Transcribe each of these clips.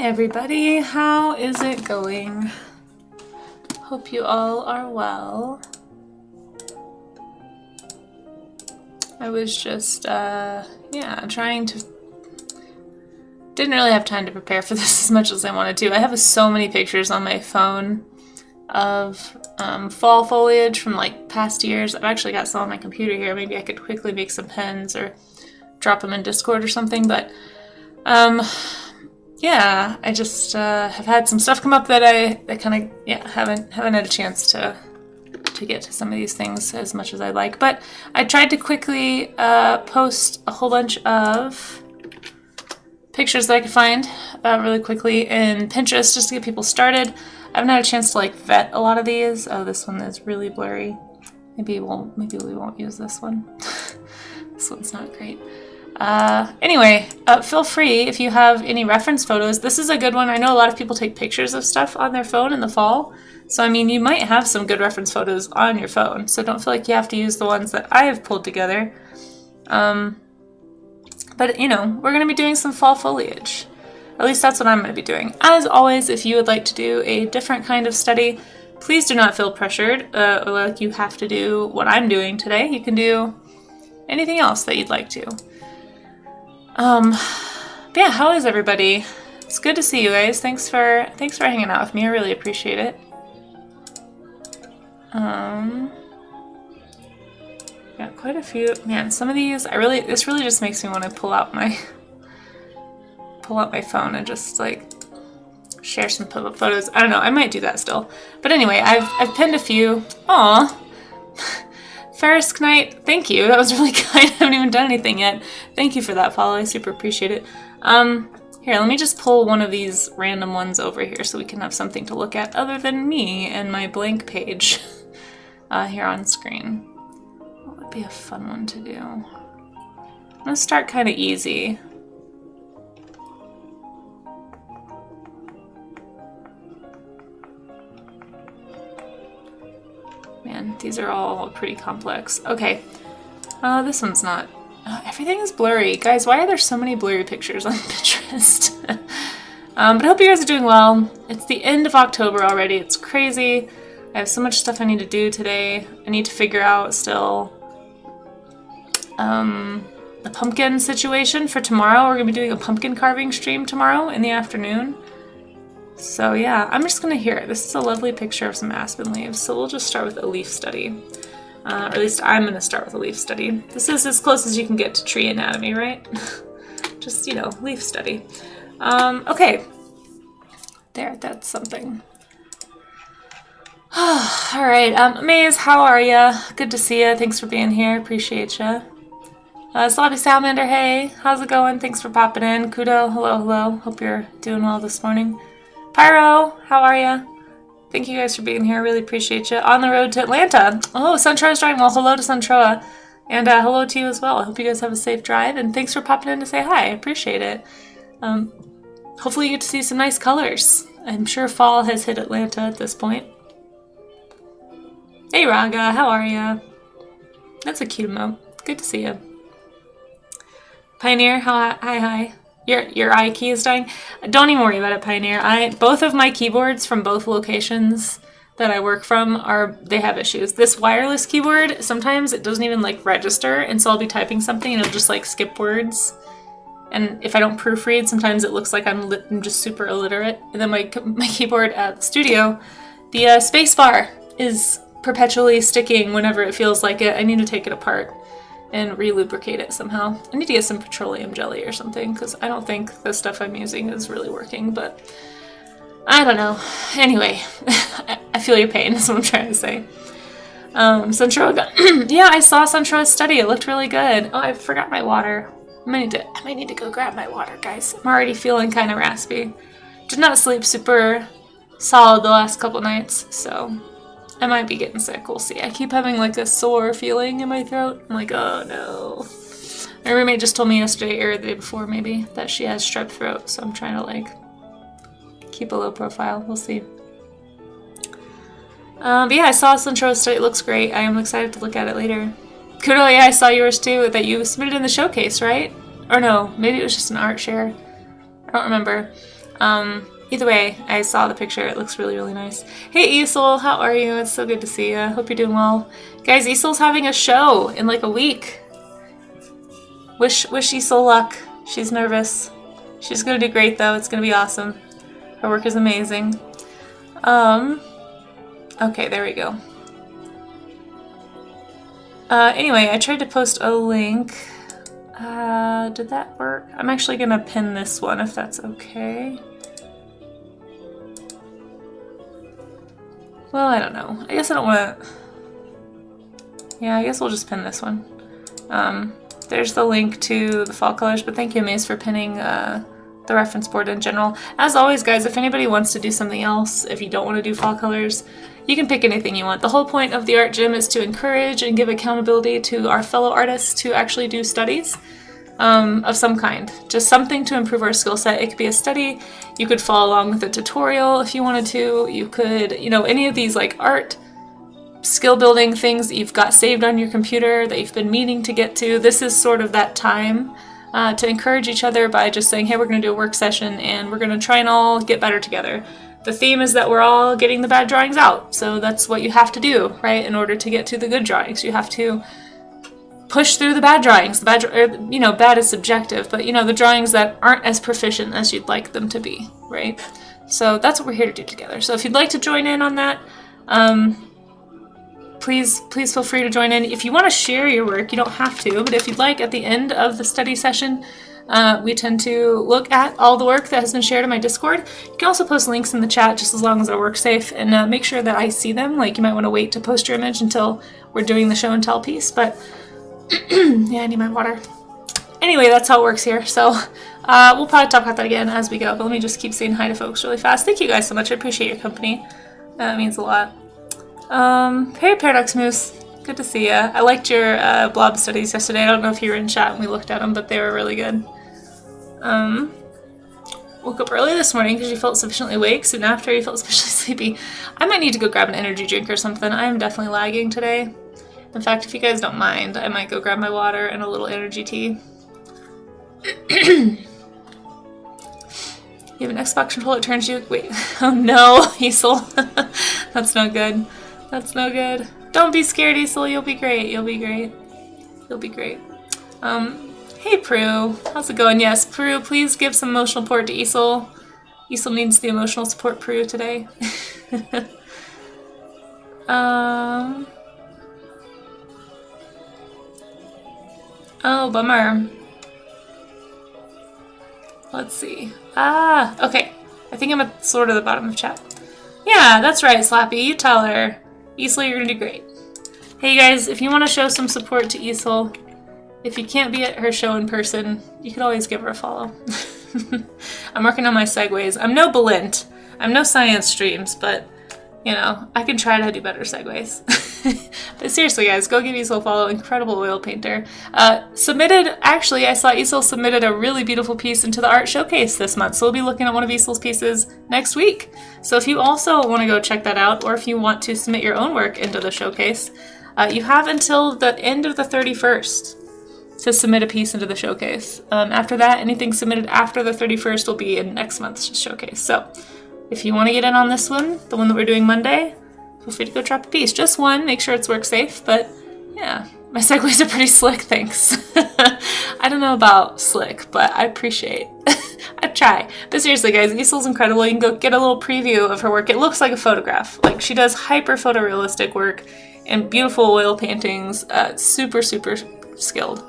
Everybody, how is it going? Hope you all are well. I was just, trying to... Didn't really have time to prepare for this as much as I wanted to. I have so many pictures on my phone of fall foliage from like past years. I've actually got some on my computer here. Maybe I could quickly make some pens or drop them in Discord or something, but yeah, I just have had some stuff come up that I kind of haven't had a chance to get to some of these things as much as I'd like. But I tried to quickly post a whole bunch of pictures that I could find really quickly in Pinterest just to get people started. I haven't had a chance to like vet a lot of these. Oh, this one is really blurry. Maybe we won't use this one. This one's not great. Anyway, feel free if you have any reference photos. This is a good one. I know a lot of people take pictures of stuff on their phone in the fall. So, I mean, you might have some good reference photos on your phone. So don't feel like you have to use the ones that I have pulled together. But, you know, we're going to be doing some fall foliage. At least that's what I'm going to be doing. As always, if you would like to do a different kind of study, please do not feel pressured or like you have to do what I'm doing today. You can do anything else that you'd like to. But yeah, how is everybody? It's good to see you guys. Thanks for hanging out with me. I really appreciate it. Got quite a few. Man, some of these this really just makes me want to pull out my phone and just like share some photos. I don't know. I might do that still. But anyway, I've pinned a few. Aw. Ferris Knight, thank you. That was really kind. I haven't even done anything yet. Thank you for that follow. I super appreciate it. Here, let me just pull one of these random ones over here so we can have something to look at other than me and my blank page here on screen. What would be a fun one to do? I'm gonna start kind of easy. Man, these are all pretty complex. Okay, this one's not. Everything is blurry. Guys, why are there so many blurry pictures on Pinterest? But I hope you guys are doing well. It's the end of October already. It's crazy. I have so much stuff I need to do today. I need to figure out still the pumpkin situation for tomorrow. We're going to be doing a pumpkin carving stream tomorrow in the afternoon. So yeah, I'm just gonna this is a lovely picture of some aspen leaves, so we'll just start with a leaf study. Or at least I'm gonna start with a leaf study. This is as close as you can get to tree anatomy, right? Just, you know, leaf study. Okay. There, that's something. Alright, Maze, how are ya? Good to see ya, thanks for being here, appreciate ya. Sloppy Salamander, hey, how's it going? Thanks for popping in. Kudo, hello. Hope you're doing well this morning. Pyro, how are ya? Thank you guys for being here. Really appreciate you. On the road to Atlanta. Oh, Suntroa's driving. Well, hello to Suntroa. And hello to you as well. I hope you guys have a safe drive. And thanks for popping in to say hi. I appreciate it. Hopefully you get to see some nice colors. I'm sure fall has hit Atlanta at this point. Hey, Raga. How are ya? That's a cute emote. Good to see you. Pioneer, hi. Your I key is dying. Don't even worry about it, Pioneer. Both of my keyboards from both locations that I work from they have issues. This wireless keyboard, sometimes it doesn't even like register, and so I'll be typing something and it'll just like skip words. And if I don't proofread, sometimes it looks like I'm just super illiterate. And then my keyboard at the studio, the space bar is perpetually sticking whenever it feels like it. I need to take it apart and re-lubricate it somehow. I need to get some petroleum jelly or something, because I don't think the stuff I'm using is really working, but I don't know. Anyway, I feel your pain, is what I'm trying to say. Suntroa, yeah, I saw Suntroa's study. It looked really good. Oh, I forgot my water. I might need to go grab my water, guys. I'm already feeling kind of raspy. Did not sleep super solid the last couple nights, so I might be getting sick, we'll see. I keep having like a sore feeling in my throat. I'm like, oh no. My roommate just told me yesterday or the day before maybe that she has strep throat, so I'm trying to like keep a low profile. We'll see. But yeah, I saw Suntroa's study. It looks great. I am excited to look at it later. Kudo, yeah, I saw yours too, that you submitted in the showcase, right? Or no, maybe it was just an art share. I don't remember. Either way, I saw the picture. It looks really, really nice. Hey, Isol, how are you? It's so good to see you. Hope you're doing well. Guys, Isol's having a show in like a week. Wish Isol luck. She's nervous. She's gonna do great though. It's gonna be awesome. Her work is amazing. Okay, there we go. Anyway, I tried to post a link. Did that work? I'm actually gonna pin this one if that's okay. Well, I don't know. I guess I don't want to... Yeah, I guess we'll just pin this one. There's the link to the fall colors, but thank you, Maze, for pinning the reference board in general. As always, guys, if anybody wants to do something else, if you don't want to do fall colors, you can pick anything you want. The whole point of the art gym is to encourage and give accountability to our fellow artists to actually do studies of some kind. Just something to improve our skill set. It could be a study. You could follow along with a tutorial if you wanted to. You could, you know, any of these like art skill building things that you've got saved on your computer that you've been meaning to get to. This is sort of that time to encourage each other by just saying, hey, we're going to do a work session and we're going to try and all get better together. The theme is that we're all getting the bad drawings out. So that's what you have to do, right? In order to get to the good drawings, you have to push through the bad drawings. The bad, you know, bad is subjective, but you know, the drawings that aren't as proficient as you'd like them to be, right? So that's what we're here to do together. So if you'd like to join in on that, please feel free to join in. If you want to share your work, you don't have to, but if you'd like, at the end of the study session, we tend to look at all the work that has been shared in my Discord. You can also post links in the chat just as long as our work's safe, and make sure that I see them. Like, you might want to wait to post your image until we're doing the show and tell piece, but yeah, I need my water. Anyway, that's how it works here. So we'll probably talk about that again as we go, but let me just keep saying hi to folks really fast. Thank you guys so much. I appreciate your company. That means a lot. Hey, Paradox Moose. Good to see ya. I liked your blob studies yesterday. I don't know if you were in chat when we looked at them, but they were really good. Woke up early this morning because you felt sufficiently awake. Soon after, you felt especially sleepy. I might need to go grab an energy drink or something. I am definitely lagging today. In fact, if you guys don't mind, I might go grab my water and a little energy tea. You have an Xbox controller that turns you... Wait. Oh no, Isol. That's no good. That's no good. Don't be scared, Isol. You'll be great. You'll be great. You'll be great. Hey, Prue. How's it going? Yes, Prue, please give some emotional support to Isol. Isol needs the emotional support, Prue, today. Oh, bummer. Let's see. Okay. I think I'm at sort of the bottom of chat. Yeah, that's right, Slappy. You tell her. Isol, you're gonna do great. Hey, you guys, if you want to show some support to Isol, if you can't be at her show in person, you could always give her a follow. I'm working on my segues. I'm no Belint. I'm no science streams, but, you know, I can try to do better segues. But seriously, guys, go give Isol a follow. Incredible oil painter. Actually, I saw Isol submitted a really beautiful piece into the art showcase this month, so we'll be looking at one of Isol's pieces next week. So if you also want to go check that out, or if you want to submit your own work into the showcase, you have until the end of the 31st to submit a piece into the showcase. After that, anything submitted after the 31st will be in next month's showcase. So if you want to get in on this one, the one that we're doing Monday, feel free to go drop a piece. Just one, make sure it's work safe, but yeah, my segues are pretty slick, thanks. I don't know about slick, but I appreciate. I try. But seriously, guys, Isol's incredible. You can go get a little preview of her work. It looks like a photograph. Like, she does hyper photorealistic work and beautiful oil paintings. Super, super skilled.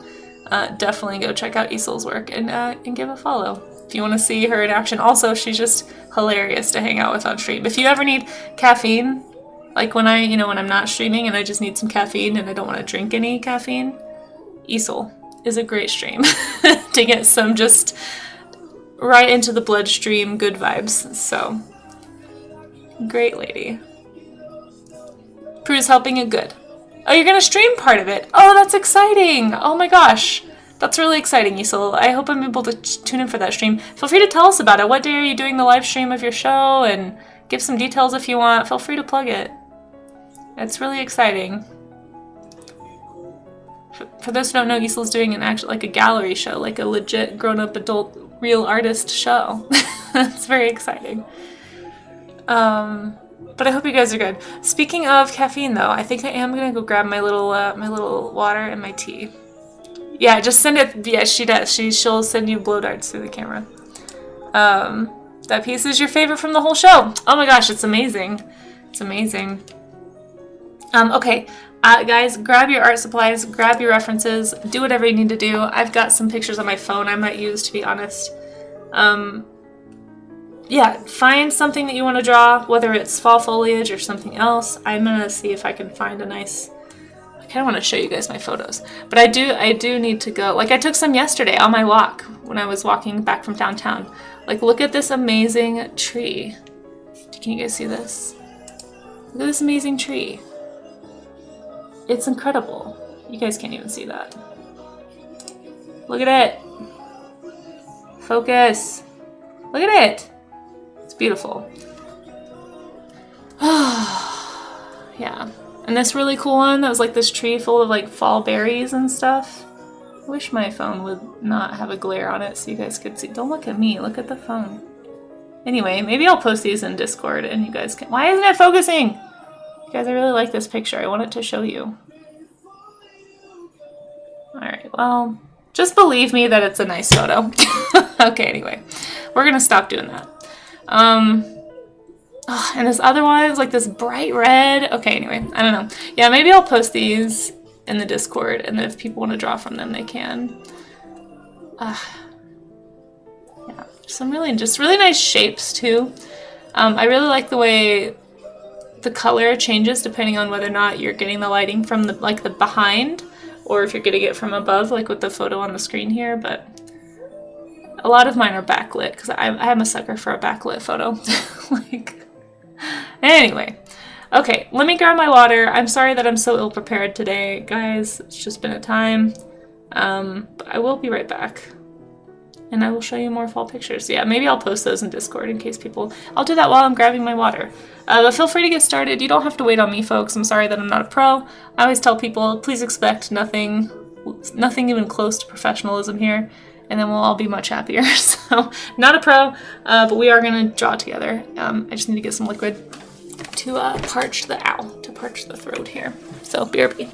Definitely go check out Isol's work and give a follow if you want to see her in action. Also, she's just hilarious to hang out with on stream. If you ever need caffeine, like when I'm not streaming and I just need some caffeine and I don't want to drink any caffeine, Isol is a great stream to get some just right into the bloodstream good vibes. So, great lady. Prue's helping it good. Oh, you're going to stream part of it. Oh, that's exciting. Oh my gosh. That's really exciting, Isol. I hope I'm able to tune in for that stream. Feel free to tell us about it. What day are you doing the live stream of your show? And give some details if you want. Feel free to plug it. It's really exciting. For those who don't know, Isol's doing an actual, like a gallery show, like a legit grown-up adult real artist show. That's very exciting. But I hope you guys are good. Speaking of caffeine, though, I think I am gonna go grab my little water and my tea. Yeah, just send it. Yeah, she does. She'll send you blow darts through the camera. That piece is your favorite from the whole show. Oh my gosh, it's amazing. It's amazing. Okay, guys, grab your art supplies, grab your references, do whatever you need to do. I've got some pictures on my phone I might use, to be honest. Yeah, find something that you want to draw, whether it's fall foliage or something else. I'm gonna see if I can find a nice... I kind of want to show you guys my photos, but I do need to go. Like, I took some yesterday on my walk when I was walking back from downtown. Like, look at this amazing tree. Can you guys see this? Look at this amazing tree. It's incredible. You guys can't even see that. Look at it. Focus. Look at it. It's beautiful. Yeah. And this really cool one that was like this tree full of like fall berries and stuff. I wish my phone would not have a glare on it so you guys could see. Don't look at me, look at the phone. Anyway, maybe I'll post these in Discord and you guys can... Why isn't it focusing? You guys, I really like this picture. I want it to show you. Alright, well, just believe me that it's a nice photo. Okay, anyway. We're gonna stop doing that. Oh, and this other one is like this bright red. Okay, anyway, I don't know. Yeah, maybe I'll post these in the Discord, and then if people want to draw from them, they can. Yeah, some really nice shapes too. I really like the way the color changes depending on whether or not you're getting the lighting from the behind, or if you're getting it from above, like with the photo on the screen here. But a lot of mine are backlit because I'm a sucker for a backlit photo. Like. Anyway, okay, let me grab my water. I'm sorry that I'm so ill-prepared today, guys. It's just been a time. But I will be right back. And I will show you more fall pictures. Yeah, maybe I'll post those in Discord in case people... I'll do that while I'm grabbing my water. But feel free to get started. You don't have to wait on me, folks. I'm sorry that I'm not a pro. I always tell people, please expect nothing even close to professionalism here. And then we'll all be much happier. So, not a pro, but we are going to draw together. I just need to get some liquid to parch the throat here. So, BRB.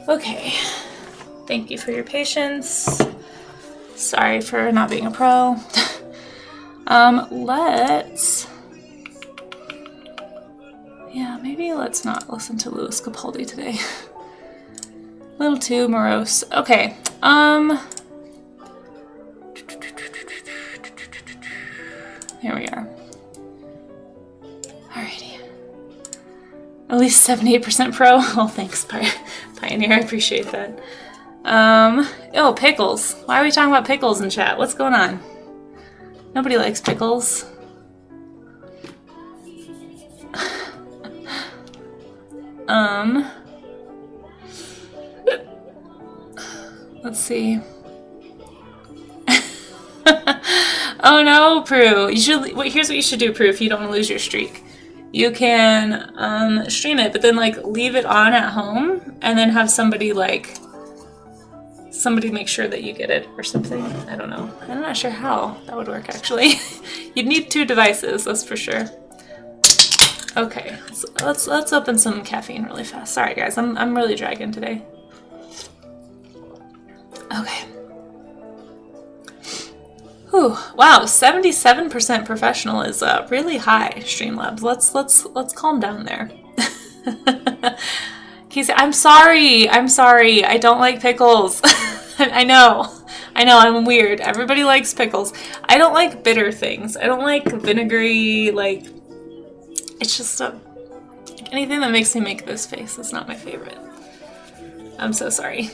Okay, thank you for your patience. Sorry for not being a pro. Maybe let's not listen to Louis Capaldi today. A little too morose. Okay, here we are. Alrighty. At least 78% pro. Oh, thanks, Pioneer. I appreciate that. Oh, pickles. Why are we talking about pickles in chat? What's going on? Nobody likes pickles. Let's see. Oh no, Prue. You should. Wait, here's what you should do, Prue. If you don't want to lose your streak, you can stream it, but then like leave it on at home, and then have somebody make sure that you get it or something. I don't know. I'm not sure how that would work actually. You'd need 2 devices, that's for sure. Okay, so let's open some caffeine really fast. Sorry guys, I'm really dragging today. Okay. Whew. Wow, 77% professional is really high, Streamlabs. Let's calm down there. Casey, I'm sorry. I don't like pickles. I know, I'm weird. Everybody likes pickles. I don't like bitter things. I don't like vinegary, like, it's just anything that makes me make this face is not my favorite. I'm so sorry.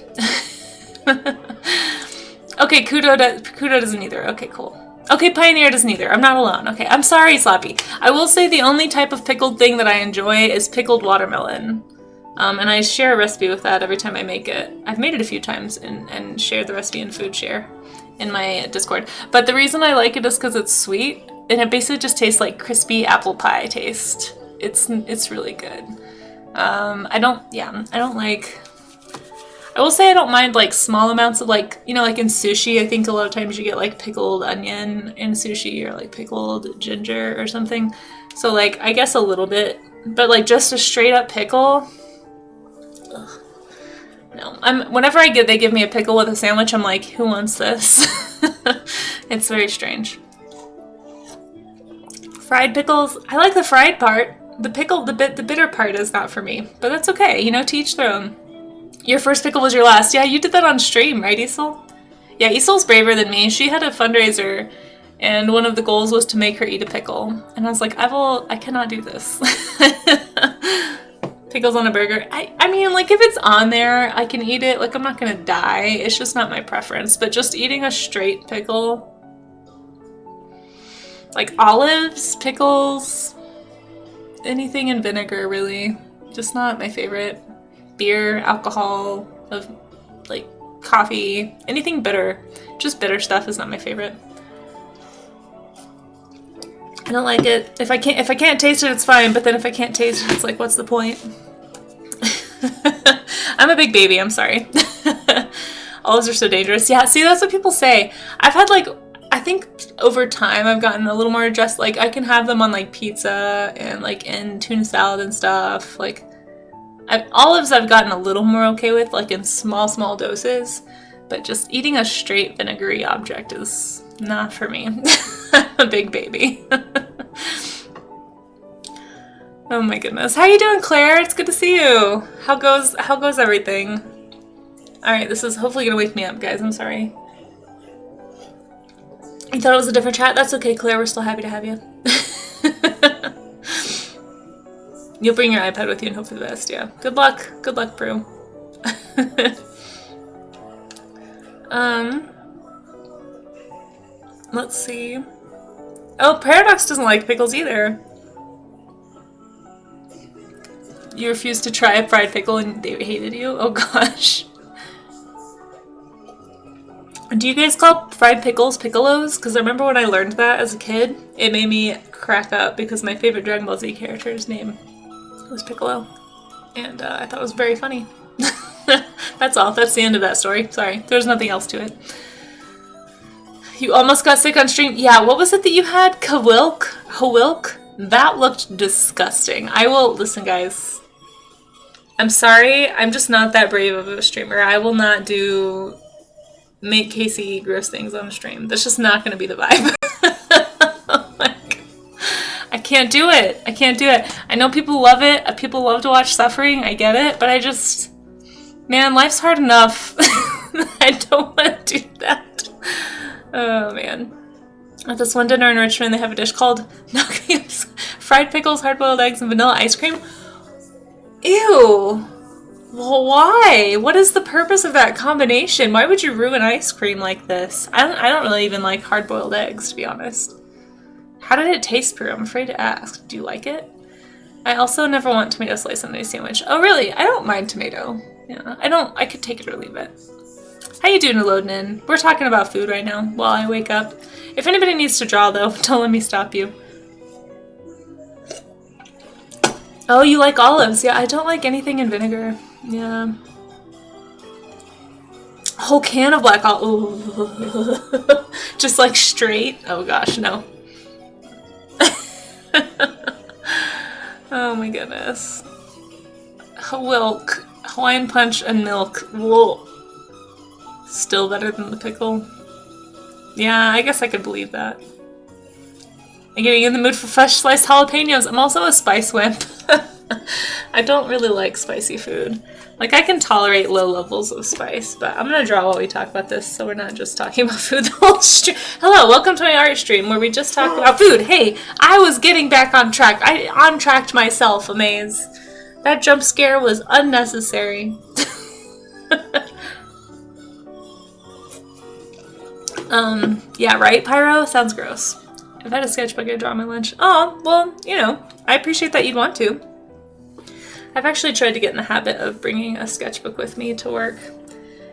Okay, Kudo doesn't either. Okay, cool. Okay, Pioneer doesn't either. I'm not alone. Okay, I'm sorry, Slappy. I will say the only type of pickled thing that I enjoy is pickled watermelon. And I share a recipe with that every time I make it. I've made it a few times and shared the recipe in Food Share in my Discord. But the reason I like it is because it's sweet, and it basically just tastes like crispy apple pie taste. It's really good. I will say I don't mind like small amounts of like, you know, like in sushi, I think a lot of times you get like pickled onion in sushi or like pickled ginger or something. So like, I guess a little bit, but like just a straight up pickle. Ugh. No, whenever they give me a pickle with a sandwich, I'm like, who wants this? It's very strange. Fried pickles, I like the fried part. The bitter part is not for me, but that's okay. You know, to each their own. Your first pickle was your last. Yeah, you did that on stream, right, Isol? Yeah, Isol's braver than me. She had a fundraiser, and one of the goals was to make her eat a pickle. And I was like, I cannot do this. Pickles on a burger. I mean, like, if it's on there, I can eat it. Like, I'm not gonna die. It's just not my preference. But just eating a straight pickle, like olives, pickles, anything in vinegar, really. Just not my favorite. Beer, alcohol, of like coffee, anything bitter. Just bitter stuff is not my favorite. I don't like it. If I can't taste it, it's fine. But then if I can't taste it, it's like, what's the point? I'm a big baby. I'm sorry. Olives are so dangerous. Yeah. See, that's what people say. I've had like, I think over time I've gotten a little more adjusted. Like I can have them on like pizza and like in tuna salad and stuff. Like. Olives I've gotten a little more okay with, like in small doses, but just eating a straight vinegary object is not for me. I'm a big baby. Oh my goodness. How you doing, Claire? It's good to see you. How goes everything? Alright, this is hopefully gonna wake me up, guys. I'm sorry. You thought it was a different chat? That's okay, Claire. We're still happy to have you. You'll bring your iPad with you and hope for the best, yeah. Good luck. Good luck, Prue. Let's see. Oh, Paradox doesn't like pickles either. You refused to try a fried pickle and they hated you? Oh gosh. Do you guys call fried pickles piccolos? Because I remember when I learned that as a kid, it made me crack up because my favorite Dragon Ball Z character's name was Piccolo, and I thought it was very funny. That's all. That's the end of that story. Sorry, there's nothing else to it. You almost got sick on stream. Yeah, what was it that you had? Hawilk? That looked disgusting. I will listen, guys. I'm sorry. I'm just not that brave of a streamer. I will not make Casey eat gross things on a stream. That's just not going to be the vibe. I can't do it. I can't do it. I know people love it. People love to watch suffering. I get it. But I just... Man, life's hard enough. I don't want to do that. Oh, man. At this one dinner in Richmond, they have a dish called fried pickles, hard-boiled eggs, and vanilla ice cream. Ew. Well, why? What is the purpose of that combination? Why would you ruin ice cream like this? I don't really even like hard-boiled eggs, to be honest. How did it taste, Prue? I'm afraid to ask. Do you like it? I also never want tomato slice on any sandwich. Oh, really? I don't mind tomato. Yeah, I could take it or leave it. How you doing, loading in? We're talking about food right now while I wake up. If anybody needs to draw, though, don't let me stop you. Oh, you like olives? Yeah, I don't like anything in vinegar. Yeah. A whole can of black olive. Just like straight. Oh gosh, no. Oh my goodness. Wilk. Hawaiian punch and milk. Whoa. Still better than the pickle. Yeah, I guess I could believe that. I'm getting in the mood for fresh sliced jalapenos. I'm also a spice wimp. I don't really like spicy food. Like, I can tolerate low levels of spice, but I'm gonna draw while we talk about this, so we're not just talking about food the whole stream. Hello, welcome to my art stream, where we just talk about food. Hey, I was getting back on track. I on-tracked myself, Amaze. That jump scare was unnecessary. Yeah, right, Pyro? Sounds gross. If I had a sketchbook, I'd draw my lunch. Oh, well, you know, I appreciate that you'd want to. I've actually tried to get in the habit of bringing a sketchbook with me to work.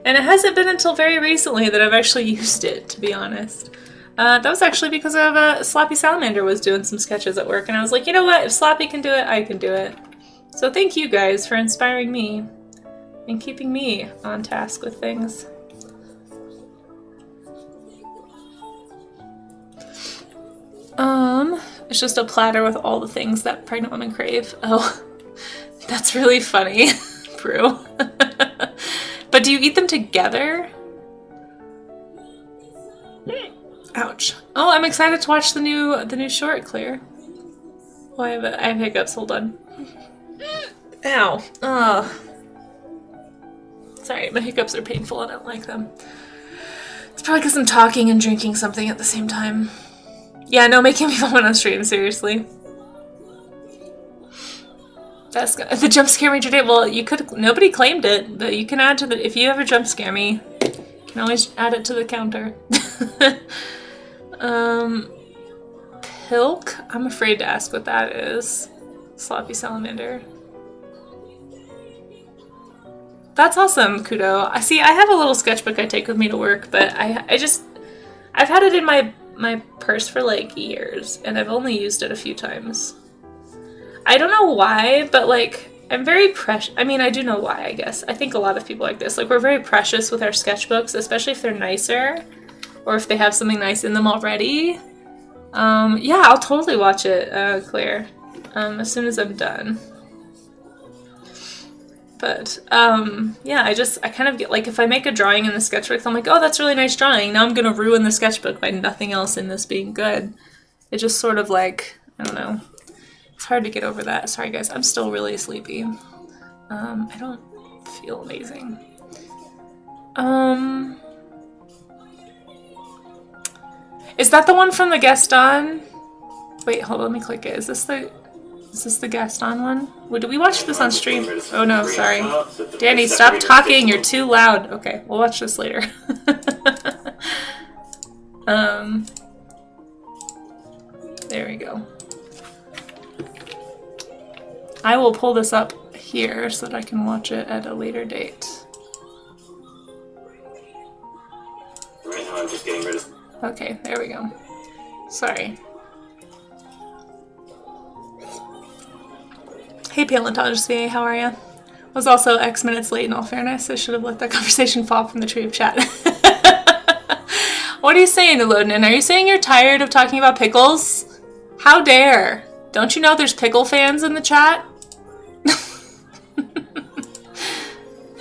And it hasn't been until very recently that I've actually used it, to be honest. That was actually because of Sloppy Salamander was doing some sketches at work, and I was like, you know what, if Sloppy can do it, I can do it. So thank you guys for inspiring me and keeping me on task with things. It's just a platter with all the things that pregnant women crave. Oh, that's really funny, Prue. But do you eat them together? Ouch. Oh, I'm excited to watch the new short, Claire. Oh, I have hiccups. Hold on. Ow. Oh. Sorry, my hiccups are painful. I don't like them. It's probably because I'm talking and drinking something at the same time. Yeah, no, making me vomit on stream, seriously. That's good. The jump scare major date. Well, you could. Nobody claimed it, but you can add to the. If you ever jump scare me, you can always add it to the counter. Pilk? I'm afraid to ask what that is. Sloppy Salamander. That's awesome, Kudo. I see. I have a little sketchbook I take with me to work, but I've had it in my purse for like years, and I've only used it a few times. I don't know why, but like, I'm very precious. I mean, I do know why, I guess. I think a lot of people like this. Like, we're very precious with our sketchbooks, especially if they're nicer, or if they have something nice in them already. Yeah, I'll totally watch it, Claire, as soon as I'm done. But, yeah, I kind of get, like, if I make a drawing in the sketchbook, I'm like, oh, that's a really nice drawing. Now I'm gonna ruin the sketchbook by nothing else in this being good. It just sort of like, I don't know. It's hard to get over that. Sorry, guys, I'm still really sleepy. I don't feel amazing. Is that the one from the Gaston? Wait, hold on, let me click it. Is this the Gaston one? Did we watch this on stream? Oh no, sorry. Danny, stop talking, you're too loud. Okay, we'll watch this later. There we go. I will pull this up here so that I can watch it at a later date. Right now I'm just getting rid of... Okay, there we go. Sorry. Hey Paleontologist VA, how are ya? Was also X minutes late in all fairness. I should have let that conversation fall from the tree of chat. What are you saying, Elodin? Are you saying you're tired of talking about pickles? How dare! Don't you know there's pickle fans in the chat?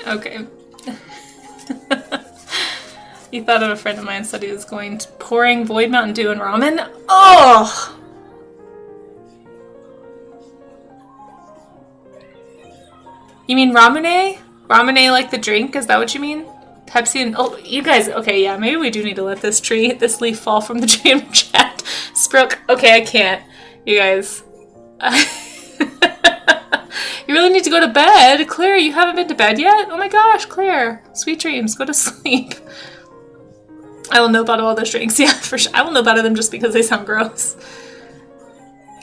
Okay. You thought of a friend of mine said he was going to pouring Void Mountain Dew and ramen? Oh! You mean ramune? Ramune like the drink? Is that what you mean? Pepsi and... Oh, you guys... Okay, yeah, maybe we do need to let this leaf fall from the tree in chat. Sprook. Okay, I can't. You guys. You really need to go to bed. Claire, you haven't been to bed yet? Oh my gosh, Claire. Sweet dreams. Go to sleep. I will know about all those drinks. Yeah, for sure. I will know about them just because they sound gross.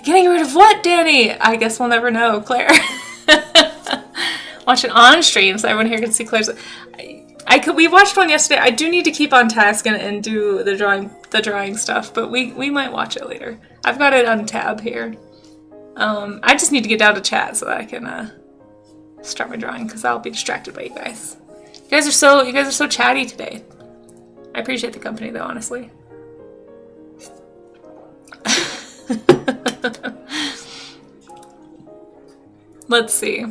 Getting rid of what, Danny? I guess we'll never know, Claire. Watch it on stream so everyone here can see Claire's. We watched one yesterday. I do need to keep on task and do the drawing stuff, but we might watch it later. I've got it on tab here. I just need to get down to chat so that I can start my drawing because I'll be distracted by you guys. You guys are so chatty today. I appreciate the company though, honestly. Let's see.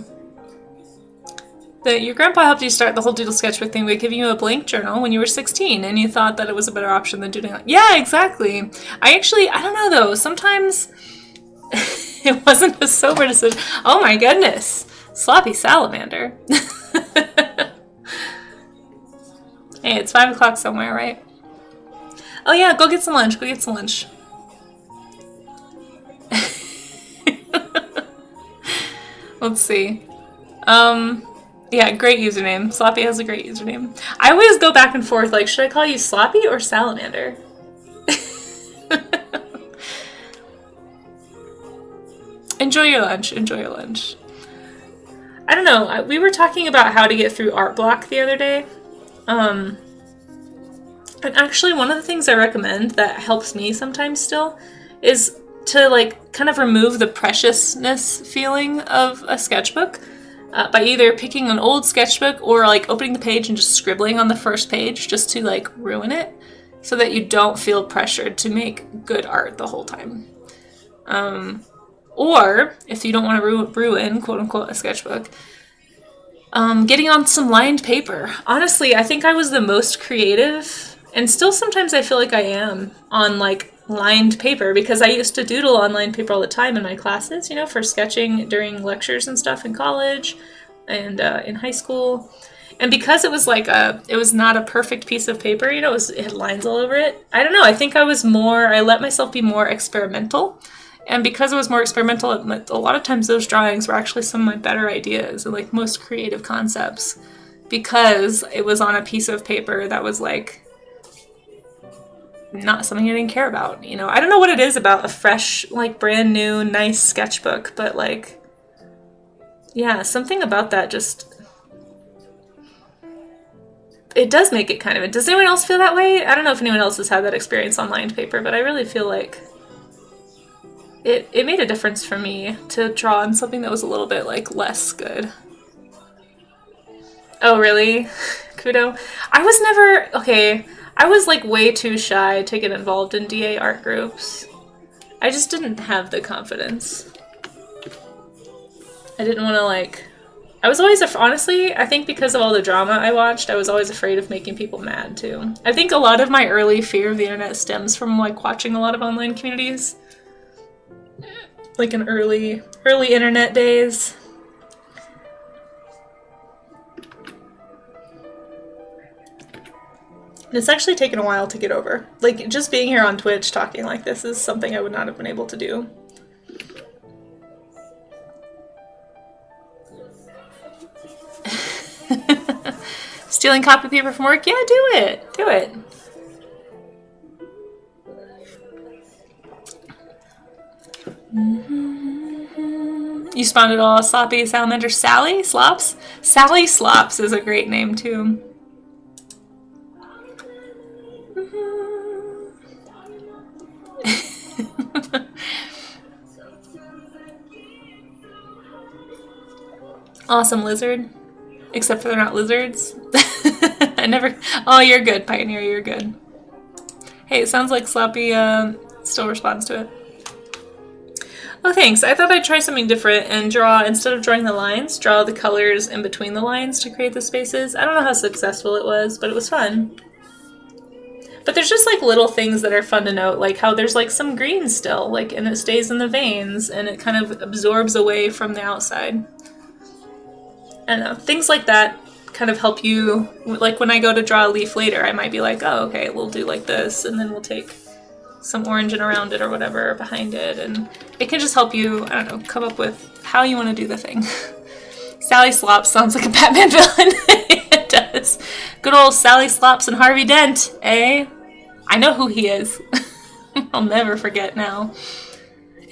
Your grandpa helped you start the whole doodle sketchbook thing by giving you a blank journal when you were 16 and you thought that it was a better option than doodling. Yeah, exactly. I don't know though. Sometimes it wasn't a sober decision. Oh my goodness. Sloppy salamander. Hey, it's 5 o'clock somewhere, right? Oh yeah, go get some lunch. Go get some lunch. Let's see. Yeah, great username. Sloppy has a great username. I always go back and forth, like, should I call you Sloppy or Salamander? Enjoy your lunch. Enjoy your lunch. I don't know. We were talking about how to get through art block the other day. And actually, one of the things I recommend that helps me sometimes still is to, like, kind of remove the preciousness feeling of a sketchbook by either picking an old sketchbook or, like, opening the page and just scribbling on the first page just to, like, ruin it so that you don't feel pressured to make good art the whole time. Or, if you don't want to ruin, quote-unquote, a sketchbook, getting on some lined paper. Honestly, I think I was the most creative, and still sometimes I feel like I am, on, like, lined paper, because I used to doodle on lined paper all the time in my classes, you know, for sketching during lectures and stuff in college and in high school. And because it was like it was not a perfect piece of paper, you know, it had lines all over it. I don't know, I think I let myself be more experimental. And because it was more experimental, a lot of times those drawings were actually some of my better ideas and, like, most creative concepts, because it was on a piece of paper that was, like, not something I didn't care about, you know. I don't know what it is about a fresh, like, brand new, nice sketchbook, but, like, yeah, something about that just, it does make it kind of, does anyone else feel that way? I don't know if anyone else has had that experience on lined paper, but I really feel like it made a difference for me to draw on something that was a little bit, like, less good. Oh, really? Kudo? I was, like, way too shy to get involved in DA art groups. I just didn't have the confidence. I didn't want to, like... I was always, honestly, I think because of all the drama I watched, I was always afraid of making people mad, too. I think a lot of my early fear of the internet stems from, like, watching a lot of online communities. Like, in early internet days. It's actually taken a while to get over. Like, just being here on Twitch talking like this is something I would not have been able to do. Stealing copy paper from work? Yeah, do it. Do it. You spawned it all. Sloppy, Salamander, Sally? Slops? Sally Slops is a great name, too. Awesome lizard. Except for they're not lizards. I never... Oh, you're good, Pioneer. You're good. Hey, it sounds like Sloppy still responds to it. Oh, thanks. I thought I'd try something different and draw, instead of drawing the lines, draw the colors in between the lines to create the spaces. I don't know how successful it was, but it was fun. But there's just, like, little things that are fun to note, like how there's, like, some green still, like, and it stays in the veins, and it kind of absorbs away from the outside. I don't know. Things like that kind of help you. Like, when I go to draw a leaf later, I might be like, oh, okay, we'll do like this, and then we'll take some orange and around it or whatever behind it, and it can just help you, I don't know, come up with how you want to do the thing. Sally Slops sounds like a Batman villain. It does. Good old Sally Slops and Harvey Dent, eh? I know who he is. I'll never forget now.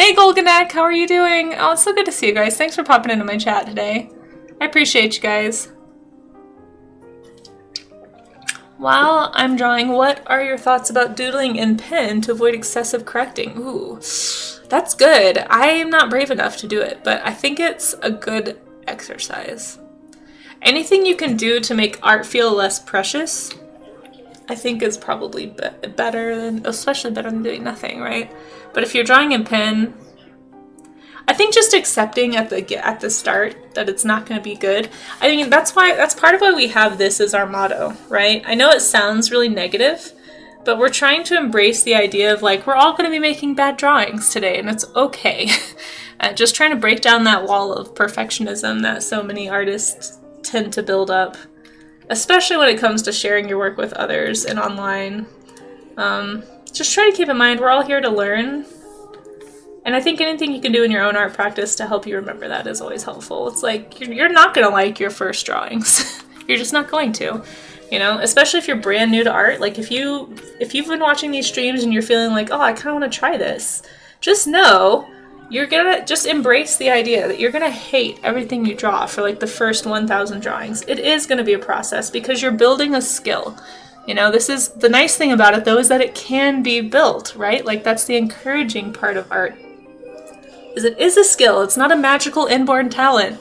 Hey Golganak, how are you doing? Oh, it's so good to see you guys. Thanks for popping into my chat today. I appreciate you guys. While I'm drawing, what are your thoughts about doodling in pen to avoid excessive correcting? Ooh, that's good. I am not brave enough to do it, but I think it's a good exercise. Anything you can do to make art feel less precious, I think is probably better than, especially better than doing nothing, right? But if you're drawing in pen, I think just accepting at the start that it's not going to be good. I mean, that's part of why we have this as our motto, right? I know it sounds really negative, but we're trying to embrace the idea of like, we're all going to be making bad drawings today, and it's okay. Just trying to break down that wall of perfectionism that so many artists tend to build up, especially when it comes to sharing your work with others and online. Just try to keep in mind we're all here to learn, and I think anything you can do in your own art practice to help you remember that is always helpful. It's like you're not going to like your first drawings. You're just not going to, you know, especially if you're brand new to art. Like if you've been watching these streams and you're feeling like, oh, I kind of want to try this, just know you're gonna just embrace the idea that you're gonna hate everything you draw for like the first 1,000 drawings. It is gonna be a process because you're building a skill. You know, this is the nice thing about it though, is that it can be built, right? Like that's the encouraging part of art, is it is a skill. It's not a magical inborn talent.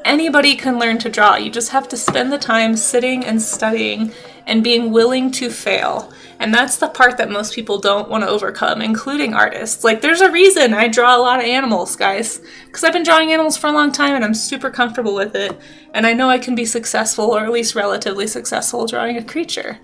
Anybody can learn to draw. You just have to spend the time sitting and studying and being willing to fail. And that's the part that most people don't want to overcome, including artists. Like, there's a reason I draw a lot of animals, guys. Because I've been drawing animals for a long time and I'm super comfortable with it. And I know I can be successful, or at least relatively successful, drawing a creature.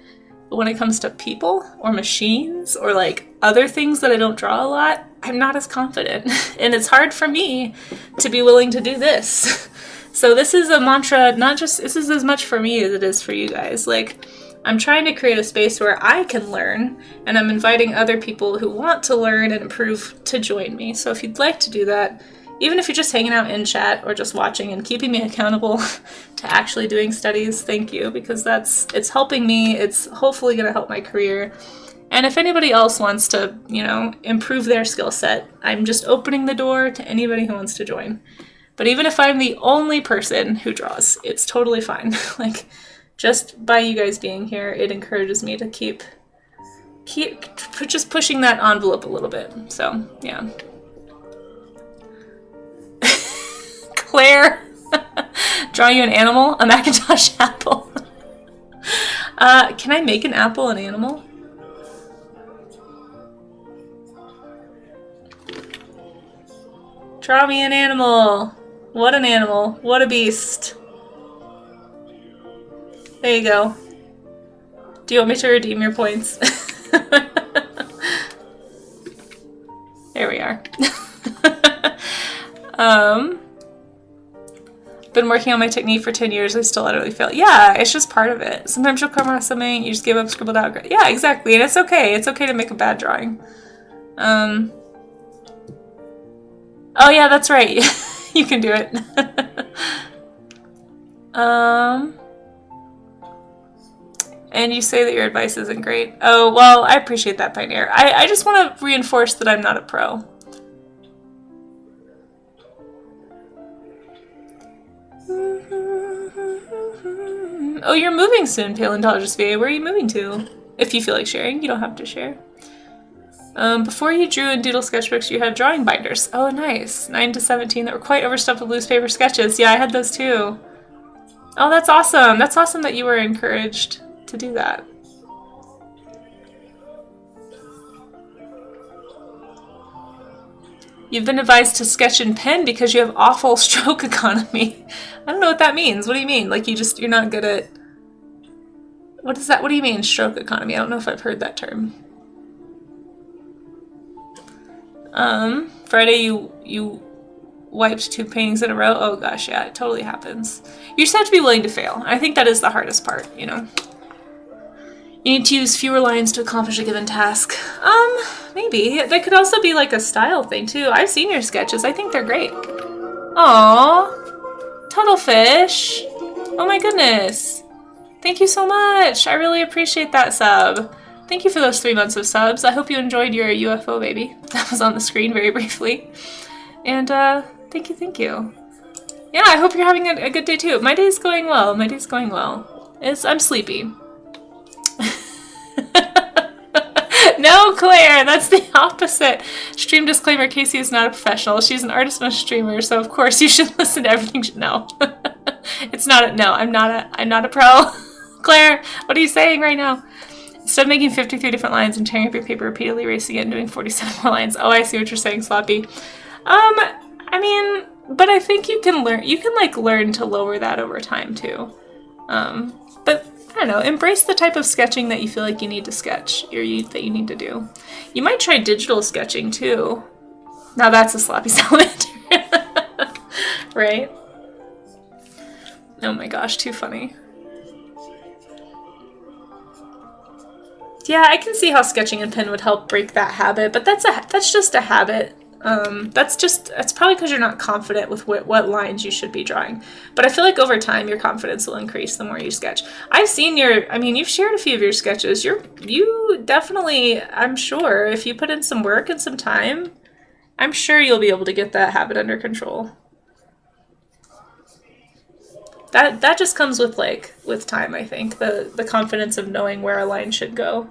But when it comes to people or machines or like other things that I don't draw a lot, I'm not as confident. And it's hard for me to be willing to do this. So this is a mantra, this is as much for me as it is for you guys. Like, I'm trying to create a space where I can learn, and I'm inviting other people who want to learn and improve to join me. So if you'd like to do that, even if you're just hanging out in chat or just watching and keeping me accountable to actually doing studies, thank you, because it's helping me. It's hopefully going to help my career. And if anybody else wants to, you know, improve their skill set, I'm just opening the door to anybody who wants to join. But even if I'm the only person who draws, it's totally fine. Like, just by you guys being here, it encourages me to keep just pushing that envelope a little bit. So, yeah. Claire, draw you an animal? A Macintosh apple. Can I make an apple an animal? Draw me an animal. What an animal. What a beast. There you go. Do you want me to redeem your points? There we are. Been working on my technique for 10 years. I still utterly fail. Yeah, it's just part of it. Sometimes you'll come across something, you just give up, scribbled out. Yeah, exactly. And it's okay. It's okay to make a bad drawing. Oh yeah, that's right. You can do it. And you say that your advice isn't great. Oh, well, I appreciate that, Pioneer. I just want to reinforce that I'm not a pro. Oh, you're moving soon, Paleontologist VA. Where are you moving to? If you feel like sharing, you don't have to share. Before you drew in doodle sketchbooks, you had drawing binders. Oh, nice. 9 to 17 that were quite overstuffed with loose paper sketches. Yeah, I had those too. Oh, that's awesome. That's awesome that you were encouraged to do that. You've been advised to sketch in pen because you have awful stroke economy. I don't know what that means. What do you mean? Like you're not good at... What is that? What do you mean, stroke economy? I don't know if I've heard that term. Friday you wiped 2 paintings in a row. Oh gosh, yeah, it totally happens. You just have to be willing to fail. I think that is the hardest part, you know. You need to use fewer lines to accomplish a given task. Maybe. That could also be like a style thing too. I've seen your sketches. I think they're great. Aww. Tuttlefish. Oh my goodness. Thank you so much. I really appreciate that sub. Thank you for those 3 months of subs. I hope you enjoyed your UFO baby. That was on the screen very briefly. And thank you, thank you. Yeah, I hope you're having a good day too. My day's going well. My day's going well. I'm sleepy. No, Claire, that's the opposite. Stream disclaimer, Casey is not a professional. She's an artist and a streamer, so of course you should listen to everything. No. It's not a, no, I'm not a pro. Claire, what are you saying right now? Instead of making 53 different lines and tearing up your paper, repeatedly erasing it and doing 47 more lines. Oh, I see what you're saying, Sloppy. I mean, but I think you can learn to lower that over time too. But I don't know, embrace the type of sketching that you feel like you need to sketch, that you need to do. You might try digital sketching too. Now that's a sloppy salamander. Right? Oh my gosh, too funny. Yeah, I can see how sketching in pen would help break that habit, but that's just a habit. That's probably because you're not confident with what lines you should be drawing. But I feel like over time your confidence will increase the more you sketch. I've seen you've shared a few of your sketches. You definitely, I'm sure, if you put in some work and some time, I'm sure you'll be able to get that habit under control. That just comes with time, I think. The confidence of knowing where a line should go,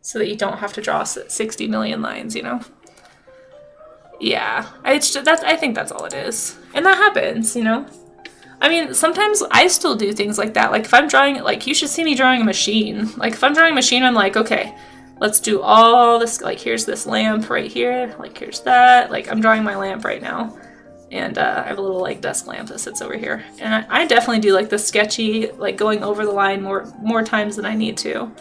so that you don't have to draw 60 million lines, you know? Yeah, I think that's all it is. And that happens, you know? I mean, sometimes I still do things like that. Like if I'm drawing, like you should see me drawing a machine. Like if I'm drawing a machine, I'm like, okay, let's do all this. Like here's this lamp right here. Like here's that. Like I'm drawing my lamp right now. And I have a little like desk lamp that sits over here. And I definitely do like the sketchy, like going over the line more times than I need to.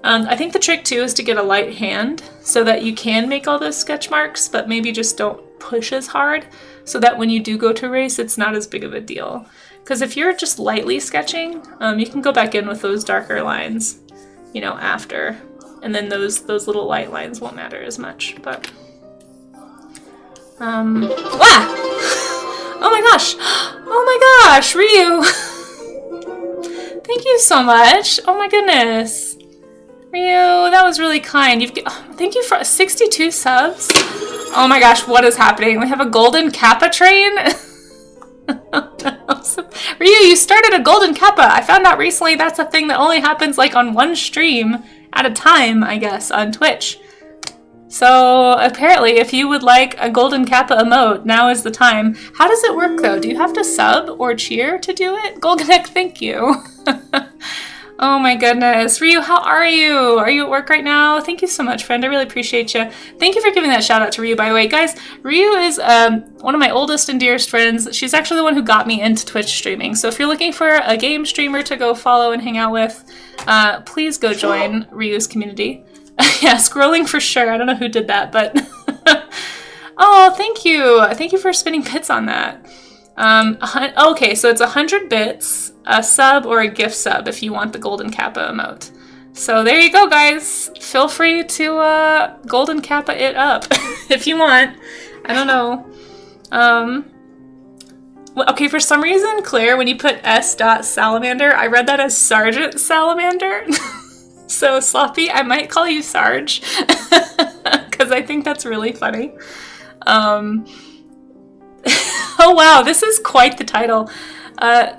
I think the trick too is to get a light hand so that you can make all those sketch marks, but maybe just don't push as hard so that when you do go to erase, it's not as big of a deal. Because if you're just lightly sketching, you can go back in with those darker lines, you know, after. And then those little light lines won't matter as much, but... Oh my gosh! Oh my gosh, Ryu! Thank you so much! Oh my goodness! Ryu, that was really kind. Thank you for 62 subs. Oh my gosh, what is happening? We have a golden kappa train? Ryu, you started a golden kappa. I found out recently that's a thing that only happens like on one stream at a time, I guess, on Twitch. So apparently if you would like a golden kappa emote, now is the time. How does it work though? Do you have to sub or cheer to do it? Golganek, thank you. Oh my goodness. Ryu, how are you? Are you at work right now? Thank you so much, friend. I really appreciate you. Thank you for giving that shout out to Ryu, by the way. Guys, Ryu is one of my oldest and dearest friends. She's actually the one who got me into Twitch streaming. So if you're looking for a game streamer to go follow and hang out with, please go join Ryu's community. Yeah, scrolling for sure. I don't know who did that, but... Oh, thank you. Thank you for spinning bits on that. Okay, so it's 100 bits, a sub or a gift sub if you want the golden kappa emote. So there you go, guys. Feel free to golden kappa it up if you want. I don't know. Okay, for some reason, Claire, when you put S.Salamander, I read that as Sergeant Salamander. So, Sloppy, I might call you Sarge, because I think that's really funny. Oh wow, this is quite the title.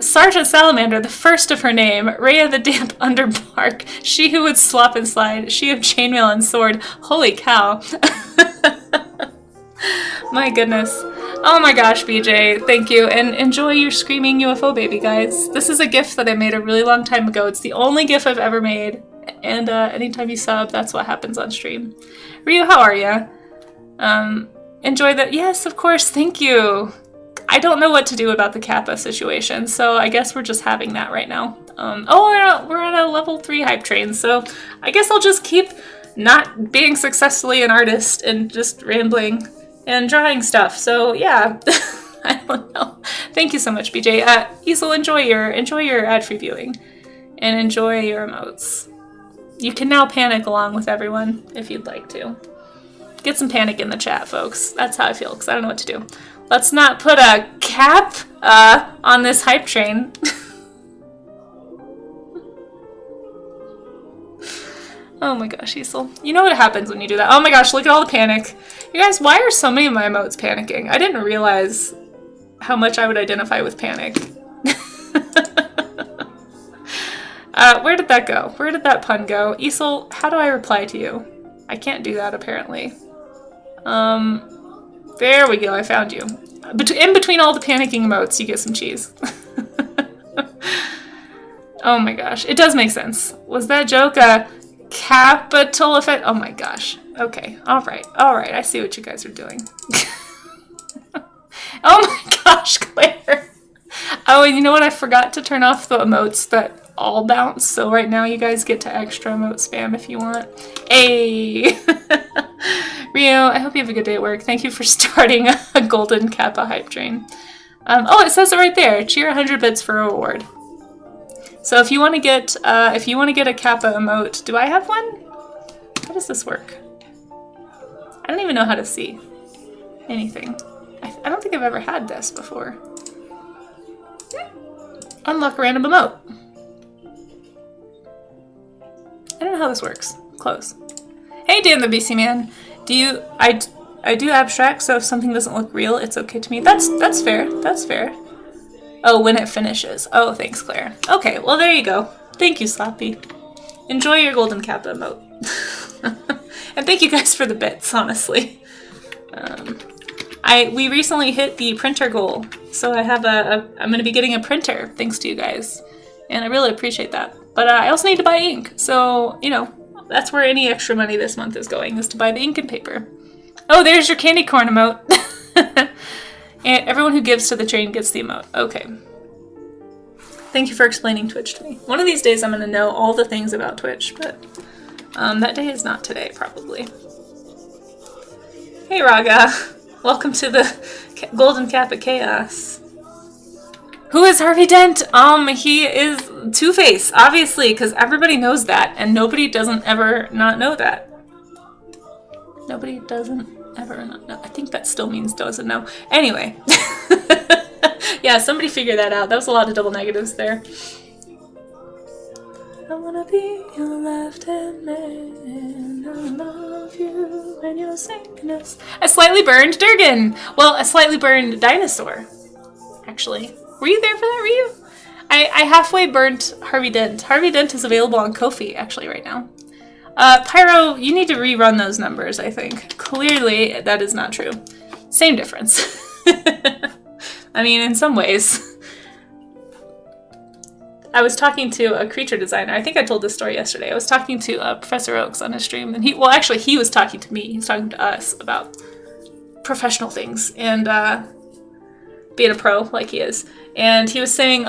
Sergeant Salamander, the first of her name, Rhea the damp underbark, she who would slop and slide, she of chainmail and sword. Holy cow. My goodness. Oh my gosh, BJ, thank you, and enjoy your screaming UFO baby, guys. This is a GIF that I made a really long time ago. It's the only GIF I've ever made, and anytime you sub, that's what happens on stream. Ryu, how are ya? Enjoy that. Yes, of course, thank you. I don't know what to do about the kappa situation, so I guess we're just having that right now. We're on a level 3 hype train, so I guess I'll just keep not being successfully an artist and just rambling and drawing stuff. So yeah, I don't know. Thank you so much, BJ. Easel, enjoy your ad-free viewing and enjoy your emotes. You can now panic along with everyone if you'd like to. Get some panic in the chat, folks. That's how I feel, because I don't know what to do. Let's not put a cap on this hype train. Oh my gosh, Cecil. You know what happens when you do that. Oh my gosh, look at all the panic. You guys, why are so many of my emotes panicking? I didn't realize how much I would identify with panic. Where did that go? Where did that pun go? Cecil, how do I reply to you? I can't do that, apparently. There we go, I found you. In between all the panicking emotes, you get some cheese. Oh my gosh, it does make sense. Was that joke a capital effect? Oh my gosh. Okay, alright, I see what you guys are doing. Oh my gosh, Claire. Oh, and you know what? I forgot to turn off the emotes that all bounce, so right now you guys get to extra emote spam if you want. Hey! Rio, I hope you have a good day at work. Thank you for starting a golden Kappa hype train. Oh, it says it right there. Cheer 100 bits for a reward. So if you want to get a Kappa emote, do I have one? How does this work? I don't even know how to see anything. I don't think I've ever had this before. Unlock a random emote. I don't know how this works. Close. Hey, Dan the BC man. I do abstract, so if something doesn't look real, it's okay to me. That's fair. That's fair. Oh, when it finishes. Oh, thanks, Claire. Okay, well, there you go. Thank you, Sloppy. Enjoy your golden Kappa emote. And thank you guys for the bits, honestly. We recently hit the printer goal, so I'm going to be getting a printer, thanks to you guys. And I really appreciate that. But I also need to buy ink, so, you know, that's where any extra money this month is going, is to buy the ink and paper. Oh, there's your candy corn emote. And everyone who gives to the train gets the emote. Okay. Thank you for explaining Twitch to me. One of these days I'm going to know all the things about Twitch, but that day is not today, probably. Hey, Raga. Welcome to the Golden Kappa Chaos. Who is Harvey Dent? He is Two-Face, obviously, because everybody knows that, and nobody doesn't ever not know that. Nobody doesn't ever not know. I think that still means doesn't know. Anyway. Yeah, somebody figure that out. That was a lot of double negatives there. I wanna be your left-hand man. I love you when you're sickness. A slightly burned Durgan. Well, a slightly burned dinosaur, actually. Were you there for that, Ryu? I halfway burnt Harvey Dent. Harvey Dent is available on Ko-fi, actually, right now. Pyro, you need to rerun those numbers, I think. Clearly, that is not true. Same difference. I mean, in some ways. I was talking to a creature designer. I think I told this story yesterday. I was talking to Professor Oaks on his stream, and he was talking to me. He was talking to us about professional things and being a pro like he is. And he was saying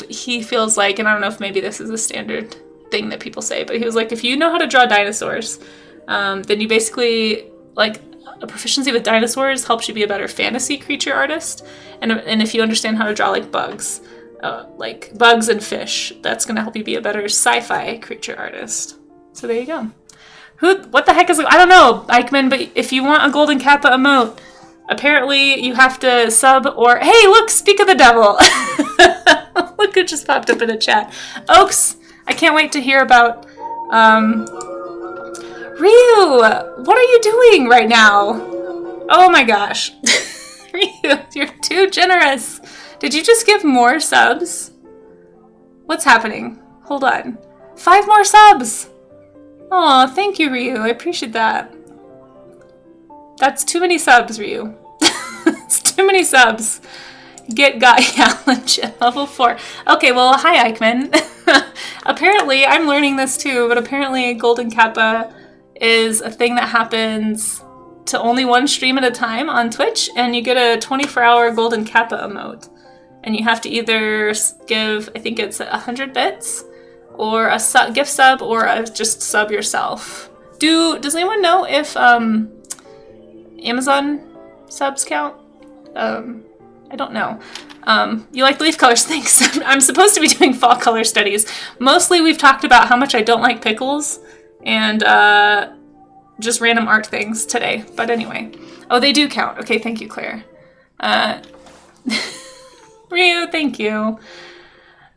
he feels like, and I don't know if maybe this is a standard thing that people say, but he was like, if you know how to draw dinosaurs, then you basically, like, a proficiency with dinosaurs helps you be a better fantasy creature artist. And if you understand how to draw, like, bugs and fish, that's going to help you be a better sci-fi creature artist. So there you go. What the heck is I don't know, Eichmann, but if you want a golden Kappa emote, apparently you have to sub or... Hey, look, speak of the devil! Look who just popped up in the chat. Oaks, I can't wait to hear about... Ryu, what are you doing right now? Oh my gosh. Ryu, you're too generous. Did you just give more subs? What's happening? Hold on. 5 more subs! Aw, thank you, Ryu. I appreciate that. That's too many subs, Ryu. It's too many subs. Get Guy Challenge at level 4. Okay, well, hi, Eichmann. Apparently, I'm learning this too, but apparently Golden Kappa is a thing that happens to only one stream at a time on Twitch, and you get a 24-hour Golden Kappa emote. And you have to either give, I think it's 100 bits, or a gift sub, or just sub yourself. Does anyone know if Amazon subs count? I don't know. You like the leaf colors? Thanks. I'm supposed to be doing fall color studies. Mostly we've talked about how much I don't like pickles and just random art things today. But anyway. Oh, they do count. Okay, thank you, Claire. Ryu, thank you.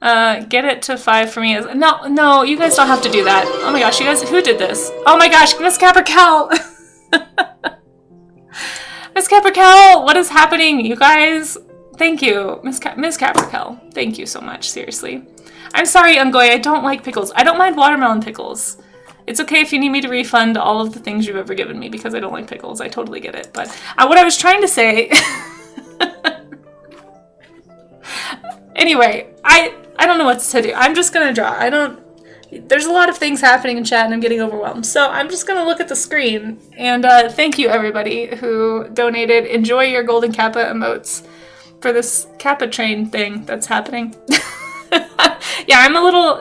Get it to 5 for me. No, you guys don't have to do that. Oh my gosh, you guys, who did this? Oh my gosh, Miss Caprical! Miss Caprical, what is happening, you guys? Thank you, Miss Caprical. Thank you so much, seriously. I'm sorry, Ungoy, I don't like pickles. I don't mind watermelon pickles. It's okay if you need me to refund all of the things you've ever given me because I don't like pickles. I totally get it. But what I was trying to say... Anyway, I don't know what to do. I'm just gonna draw. There's a lot of things happening in chat and I'm getting overwhelmed. So I'm just gonna look at the screen. And thank you everybody who donated. Enjoy your golden Kappa emotes for this Kappa train thing that's happening. Yeah, I'm a little,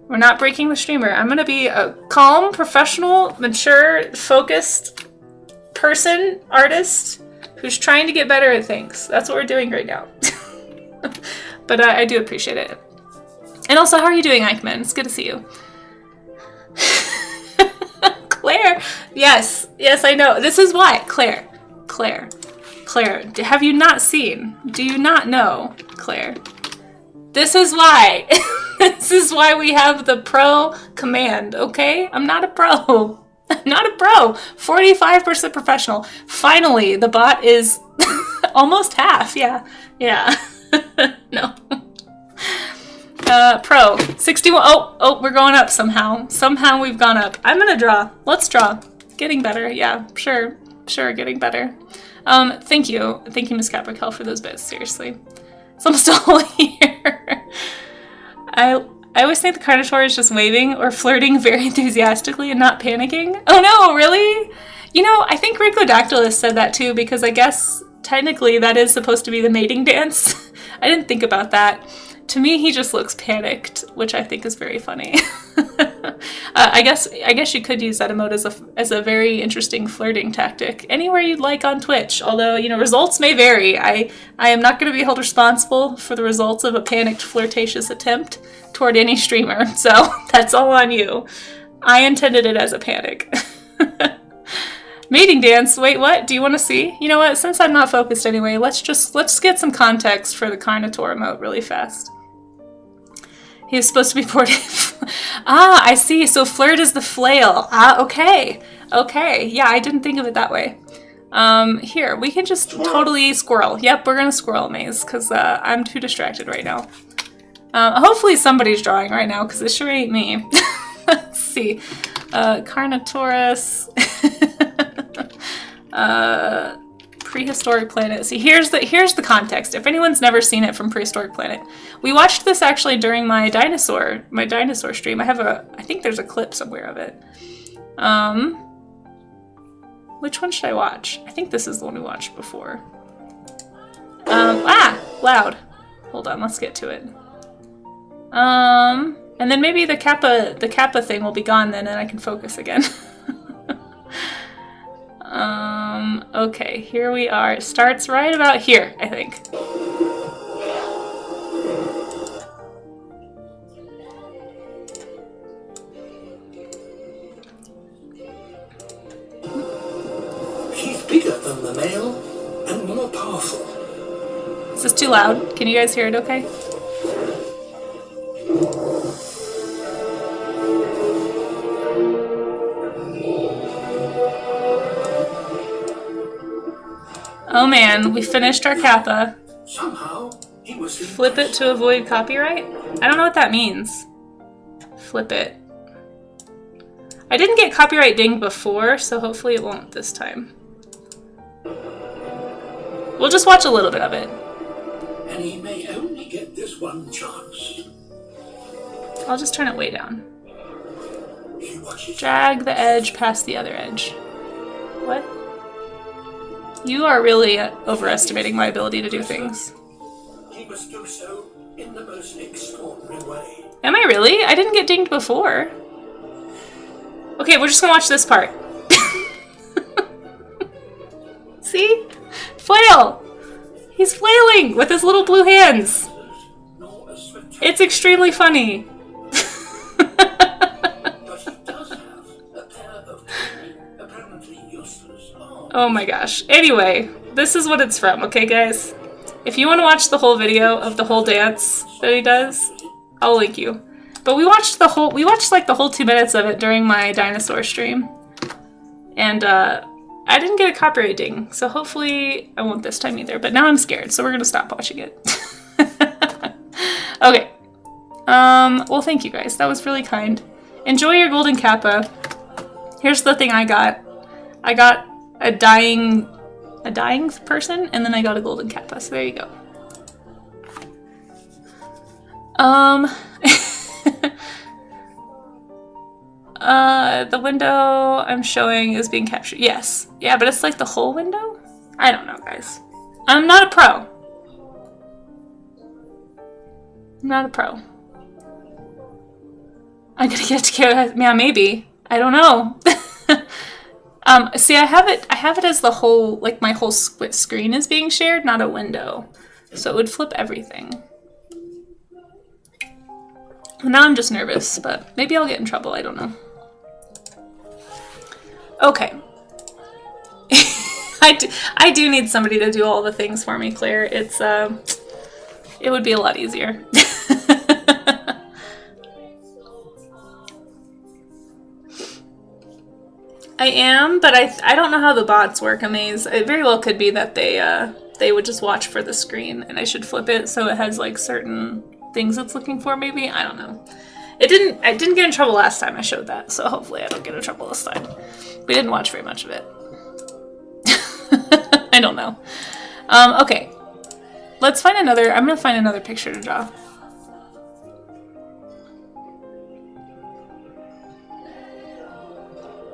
we're not breaking the streamer. I'm gonna be a calm, professional, mature, focused person, artist, who's trying to get better at things. That's what we're doing right now. But I do appreciate it. And also, how are you doing, Eichmann? It's good to see you. Claire! Yes, I know. This is why. Claire. Have you not seen? Do you not know, Claire? This is why. This is why we have the pro command, okay? I'm not a pro. I'm not a pro. 45% professional. Finally, the bot is almost half. Yeah. No. Pro. 61. Oh, we're going up somehow. Somehow we've gone up. I'm gonna draw. Let's draw. Getting better. Yeah, sure, getting better. Thank you, Miss Caprical, for those bits. Seriously, it's almost all here. I always think the Carnotaur is just waving or flirting very enthusiastically and not panicking. Oh no, really? You know, I think Ricodactylus said that too, because I guess technically that is supposed to be the mating dance. I didn't think about that. To me, he just looks panicked, which I think is very funny. I guess you could use that emote as a very interesting flirting tactic anywhere you'd like on Twitch. Although, you know, results may vary. I am not going to be held responsible for the results of a panicked, flirtatious attempt toward any streamer. So that's all on you. I intended it as a panic. Mating dance. Wait, what? Do you want to see? You know what? Since I'm not focused anyway, let's get some context for the Carnotaur emote really fast. He was supposed to be ported. Ah, I see. So flirt is the flail. Ah, okay. Yeah, I didn't think of it that way. Here, we can just totally squirrel. Yep, we're gonna squirrel maze because I'm too distracted right now. Hopefully somebody's drawing right now because it sure ain't me. Let's see. Carnotaurus. Prehistoric Planet. See, here's the context. If anyone's never seen it from Prehistoric Planet, we watched this actually during my dinosaur stream. I think there's a clip somewhere of it. Which one should I watch? I think this is the one we watched before. Loud. Hold on, let's get to it. And then maybe the Kappa thing will be gone then, and I can focus again. Okay, here we are. It starts right about here, I think. She's bigger than the male and more powerful. Is this too loud? Can you guys hear it okay? Oh man, we finished our Kappa. Somehow he was Flip it to avoid copyright? I don't know what that means. Flip it. I didn't get copyright dinged before, so hopefully it won't this time. We'll just watch a little bit of it. And he may only get this one chance. I'll just turn it way down. Drag the edge past the other edge. What? You are really overestimating my ability to do things. He must do so in the most extraordinary way. Am I really? I didn't get dinged before. Okay, we're just gonna watch this part. See? Flail! He's flailing with his little blue hands. It's extremely funny. Oh my gosh. Anyway, this is what it's from, okay guys? If you want to watch the whole video of the whole dance that he does, I'll link you. But we watched like the whole 2 minutes of it during my dinosaur stream. And I didn't get a copyright ding, so hopefully I won't this time either. But now I'm scared, so we're gonna stop watching it. Okay. Well, thank you guys. That was really kind. Enjoy your golden kappa. Here's the thing I got. I got a dying person, and then I got a golden kappa. So there you go. The window I'm showing is being captured. Yes. Yeah, but it's like the whole window? I don't know, guys. I'm not a pro. I'm not a pro. I'm gonna get to yeah, maybe. I don't know. See, I have it as the whole, like my whole split screen is being shared, not a window. So it would flip everything. Well, now I'm just nervous, but maybe I'll get in trouble, I don't know. Okay. I do need somebody to do all the things for me, Claire. It's, it would be a lot easier. I am, but I don't know how the bots work, Amaze. It very well could be that they would just watch for the screen, and I should flip it so it has like certain things it's looking for, maybe? I don't know. I didn't get in trouble last time I showed that, so hopefully I don't get in trouble this time. We didn't watch very much of it. I don't know. Okay. Let's find another, I'm gonna find another picture to draw.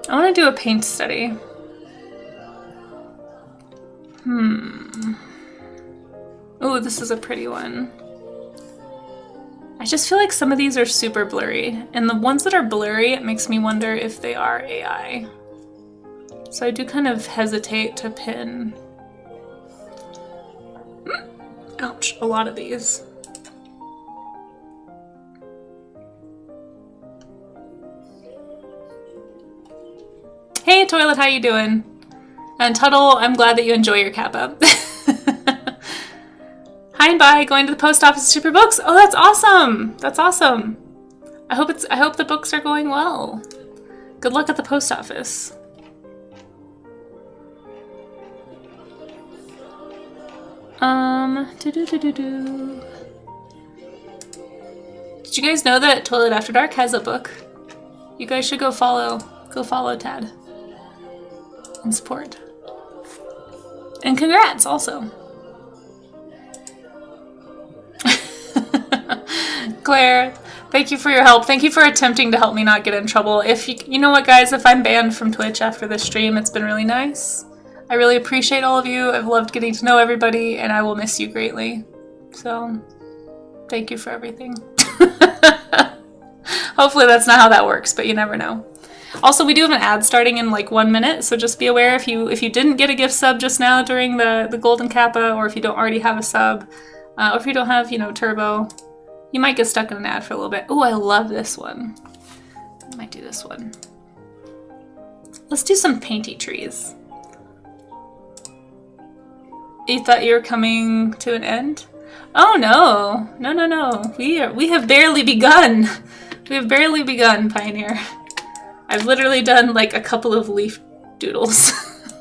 I want to do a paint study. Oh, this is a pretty one. I just feel like some of these are super blurry, and the ones that are blurry, it makes me wonder if they are AI. So I do kind of hesitate to pin. Ouch, a lot of these. Hey Toilet, how you doing? And Tuttle, I'm glad that you enjoy your kappa. Hi and bye, going to the post office to ship your books. Oh, that's awesome! That's awesome. I hope the books are going well. Good luck at the post office. Did you guys know that Toilet After Dark has a book? You guys should go follow Tad. And support. And congrats also. Claire, thank you for your help. Thank you for attempting to help me not get in trouble. If you know what, guys, if I'm banned from Twitch after this stream, it's been really nice. I really appreciate all of you. I've loved getting to know everybody, and I will miss you greatly. So, thank you for everything. Hopefully that's not how that works, but you never know. Also, we do have an ad starting in like 1 minute, so just be aware if you didn't get a gift sub just now during the Golden Kappa, or if you don't already have a sub, or if you don't have, Turbo, you might get stuck in an ad for a little bit. Oh, I love this one. I might do this one. Let's do some painty trees. You thought you were coming to an end? Oh no. No. We have barely begun. We have barely begun, Pioneer. I've literally done like a couple of leaf doodles.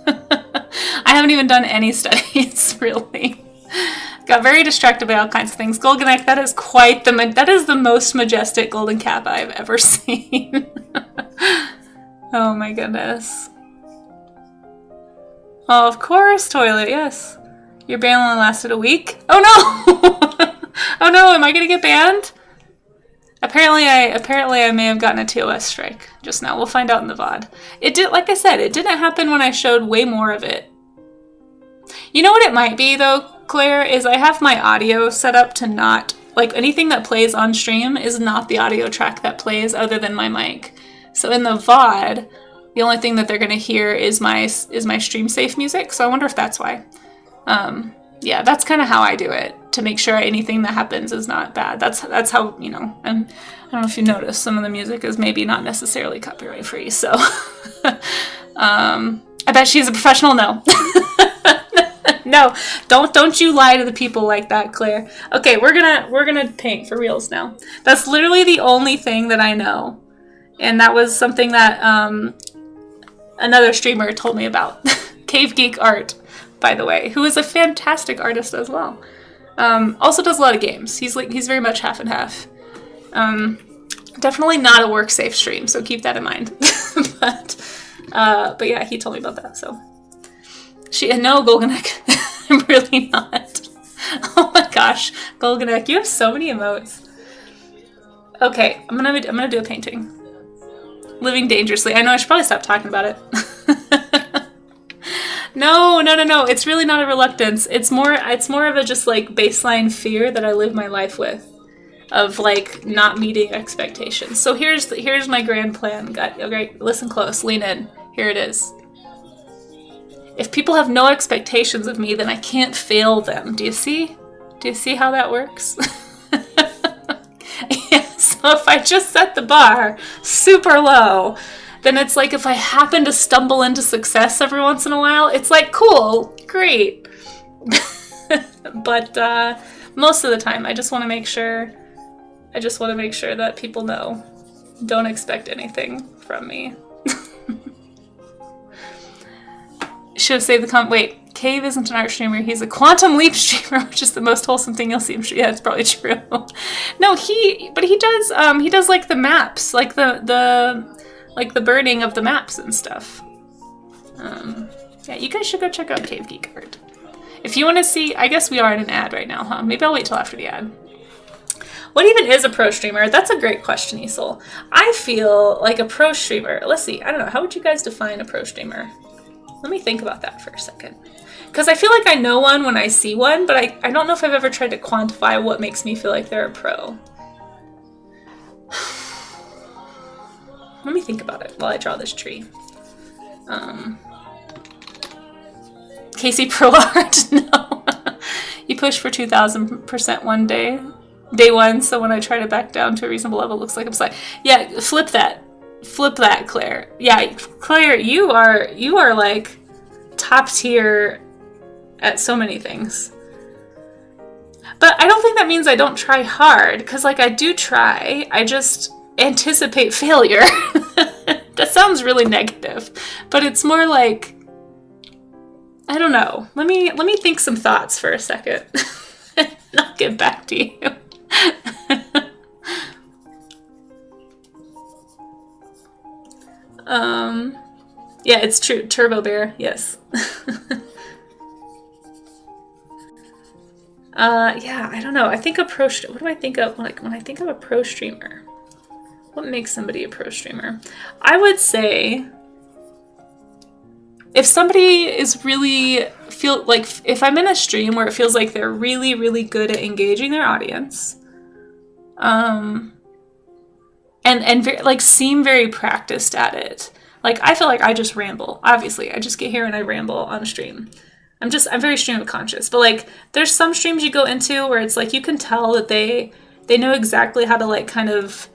I haven't even done any studies, really. Got very distracted by all kinds of things. Golganek, that is that is the most majestic golden kappa I've ever seen. Oh my goodness. Oh, of course, Toilet, yes. Your ban only lasted a week? Oh no! Oh no, am I gonna get banned? Apparently I may have gotten a TOS strike just now. We'll find out in the VOD. It did, like I said, it didn't happen when I showed way more of it. You know what it might be though, Claire, is I have my audio set up to not, like anything that plays on stream is not the audio track that plays other than my mic. So in the VOD, the only thing that they're gonna hear is my stream safe music. So I wonder if that's why. Yeah, that's kind of how I do it, to make sure anything that happens is not bad. That's how, and I don't know if you noticed, some of the music is maybe not necessarily copyright free, so. I bet she's a professional, no. No, don't you lie to the people like that, Claire. Okay, we're gonna paint for reals now. That's literally the only thing that I know, and that was something that another streamer told me about. Cave Geek Art, by the way, who is a fantastic artist as well. Also does a lot of games. He's very much half and half. Definitely not a work safe stream, so keep that in mind. but yeah, he told me about that. So no, Golganek, I'm really not. Oh my gosh, Golganek, you have so many emotes. Okay, I'm gonna do a painting. Living dangerously. I know I should probably stop talking about it. No. It's really not a reluctance. It's more of a just like baseline fear that I live my life with, of like not meeting expectations. So here's my grand plan. Okay, listen close, lean in. Here it is. If people have no expectations of me, then I can't fail them. Do you see? Do you see how that works? Yeah, so if I just set the bar super low, then it's like if I happen to stumble into success every once in a while, it's like, cool, great. But most of the time, I just want to make sure that people know. Don't expect anything from me. Should have saved the comment. Wait, Cave isn't an art streamer. He's a Quantum Leap streamer, which is the most wholesome thing you'll see him. Yeah, it's probably true. No, he does like the maps, like the burning of the maps and stuff. Yeah, you guys should go check out Cave Geek Art. If you want to see, I guess we are in an ad right now, huh? Maybe I'll wait till after the ad. What even is a pro streamer? That's a great question, Isol. I feel like a pro streamer, let's see, I don't know, how would you guys define a pro streamer? Let me think about that for a second. Because I feel like I know one when I see one, but I don't know if I've ever tried to quantify what makes me feel like they're a pro. Let me think about it while I draw this tree. Casey Pro Art, no. You push for 2,000% one day. Day one, so when I try to back down to a reasonable level, it looks like I'm sliding. Yeah, flip that. Flip that, Claire. Yeah, Claire, you are like top tier at so many things. But I don't think that means I don't try hard, because like I do try. I just anticipate failure. That sounds really negative, but it's more like, I don't know. Let me think some thoughts for a second. And I'll get back to you. Yeah, it's true. Turbo Bear, yes. Yeah, I don't know. I think what do I think of like when I think of a pro streamer? What makes somebody a pro streamer? I would say if somebody is really if I'm in a stream where it feels like they're really, really good at engaging their audience, and like seem very practiced at it. Like I feel like I just ramble. Obviously, I just get here and I ramble on a stream. I'm very stream conscious. But like there's some streams you go into where it's like you can tell that they know exactly how to like kind of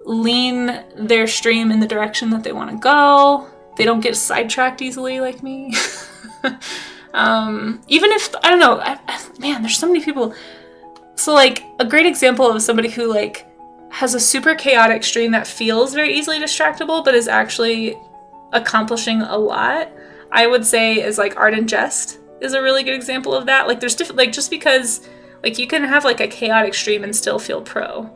lean their stream in the direction that they want to go. They don't get sidetracked easily like me. Even if, I don't know, man, there's so many people. So like a great example of somebody who like has a super chaotic stream that feels very easily distractible, but is actually accomplishing a lot, I would say is like Art and Jest is a really good example of that. Like there's different, like just because like you can have like a chaotic stream and still feel pro.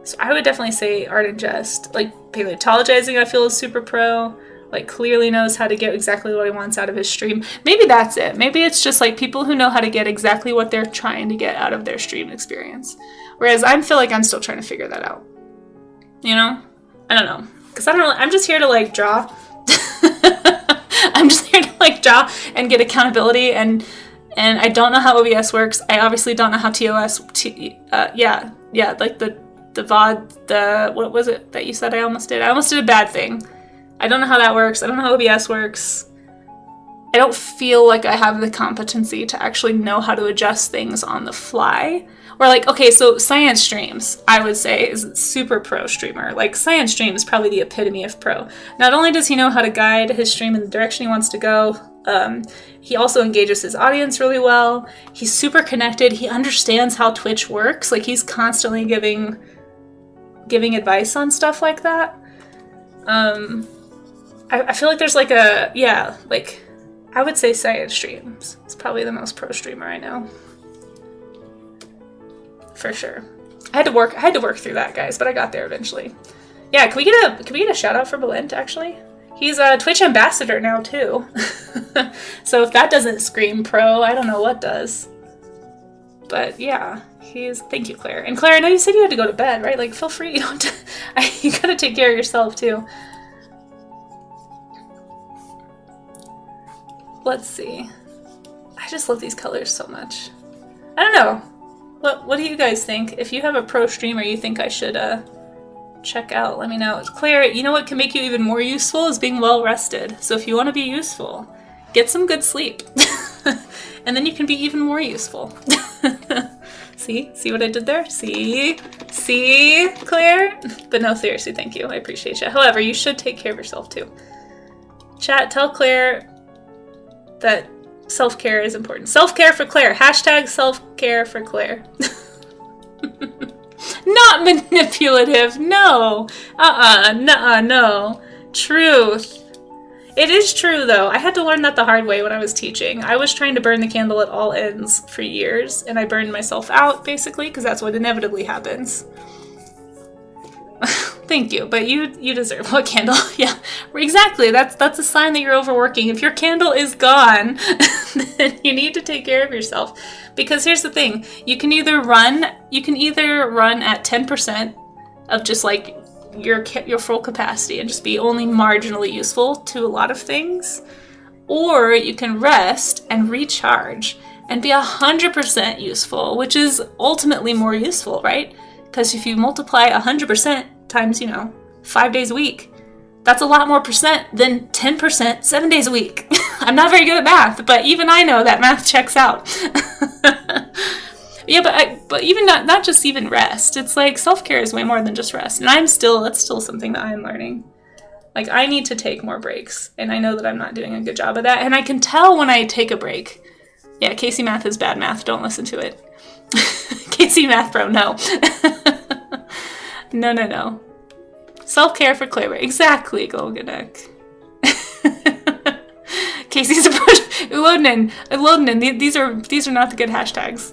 So I would definitely say Art and Jest. Like paleontologizing, I feel is super pro. Like clearly knows how to get exactly what he wants out of his stream. Maybe that's it. Maybe it's just like people who know how to get exactly what they're trying to get out of their stream experience. Whereas I feel like I'm still trying to figure that out. You know? I don't know. Because I'm just here to like draw. I'm just here to like draw and get accountability, and I don't know how OBS works. I obviously don't know how TOS like the VOD, what was it that you said I almost did? I almost did a bad thing. I don't know how that works. I don't know how OBS works. I don't feel like I have the competency to actually know how to adjust things on the fly. Or like, okay, so Science Streams, I would say, is a super pro streamer. Like, Science Stream is probably the epitome of pro. Not only does he know how to guide his stream in the direction he wants to go, He also engages his audience really well. He's super connected. He understands how Twitch works. Like, he's constantly giving advice on stuff like that. I feel like there's like I would say Science Streams is probably the most pro streamer I know. For sure. I had to work through that, guys, but I got there eventually. Yeah, can we get a shout out for Belent, actually? He's a Twitch ambassador now too. So if that doesn't scream pro, I don't know what does. But yeah, thank you, Claire. And Claire, I know you said you had to go to bed, right? Like, feel free, you gotta take care of yourself too. Let's see. I just love these colors so much. I don't know. What do you guys think? If you have a pro streamer you think I should check out, let me know. Claire, you know what can make you even more useful is being well rested. So if you want to be useful, get some good sleep. And then you can be even more useful. See what I did there? See, Claire? But no, seriously, thank you. I appreciate you. However, you should take care of yourself too. Chat, tell Claire that self-care is important. Self-care for Claire. Hashtag self-care for Claire. Not manipulative. No. No. Truth. It is true, though. I had to learn that the hard way when I was teaching. I was trying to burn the candle at all ends for years, and I burned myself out, basically, because that's what inevitably happens. Thank you, but you deserve what candle? Yeah, exactly. That's a sign that you're overworking. If your candle is gone, then you need to take care of yourself. Because here's the thing: you can either run at 10% of just like your full capacity and just be only marginally useful to a lot of things, or you can rest and recharge and be 100% useful, which is ultimately more useful, right? Because if you multiply 100% times, 5 days a week, that's a lot more percent than 10% 7 days a week. I'm not very good at math, but even I know that math checks out. Yeah, but even not just even rest. It's like self-care is way more than just rest. And that's still something that I'm learning. Like, I need to take more breaks, and I know that I'm not doing a good job of that. And I can tell when I take a break. Yeah, Casey Math is bad math. Don't listen to it. Casey Math Bro, no. No. Self-care for Claire. Exactly, Golganek. Casey's approach. Ulodnin. These are not the good hashtags.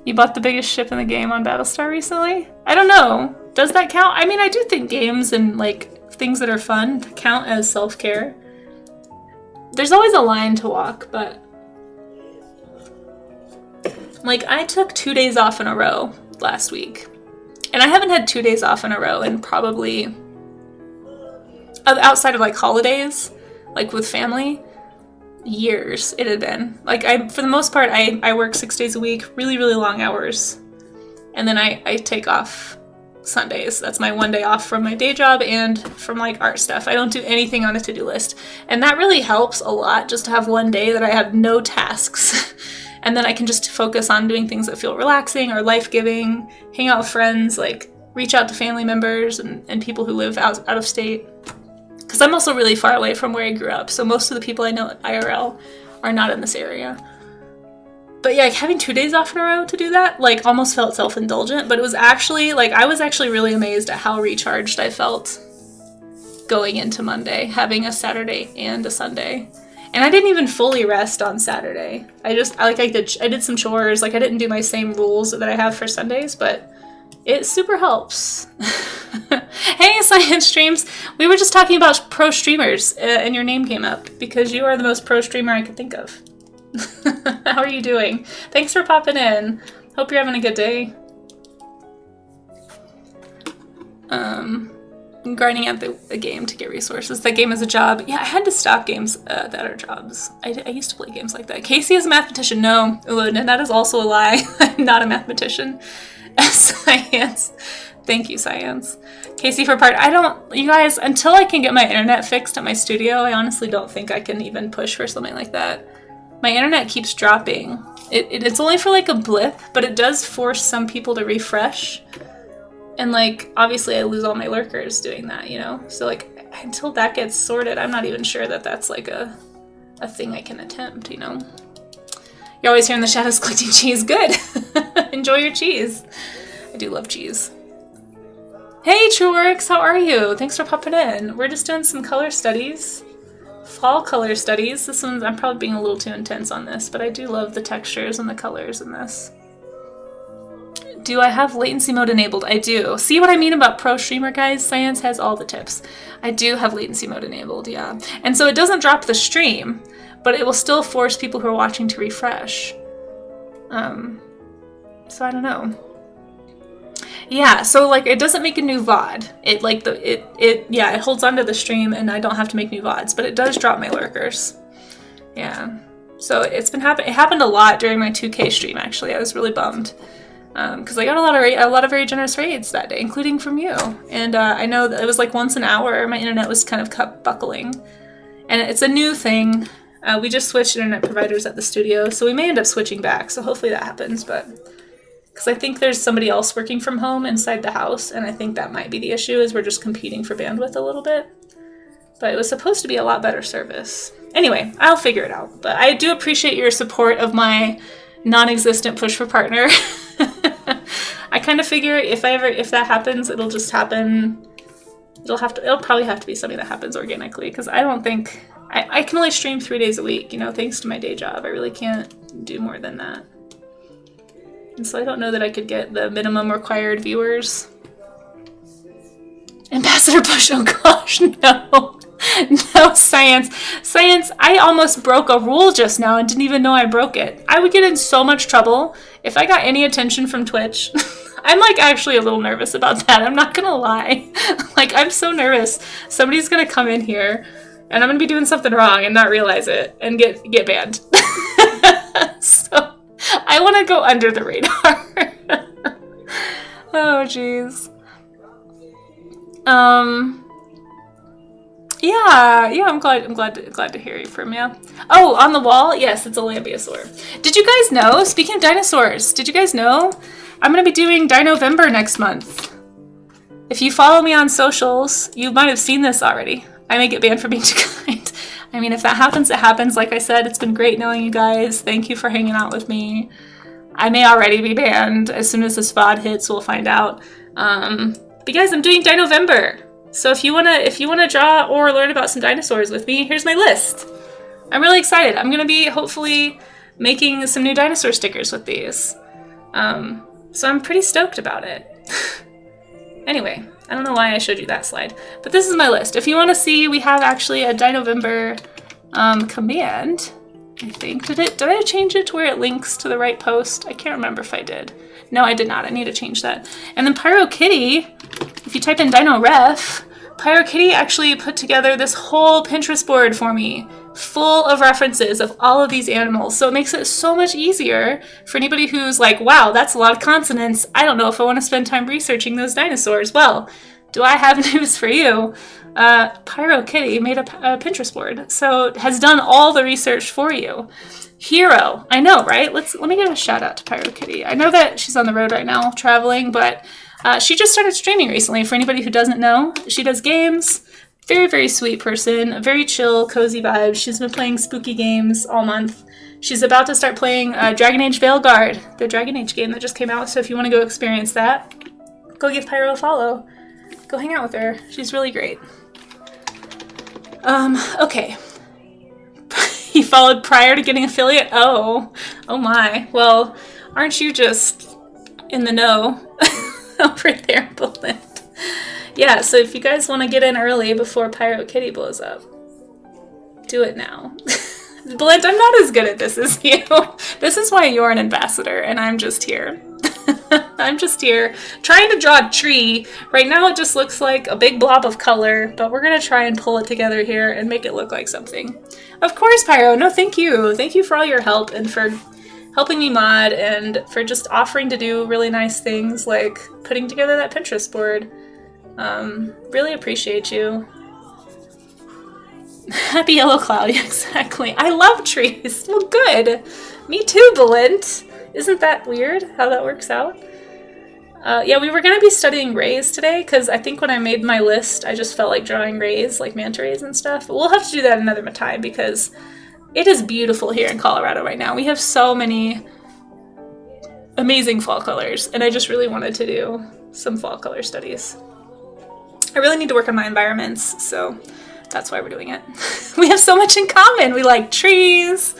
You bought the biggest ship in the game on Battlestar recently? I don't know. Does that count? I mean, I do think games and like things that are fun count as self-care. There's always a line to walk, but like, I took 2 days off in a row last week. And I haven't had 2 days off in a row in probably, outside of like holidays, like with family, years it had been. Like, for the most part, I work 6 days a week, really, really long hours. And then I take off Sundays. That's my 1 day off from my day job and from like art stuff. I don't do anything on a to-do list. And that really helps a lot, just to have 1 day that I have no tasks. And then I can just focus on doing things that feel relaxing or life-giving, hang out with friends, like reach out to family members and people who live out of state. Because I'm also really far away from where I grew up, so most of the people I know at IRL are not in this area. But yeah, having 2 days off in a row to do that, like, almost felt self-indulgent, but it was actually, like, I was actually really amazed at how recharged I felt going into Monday, having a Saturday and a Sunday. And I didn't even fully rest on Saturday. I did some chores, like, I didn't do my same rules that I have for Sundays, but it super helps. Hey, Science Streams! We were just talking about pro streamers, and your name came up, because you are the most pro streamer I could think of. How are you doing? Thanks for popping in. Hope you're having a good day. I'm grinding out the game to get resources. That game is a job. Yeah, I had to stop games that are jobs. I used to play games like that. Casey is a mathematician. No, and that is also a lie. I'm not a mathematician. Science. Thank you, Science. Casey for part. You guys, until I can get my internet fixed at my studio, I honestly don't think I can even push for something like that. My internet keeps dropping. It's only for like a blip, but it does force some people to refresh. And like, obviously I lose all my lurkers doing that, So like, until that gets sorted, I'm not even sure that that's like a thing I can attempt, you know? You're always here in the shadows collecting cheese. Good. Enjoy your cheese. I do love cheese. Hey, Trueworks, how are you? Thanks for popping in. We're just doing some color studies. Fall color studies. This one's, I'm probably being a little too intense on this, but I do love the textures and the colors in this. Do I have latency mode enabled? I do. See what I mean about pro streamer, guys? Science has all the tips. I do have latency mode enabled, yeah. And so it doesn't drop the stream, but it will still force people who are watching to refresh. So I don't know. Yeah, so like it doesn't make a new VOD. It like it holds onto the stream and I don't have to make new VODs, but it does drop my lurkers. Yeah. So it's been happening. It happened a lot during my 2K stream actually. I was really bummed. Because I got a lot of very generous raids that day, including from you. And I know that it was like once an hour, my internet was kind of kept buckling. And it's a new thing. We just switched internet providers at the studio, so we may end up switching back. So hopefully that happens, but because I think there's somebody else working from home inside the house, and I think that might be the issue, is we're just competing for bandwidth a little bit. But it was supposed to be a lot better service. Anyway, I'll figure it out. But I do appreciate your support of my non-existent push for partner. I kind of figure if that happens, it'll just happen. It'll probably have to be something that happens organically, because I don't think I can only stream 3 days a week, you know, thanks to my day job. I really can't do more than that. And so I don't know that I could get the minimum required viewers. Ambassador Bush, oh gosh, no. No, science. Science, I almost broke a rule just now and didn't even know I broke it. I would get in so much trouble if I got any attention from Twitch. I'm like actually a little nervous about that. I'm not gonna lie. Like, I'm so nervous. Somebody's gonna come in here and I'm gonna be doing something wrong and not realize it and get banned. So I want to go under the radar. Oh, jeez. Yeah, I'm glad to hear from you. Oh, on the wall? Yes, it's a Lambeosaur. Did you guys know, speaking of dinosaurs, did you guys know I'm going to be doing Dinovember next month? If you follow me on socials, you might have seen this already. I may get banned for being too kind. I mean, if that happens, it happens. Like I said, it's been great knowing you guys. Thank you for hanging out with me. I may already be banned. As soon as this VOD hits, we'll find out. But guys, I'm doing Dinovember. So if you wanna draw or learn about some dinosaurs with me, here's my list. I'm really excited. I'm gonna be hopefully making some new dinosaur stickers with these. So I'm pretty stoked about it. Anyway, I don't know why I showed you that slide, but this is my list. If you want to see, we have actually a Dinovember command. I think did I change it to where it links to the right post? I can't remember if I did. No, I did not. I need to change that. And then PyroKitty, if you type in DinoRef, PyroKitty actually put together this whole Pinterest board for me, full of references of all of these animals. So it makes it so much easier for anybody who's like, wow, that's a lot of consonants. I don't know if I want to spend time researching those dinosaurs. Well, do I have news for you? PyroKitty made a Pinterest board, so has done all the research for you. Hero, I know, right? Let me give a shout out to PyroKitty. I know that she's on the road right now, traveling, but she just started streaming recently. For anybody who doesn't know, she does games. Very, very sweet person. Very chill, cozy vibes. She's been playing spooky games all month. She's about to start playing Dragon Age Veilguard, the Dragon Age game that just came out. So if you want to go experience that, go give Pyro a follow. Go hang out with her. She's really great. Okay. He followed prior to getting affiliate? Oh my. Well, aren't you just in the know over there, Bullet? Yeah, so if you guys want to get in early before PyroKitty blows up, do it now. Blint, I'm not as good at this as you. This is why you're an ambassador, and I'm just here. I'm just here trying to draw a tree. Right now it just looks like a big blob of color, but we're going to try and pull it together here and make it look like something. Of course, Pyro. No, thank you. Thank you for all your help and for helping me mod and for just offering to do really nice things like putting together that Pinterest board. Really appreciate you. Happy yellow cloud, exactly. I love trees. Well, good. Me too, Belint. Isn't that weird how that works out? Yeah, we were going to be studying rays today, because I think when I made my list, I just felt like drawing rays, like manta rays and stuff. But we'll have to do that another time, because it is beautiful here in Colorado right now. We have so many amazing fall colors, and I just really wanted to do some fall color studies. I really need to work on my environments, so that's why we're doing it. We have so much in common. We like trees.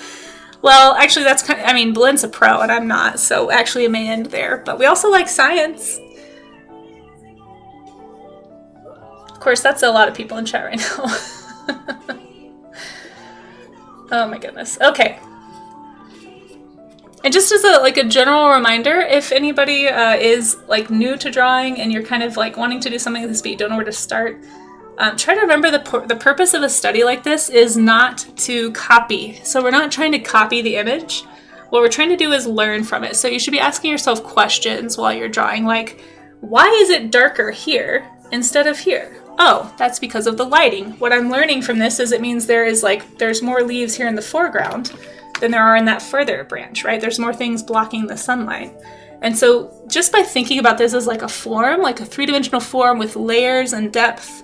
Well, actually, that's kind of, I mean, Blint's a pro and I'm not, so actually it may end there. But we also like science. Of course, that's a lot of people in chat right now. Oh my goodness. Okay. And just as a general reminder, if anybody is like new to drawing and you're kind of like wanting to do something like this but you don't know where to start, try to remember the purpose of a study like this is not to copy. So we're not trying to copy the image. What we're trying to do is learn from it. So you should be asking yourself questions while you're drawing, like, why is it darker here instead of here? Oh, that's because of the lighting. What I'm learning from this is it means there's more leaves here in the foreground than there are in that further branch, right? There's more things blocking the sunlight. And so just by thinking about this as like a form, like a three-dimensional form with layers and depth,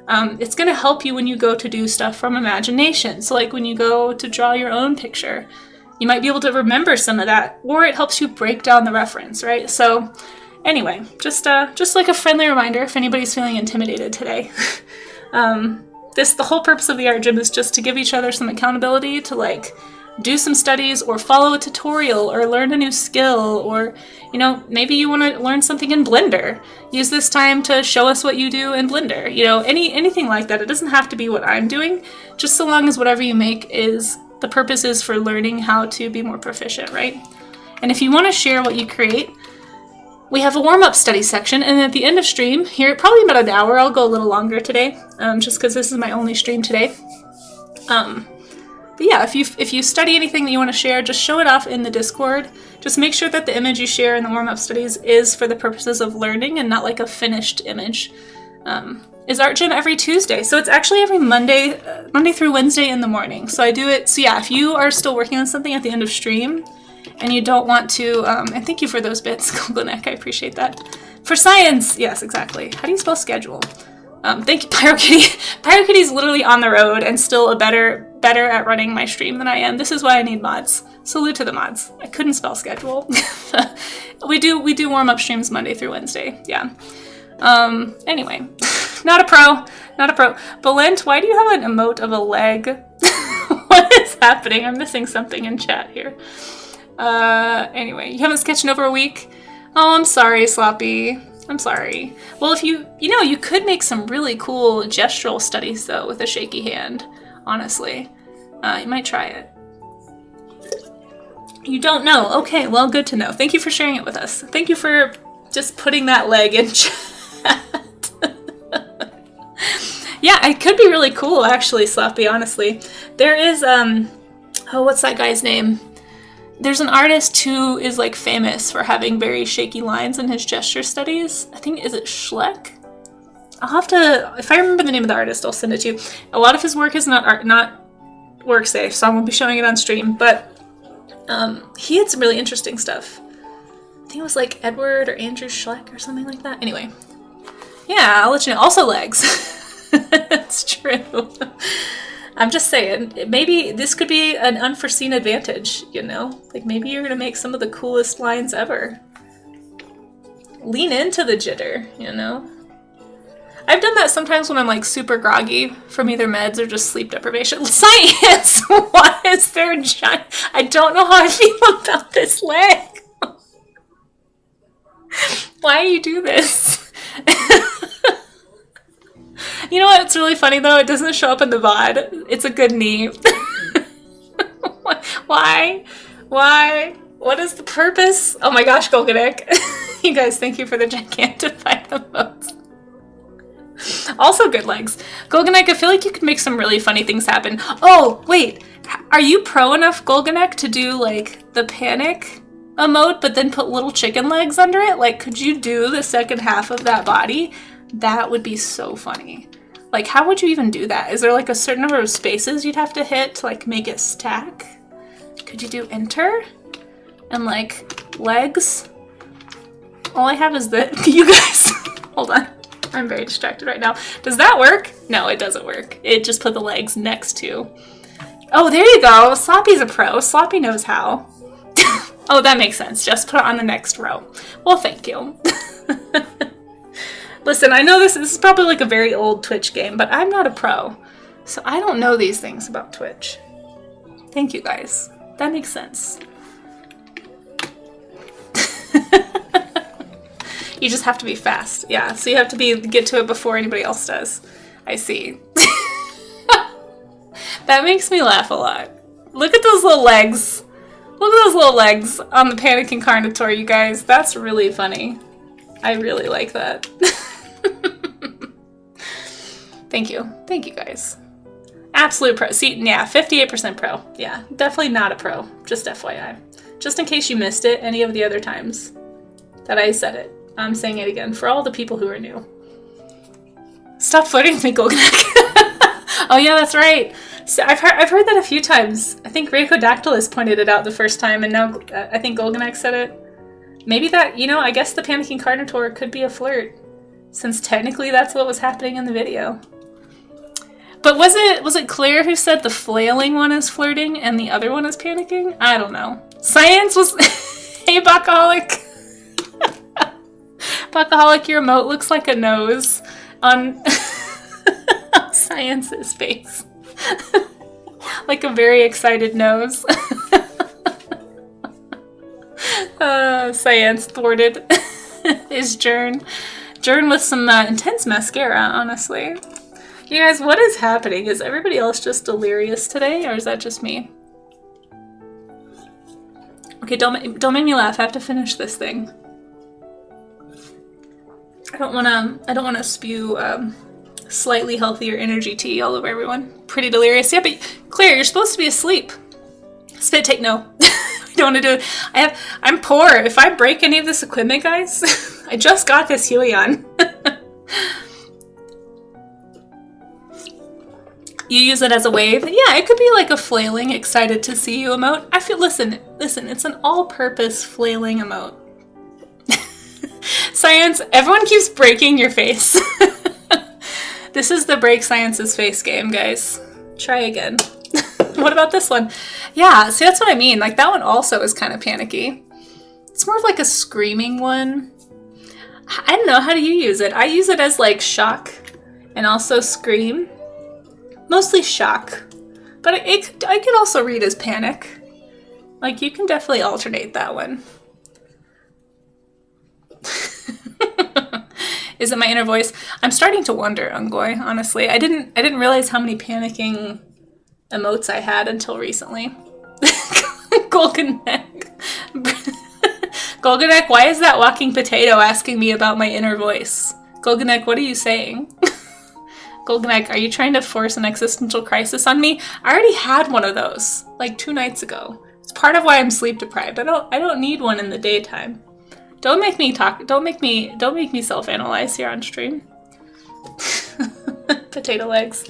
it's going to help you when you go to do stuff from imagination. So like when you go to draw your own picture, you might be able to remember some of that, or it helps you break down the reference, right? So anyway, just like a friendly reminder if anybody's feeling intimidated today. The whole purpose of the art gym is just to give each other some accountability to like do some studies or follow a tutorial or learn a new skill, or, you know, maybe you want to learn something in Blender. Use this time to show us what you do in Blender. You know, anything like that. It doesn't have to be what I'm doing, just so long as whatever you make is, the purpose is for learning how to be more proficient, right? And if you want to share what you create, we have a warm-up study section, and at the end of stream, here, probably about an hour, I'll go a little longer today, just because this is my only stream today. But yeah, if you study anything that you want to share, just show it off in the Discord. Just make sure that the image you share in the warm-up studies is for the purposes of learning and not like a finished image. Is art gym every Tuesday? So it's actually every Monday through Wednesday in the morning. So I do it. So yeah, if you are still working on something at the end of stream and you don't want to, and thank you for those bits, Goldeneck, I appreciate that. For science, yes, exactly. How do you spell schedule? Thank you, PyroKitty. PyroKitty's literally on the road and still better at running my stream than I am. This is why I need mods. Salute to the mods. I couldn't spell schedule. We do warm-up streams Monday through Wednesday. Yeah. Anyway, not a pro. Belent, why do you have an emote of a leg? What is happening? I'm missing something in chat here. Anyway, you haven't sketched in over a week? Oh, I'm sorry, Sloppy. I'm sorry. Well, if you could make some really cool gestural studies, though, with a shaky hand, honestly. You might try it. You don't know? Okay, well, good to know. Thank you for sharing it with us. Thank you for just putting that leg in chat. Yeah, it could be really cool, actually, Sloppy, honestly. There is, what's that guy's name? There's an artist who is like famous for having very shaky lines in his gesture studies. I think, is it Schleck? I'll have to, if I remember the name of the artist, I'll send it to you. A lot of his work is not work safe, so I won't be showing it on stream, but he had some really interesting stuff. I think it was like Edward or Andrew Schleck or something like that. Anyway, yeah, I'll let you know. Also legs. That's true. I'm just saying, maybe this could be an unforeseen advantage, you know? Like, maybe you're gonna make some of the coolest lines ever. Lean into the jitter, you know? I've done that sometimes when I'm, like, super groggy from either meds or just sleep deprivation. Science! Why is there a giant... I don't know how I feel about this leg. Why do you do this? You know what's really funny, though? It doesn't show up in the VOD. It's a good knee. Why? What is the purpose? Oh my gosh, Golganek. You guys, thank you for the gigantified emotes. Also good legs. Golganek, I feel like you could make some really funny things happen. Oh, wait. Are you pro enough, Golganek, to do, like, the panic emote, but then put little chicken legs under it? Like, could you do the second half of that body? That would be so funny. Like, how would you even do that? Is there, like, a certain number of spaces you'd have to hit to, like, make it stack? Could you do enter? And, like, legs? All I have is that. You guys, hold on. I'm very distracted right now. Does that work? No, it doesn't work. It just put the legs next to. Oh, there you go. Sloppy's a pro. Sloppy knows how. Oh, that makes sense. Just put it on the next row. Well, thank you. Listen, I know this is probably like a very old Twitch game, but I'm not a pro. So I don't know these things about Twitch. Thank you, guys. That makes sense. You just have to be fast. Yeah, so you have to get to it before anybody else does. I see. That makes me laugh a lot. Look at those little legs. Look at those little legs on the Panic Incarnator, you guys. That's really funny. I really like that. Thank you. Thank you, guys. Absolute pro. See, yeah, 58% pro. Yeah, definitely not a pro. Just FYI. Just in case you missed it any of the other times that I said it. I'm saying it again for all the people who are new. Stop flirting with me, Golganek. Oh yeah, that's right. So I've heard that a few times. I think Raykodactylus pointed it out the first time, and now I think Golganek said it. Maybe that, you know, I guess the Panic Incarnator could be a flirt, since technically that's what was happening in the video. But was it Claire who said the flailing one is flirting and the other one is panicking? I don't know. Science was... Hey, Bakaholic. Bakaholic, your emote looks like a nose on Science's face. Like a very excited nose. Science thwarted is Jern. Jern with some intense mascara, honestly. You guys, what is happening? Is everybody else just delirious today, or is that just me? Okay, don't make me laugh. I have to finish this thing. I don't wanna spew slightly healthier energy tea all over everyone. Pretty delirious. Yeah, but Claire, you're supposed to be asleep. Spit take no. I don't want to do it. I'm poor. If I break any of this equipment, guys, I just got this Huey on. You use it as a wave. Yeah, it could be like a flailing, excited to see you emote. I feel, listen, it's an all-purpose flailing emote. Science, everyone keeps breaking your face. This is the break Science's face game, guys. Try again. What about this one? Yeah, see, that's what I mean. Like, that one also is kind of panicky. It's more of like a screaming one. I don't know, how do you use it? I use it as like shock and also scream. Mostly shock, but I could also read as panic. Like, you can definitely alternate that one. Is it my inner voice? I'm starting to wonder, Ungoy, honestly. I didn't realize how many panicking emotes I had until recently. Golganek. Golganek, why is that walking potato asking me about my inner voice? Golganek, what are you saying? Golganek, are you trying to force an existential crisis on me? I already had one of those, like 2 nights ago. It's part of why I'm sleep deprived. I don't need one in the daytime. Don't make me talk. Don't make me self-analyze here on stream. Potato legs.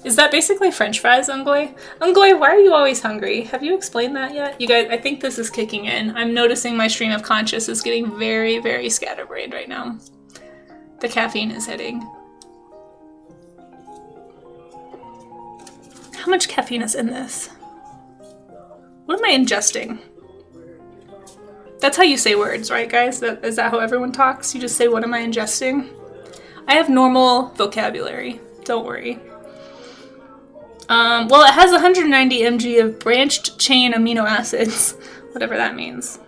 Is that basically French fries, Ungoy? Ungoy, why are you always hungry? Have you explained that yet? You guys, I think this is kicking in. I'm noticing my stream of conscious is getting very, very scatterbrained right now. The caffeine is hitting. How much caffeine is in this? What am I ingesting? That's how you say words, right, guys? Is that how everyone talks? You just say, what am I ingesting? I have normal vocabulary. Don't worry. Well, it has 190 mg of branched chain amino acids. Whatever that means.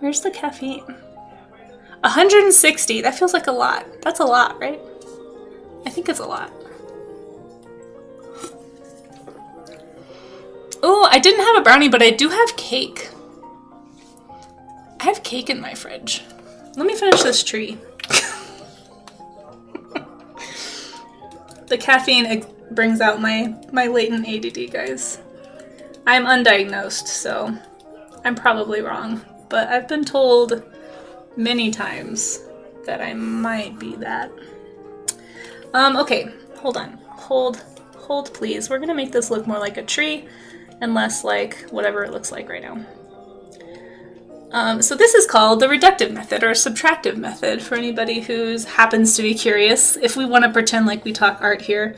Where's the caffeine? 160. That feels like a lot. That's a lot, right? I think it's a lot. Oh, I didn't have a brownie, but I do have cake. I have cake in my fridge. Let me finish this tree. The caffeine brings out my latent ADD, guys. I'm undiagnosed, so I'm probably wrong. But I've been told many times that I might be that. Okay, hold on. Hold, please. We're gonna make this look more like a tree and less like whatever it looks like right now. So this is called the reductive method or subtractive method for anybody who happens to be curious. If we want to pretend like we talk art here,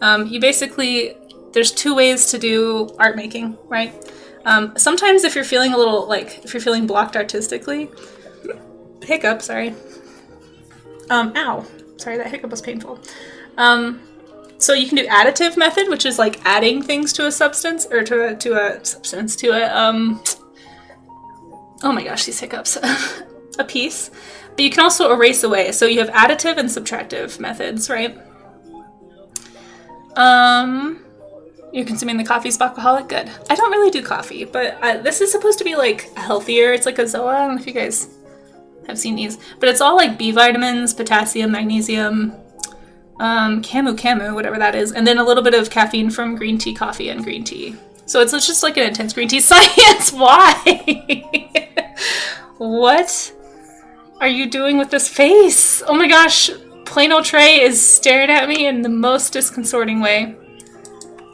you basically, there's two ways to do art making, right? Sometimes if you're feeling a little, like, if you're feeling blocked artistically, hiccup, sorry. Ow. Sorry, that hiccup was painful. So you can do additive method, which is like adding things to a substance, or oh my gosh, these hiccups, a piece. But you can also erase away. So you have additive and subtractive methods, right? You're consuming the coffee, Spockaholic? Good. I don't really do coffee, but this is supposed to be like healthier. It's like a Zoa. I don't know if you guys have seen these. But it's all like B vitamins, potassium, magnesium, camu, whatever that is. And then a little bit of caffeine from green tea, coffee, and green tea. So it's just like an intense green tea science. Why? What are you doing with this face? Oh my gosh. Plain old Trey is staring at me in the most disconcerting way.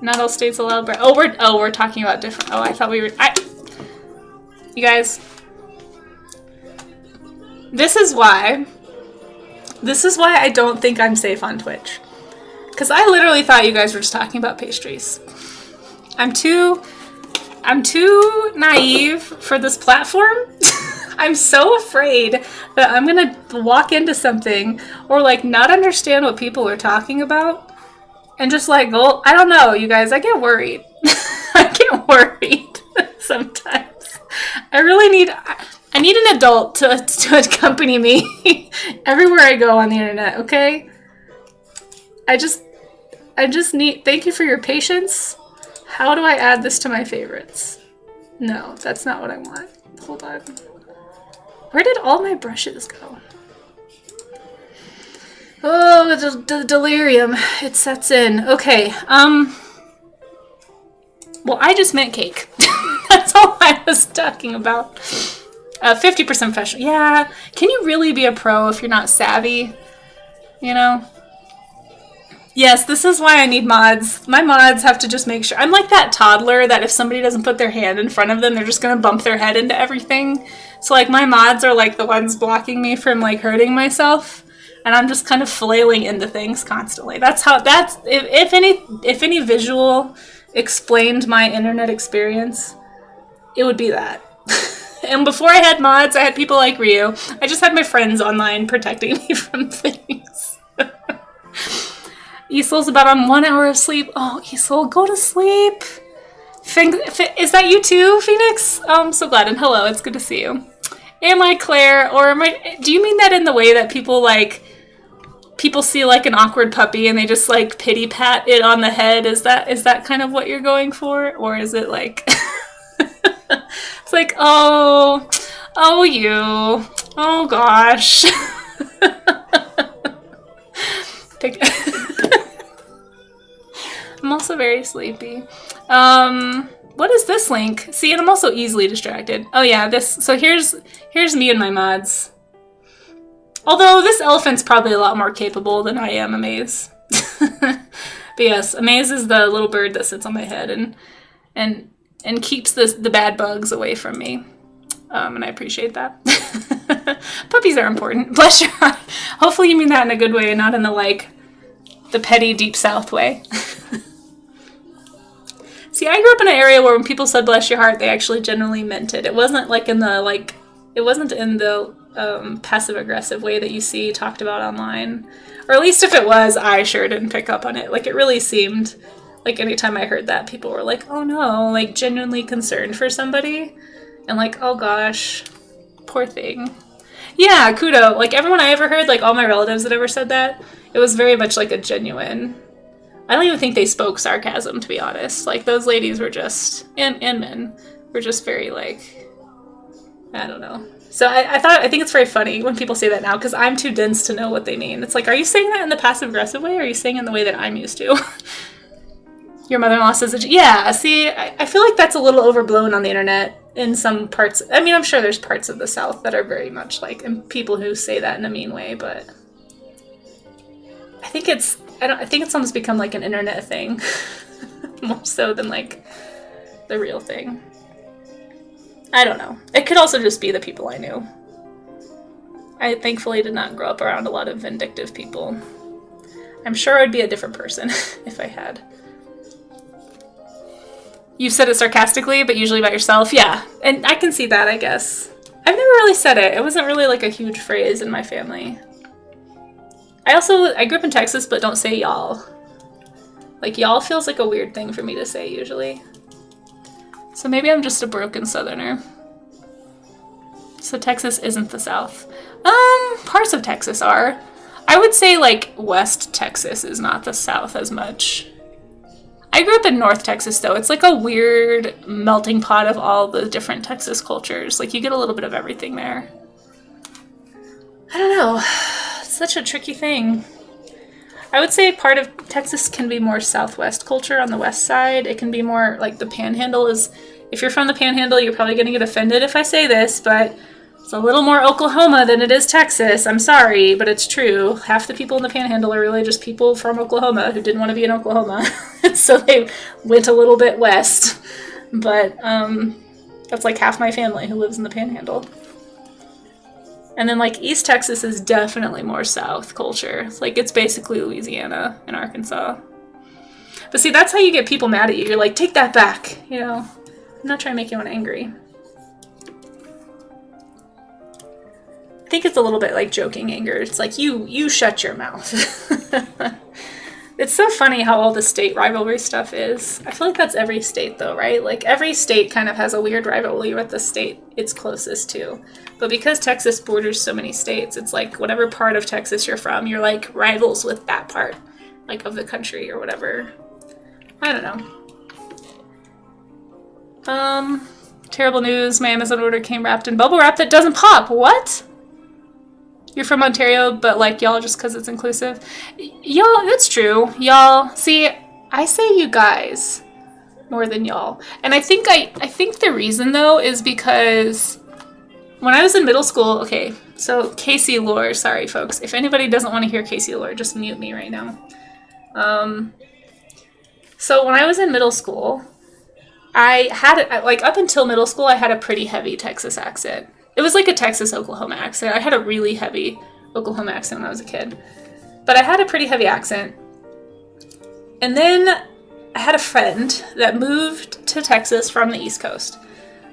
Not all states allow bread. We're talking about different. Oh, I thought we were. You guys. This is why I don't think I'm safe on Twitch. Because I literally thought you guys were just talking about pastries. I'm too naive for this platform. I'm so afraid that I'm gonna walk into something or like not understand what people are talking about and just like go, I don't know, you guys, I get worried. I get worried sometimes. I need an adult to accompany me everywhere I go on the internet, okay? I just need, thank you for your patience. How do I add this to my favorites? No, that's not what I want. Hold on. Where did all my brushes go? Oh, the delirium. It sets in. Okay, well, I just meant cake. That's all I was talking about. 50% professional. Yeah, can you really be a pro if you're not savvy? You know? Yes, this is why I need mods. My mods have to just make sure. I'm like that toddler that if somebody doesn't put their hand in front of them, they're just going to bump their head into everything. So, like, my mods are, like, the ones blocking me from, like, hurting myself. And I'm just kind of flailing into things constantly. If any visual explained my internet experience, it would be that. And before I had mods, I had people like Ryu. I just had my friends online protecting me from things. Easel's about on 1 hour of sleep. Oh, Easel, go to sleep. Is that you too, Phoenix? Oh, I'm so glad. And hello, it's good to see you. Am I Claire? Or do you mean that in the way that people see like an awkward puppy and they just like pity pat it on the head? Is that kind of what you're going for? Or is it like, it's like, oh, you, oh gosh. I'm also very sleepy. What is this link? See, and I'm also easily distracted. Oh yeah, so here's me and my mods. Although this elephant's probably a lot more capable than I am, Amaze. But yes, Amaze is the little bird that sits on my head and keeps the bad bugs away from me. And I appreciate that. Puppies are important. Bless your heart. Hopefully you mean that in a good way and not in the petty deep south way. See, I grew up in an area where when people said bless your heart, they actually genuinely meant it. It wasn't like in the passive aggressive way that you see talked about online. Or at least if it was, I sure didn't pick up on it. Like, it really seemed like anytime I heard that, people were like, oh no, like genuinely concerned for somebody. And like, oh gosh, poor thing. Yeah, kudo. Like, everyone I ever heard, like all my relatives that ever said that, it was very much like a genuine. I don't even think they spoke sarcasm, to be honest. Like, those ladies were just, and men, were just very, like, I don't know. So I think it's very funny when people say that now, because I'm too dense to know what they mean. It's like, are you saying that in the passive-aggressive way, or are you saying it in the way that I'm used to? Your mother-in-law says, yeah, see, I feel like that's a little overblown on the internet in some parts. I mean, I'm sure there's parts of the South that are very much like, and people who say that in a mean way, but I think it's almost become like an internet thing, more so than like the real thing. I don't know. It could also just be the people I knew. I thankfully did not grow up around a lot of vindictive people. I'm sure I'd be a different person if I had. You said it sarcastically, but usually about yourself. Yeah, and I can see that, I guess. I've never really said it. It wasn't really like a huge phrase in my family. I grew up in Texas, but don't say y'all. Like, y'all feels like a weird thing for me to say usually. So maybe I'm just a broken Southerner. So Texas isn't the South. Parts of Texas are. I would say, like, West Texas is not the South as much. I grew up in North Texas, though. It's like a weird melting pot of all the different Texas cultures. Like, you get a little bit of everything there. I don't know. It's such a tricky thing. I would say part of Texas can be more Southwest culture on the west side. It can be more, like, the Panhandle is... If you're from the Panhandle, you're probably going to get offended if I say this, but... It's a little more Oklahoma than it is Texas. I'm sorry, but it's true. Half the people in the Panhandle are really just people from Oklahoma who didn't want to be in Oklahoma. So they went a little bit west. But that's like half my family who lives in the Panhandle. And then like East Texas is definitely more South culture. Like it's basically Louisiana and Arkansas. But see, that's how you get people mad at you. You're like, take that back. You know, I'm not trying to make anyone angry. I think it's a little bit like joking anger. It's like, you shut your mouth. It's so funny how all the state rivalry stuff is. I feel like that's every state though, right? Like every state kind of has a weird rivalry with the state it's closest to. But because Texas borders so many states, it's like whatever part of Texas you're from, you're like rivals with that part, like of the country or whatever. I don't know. Terrible news. My Amazon order came wrapped in bubble wrap that doesn't pop. What? You're from Ontario, but like y'all just because it's inclusive. Y'all, that's true. Y'all, see, I say you guys more than y'all. And I think the reason though is because when I was in middle school, okay, so Casey Lore, sorry folks. If anybody doesn't want to hear Casey Lore, just mute me right now. So when I was in middle school, I had, like up until middle school, I had a pretty heavy Texas accent. It was like a Texas-Oklahoma accent. I had a really heavy Oklahoma accent when I was a kid. But I had a pretty heavy accent. And then I had a friend that moved to Texas from the East Coast.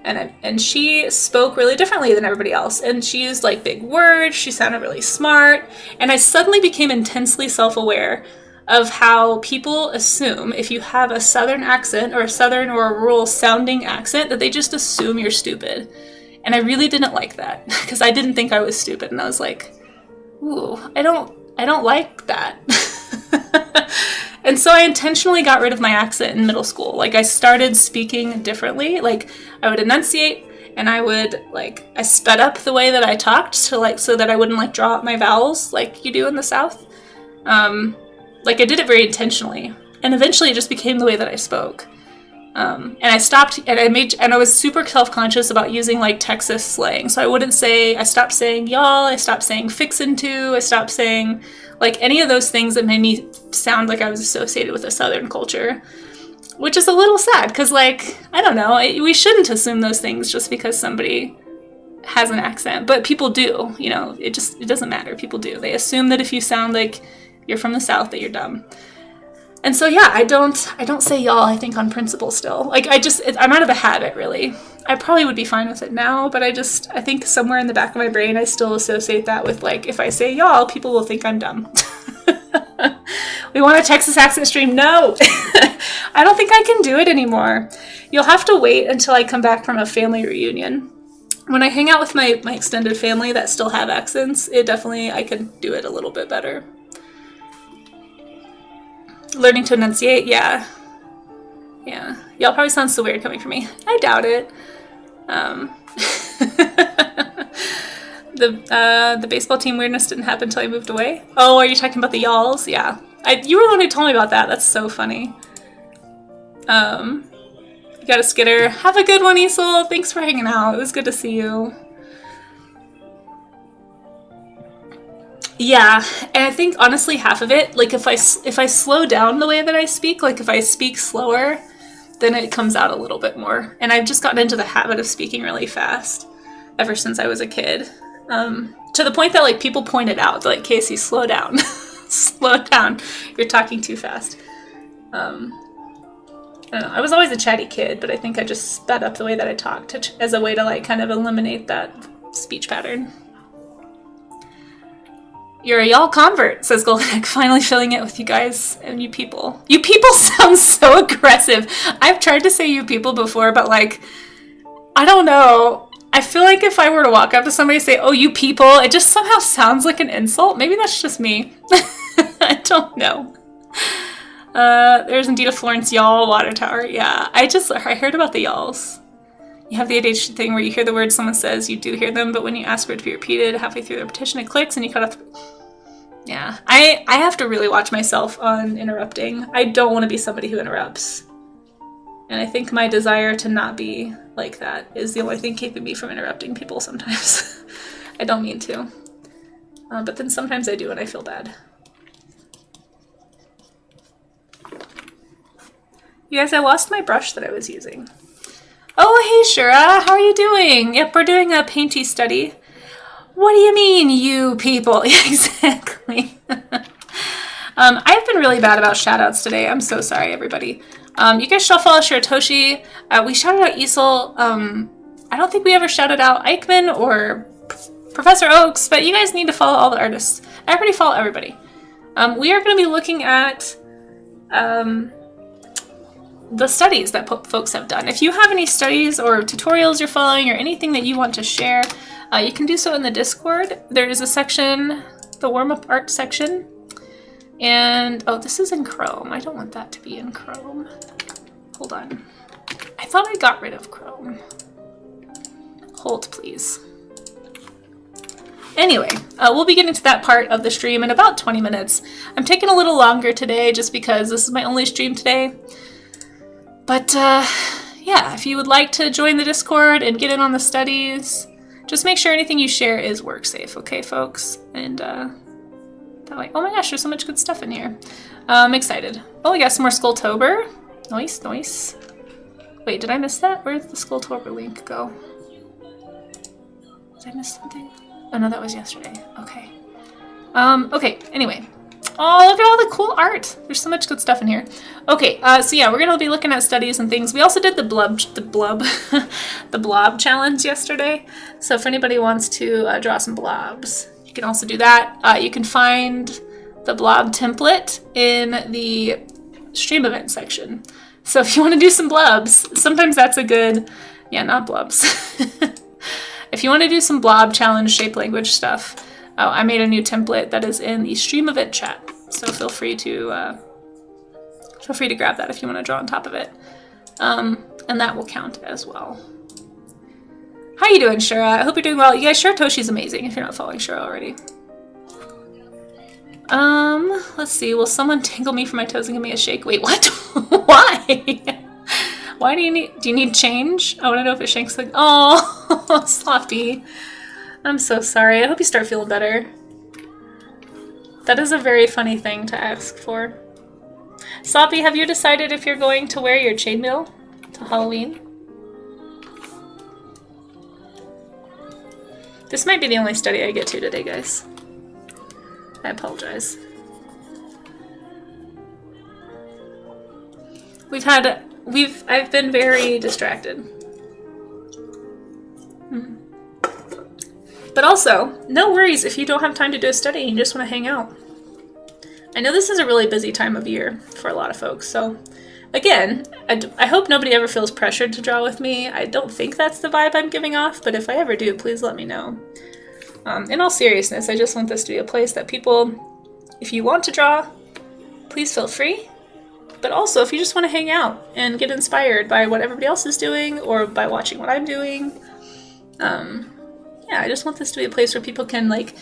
And she spoke really differently than everybody else. And she used like big words. She sounded really smart. And I suddenly became intensely self-aware of how people assume if you have a Southern accent or a Southern or a rural sounding accent that they just assume you're stupid. And I really didn't like that because I didn't think I was stupid. And I was like, ooh, I don't like that. And so I intentionally got rid of my accent in middle school. Like I started speaking differently. Like I would enunciate and I would like, I sped up the way that I talked to like, so that I wouldn't like draw out my vowels like you do in the South. Like I did it very intentionally and eventually it just became the way that I spoke. And I stopped and I was super self-conscious about using like Texas slang. So I stopped saying y'all, I stopped saying fixin' to, I stopped saying like any of those things that made me sound like I was associated with a Southern culture, which is a little sad because like, I don't know, we shouldn't assume those things just because somebody has an accent, but people do, you know, it doesn't matter. People do. They assume that if you sound like you're from the South that you're dumb. And so, yeah, I don't say y'all, I think on principle still. Like, I'm out of a habit, really. I probably would be fine with it now, but I think somewhere in the back of my brain, I still associate that with, like, if I say y'all, people will think I'm dumb. We want a Texas accent stream? No! I don't think I can do it anymore. You'll have to wait until I come back from a family reunion. When I hang out with my extended family that still have accents, I can do it a little bit better. Learning to enunciate, yeah. Y'all probably sound so weird coming from me. I doubt it. The baseball team weirdness didn't happen until I moved away. Oh, are you talking about the y'alls? Yeah. You were the one who told me about that. That's so funny. You got a skitter. Have a good one, Isel. Thanks for hanging out. It was good to see you. Yeah, and I think honestly half of it, like if I slow down the way that I speak, like if I speak slower, then it comes out a little bit more. And I've just gotten into the habit of speaking really fast ever since I was a kid. To the point that like people pointed out, like, Casey, slow down. Slow down. You're talking too fast. I don't know. I was always a chatty kid, but I think I just sped up the way that I talked as a way to like kind of eliminate that speech pattern. You're a y'all convert, says Goldeneck, finally filling it with you guys and you people. You people sound so aggressive. I've tried to say you people before, but like, I don't know. I feel like if I were to walk up to somebody and say, oh, you people, it just somehow sounds like an insult. Maybe that's just me. I don't know. There's indeed a Florence y'all water tower. Yeah, I heard about the y'alls. You have the ADHD thing where you hear the words someone says, you do hear them, but when you ask for it to be repeated halfway through the repetition, it clicks and you cut off. Yeah, I have to really watch myself on interrupting. I don't want to be somebody who interrupts. And I think my desire to not be like that is the only thing keeping me from interrupting people sometimes. I don't mean to. But then sometimes I do and I feel bad. You guys, I lost my brush that I was using. Oh, hey, Shura, how are you doing? Yep, we're doing a painty study. What do you mean, you people? Yeah, exactly. I've been really bad about shoutouts today. I'm so sorry, everybody. You guys should follow Shiratoshi. We shouted out Isel. I don't think we ever shouted out Eichmann or Professor Oaks, but you guys need to follow all the artists. Everybody follow everybody. We are going to be looking at the studies that folks have done. If you have any studies or tutorials you're following or anything that you want to share, you can do so in the Discord. There is a section, the warm-up art section. And, oh, this is in Chrome. I don't want that to be in Chrome. Hold on. I thought I got rid of Chrome. Hold, please. Anyway, we'll be getting to that part of the stream in about 20 minutes. I'm taking a little longer today just because this is my only stream today. But, yeah, if you would like to join the Discord and get in on the studies, just make sure anything you share is work safe, okay, folks? And, that way, oh my gosh, there's so much good stuff in here. I'm excited. Oh, we got some more Skulltober. Nice, nice. Wait, did I miss that? Where did the Skulltober link go? Did I miss something? Oh no, that was yesterday. Okay. Okay, anyway. Oh, look at all the cool art. There's so much good stuff in here. Okay, so yeah, we're gonna be looking at studies and things. We also did the the blob challenge yesterday. So if anybody wants to draw some blobs, you can also do that. You can find the blob template in the stream event section. So if you want to do some blobs, sometimes that's a good, yeah, not blobs. If you want to do some blob challenge shape language stuff, I made a new template that is in the stream event chat. So feel free to grab that if you want to draw on top of it. And that will count as well. How you doing, Shura? I hope you're doing well. You guys, Shiratoshi's amazing if you're not following Shura already. Let's see. Will someone tangle me for my toes and give me a shake? Wait, what? Why? Why do you need change? I want to know if it shakes like, oh, Sloppy. I'm so sorry. I hope you start feeling better. That is a very funny thing to ask for. Sloppy, have you decided if you're going to wear your chainmail to Halloween? This might be the only study I get to today, guys. I apologize. I've been very distracted. But also, no worries if you don't have time to do a study and you just want to hang out. I know this is a really busy time of year for a lot of folks, so again, I hope nobody ever feels pressured to draw with me. I don't think that's the vibe I'm giving off, but if I ever do, please let me know. In all seriousness, I just want this to be a place that people, if you want to draw, please feel free. But also, if you just want to hang out and get inspired by what everybody else is doing or by watching what I'm doing, yeah, I just want this to be a place where people can, like,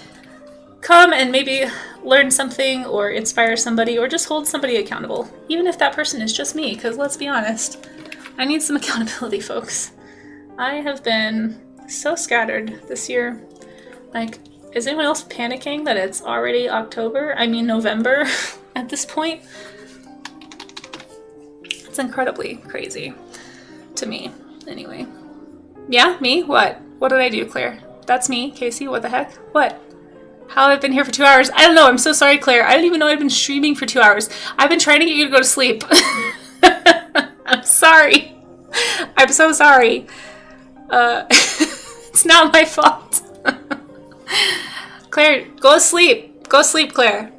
come and maybe learn something or inspire somebody or just hold somebody accountable. Even if that person is just me, because let's be honest, I need some accountability, folks. I have been so scattered this year. Like, is anyone else panicking that it's already October? I mean November at this point? It's incredibly crazy to me. Anyway. Yeah, me? What? What did I do, Claire? That's me, Casey. What the heck? What? How I've been here for 2 hours? I don't know. I'm so sorry, Claire. I didn't even know I'd been streaming for 2 hours. I've been trying to get you to go to sleep. I'm sorry. I'm so sorry. It's not my fault. Claire, go to sleep. Go to sleep, Claire.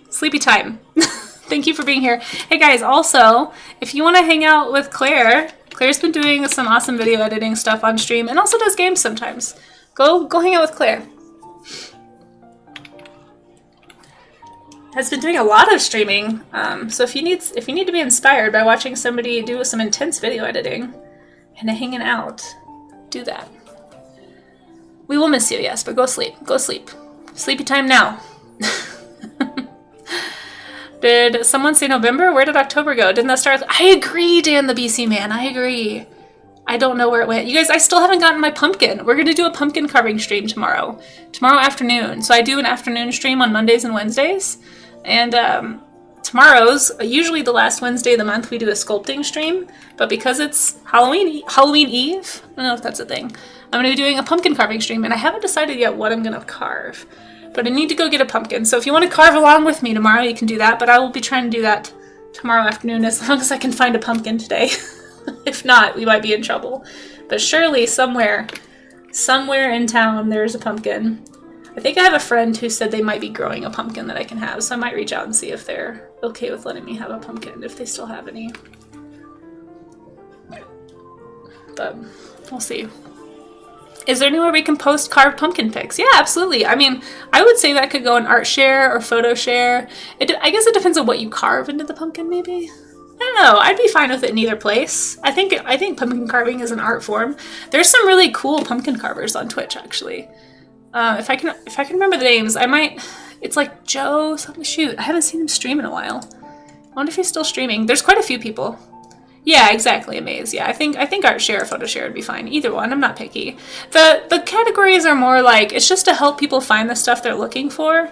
Sleepy time. Thank you for being here. Hey guys, also, if you want to hang out with Claire, Claire's been doing some awesome video editing stuff on stream and also does games sometimes. Go hang out with Claire. Has been doing a lot of streaming. So if you need to be inspired by watching somebody do some intense video editing and hanging out, do that. We will miss you, yes, but go sleep. Go sleep. Sleepy time now. Did someone say November? Where did October go? Didn't that start? I agree, Dan the BC man. I agree. I don't know where it went. You guys, I still haven't gotten my pumpkin. We're going to do a pumpkin carving stream tomorrow afternoon. So I do an afternoon stream on Mondays and Wednesdays. And tomorrow's, usually the last Wednesday of the month, we do a sculpting stream. But because it's Halloween Eve, I don't know if that's a thing, I'm going to be doing a pumpkin carving stream. And I haven't decided yet what I'm going to carve. But I need to go get a pumpkin. So if you want to carve along with me tomorrow, you can do that. But I will be trying to do that tomorrow afternoon as long as I can find a pumpkin today. If not, we might be in trouble. But surely somewhere in town, there's a pumpkin. I think I have a friend who said they might be growing a pumpkin that I can have. So I might reach out and see if they're okay with letting me have a pumpkin, if they still have any. But we'll see. Is there anywhere we can post carved pumpkin pics? Yeah, absolutely. I mean, I would say that could go in art share or photo share. I guess it depends on what you carve into the pumpkin, maybe. I don't know. I'd be fine with it in either place. I think pumpkin carving is an art form. There's some really cool pumpkin carvers on Twitch, actually. If I can remember the names, I might. It's like Joe something. Shoot, I haven't seen him stream in a while. I wonder if he's still streaming. There's quite a few people. Yeah, exactly, Amaze. Yeah, I think art share or photo share would be fine. Either one, I'm not picky. The categories are more like, it's just to help people find the stuff they're looking for.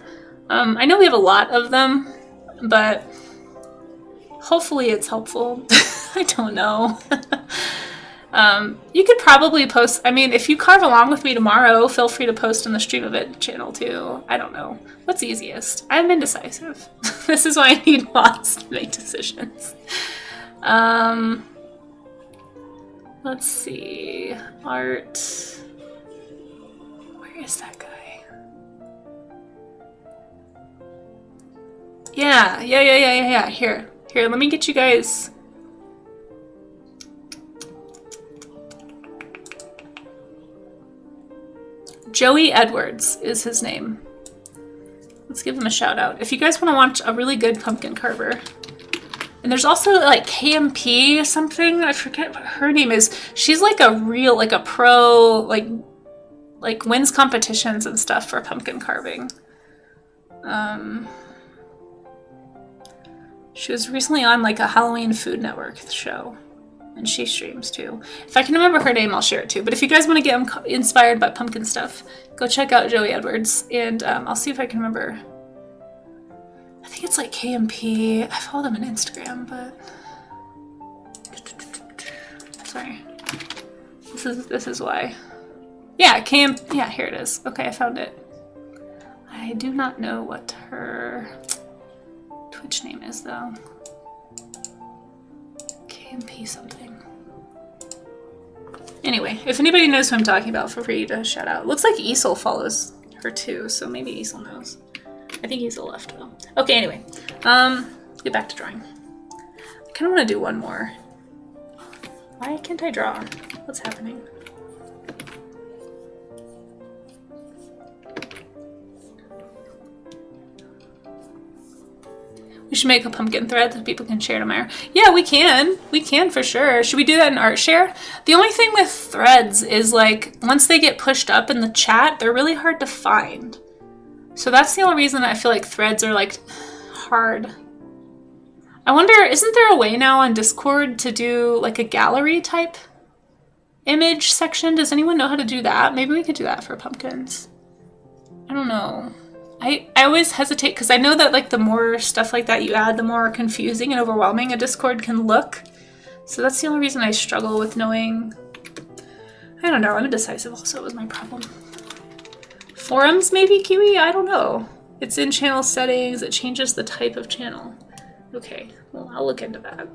I know we have a lot of them, but hopefully it's helpful. I don't know. You could probably post, I mean, if you carve along with me tomorrow, feel free to post on the Stream of It channel too. I don't know. What's easiest? I'm indecisive. This is why I need mods to make decisions. Let's see. Art. Where is that guy? Yeah. Here, let me get you guys. Joey Edwards is his name. Let's give him a shout out. If you guys want to watch a really good pumpkin carver. And there's also like KMP or something. I forget what her name is. She's like a pro, like wins competitions and stuff for pumpkin carving. She was recently on like a Halloween Food Network show. And she streams too. If I can remember her name, I'll share it too. But if you guys want to get inspired by pumpkin stuff, go check out Joey Edwards. And I'll see if I can remember. I think it's like KMP. I follow them on Instagram, but sorry. This is why. Yeah, yeah, here it is. Okay, I found it. I do not know what her Twitch name is though. KMP something. Anyway, if anybody knows who I'm talking about, feel free to shout out. Looks like Easel follows her too, so maybe Easel knows. I think Easel left though. Okay, anyway. Get back to drawing. I kind of want to do one more. Why can't I draw? What's happening? We should make a pumpkin thread that people can share tomorrow. Yeah, we can. We can for sure. Should we do that in art share? The only thing with threads is like, once they get pushed up in the chat, they're really hard to find. So that's the only reason I feel like threads are like hard. I wonder, isn't there a way now on Discord to do like a gallery type image section? Does anyone know how to do that? Maybe we could do that for pumpkins. I don't know. I always hesitate because I know that like the more stuff like that you add, the more confusing and overwhelming a Discord can look. So that's the only reason I struggle with knowing. I don't know, I'm indecisive also was my problem. Forums maybe, Kiwi? I don't know. It's in channel settings, it changes the type of channel. Okay, well, I'll look into that.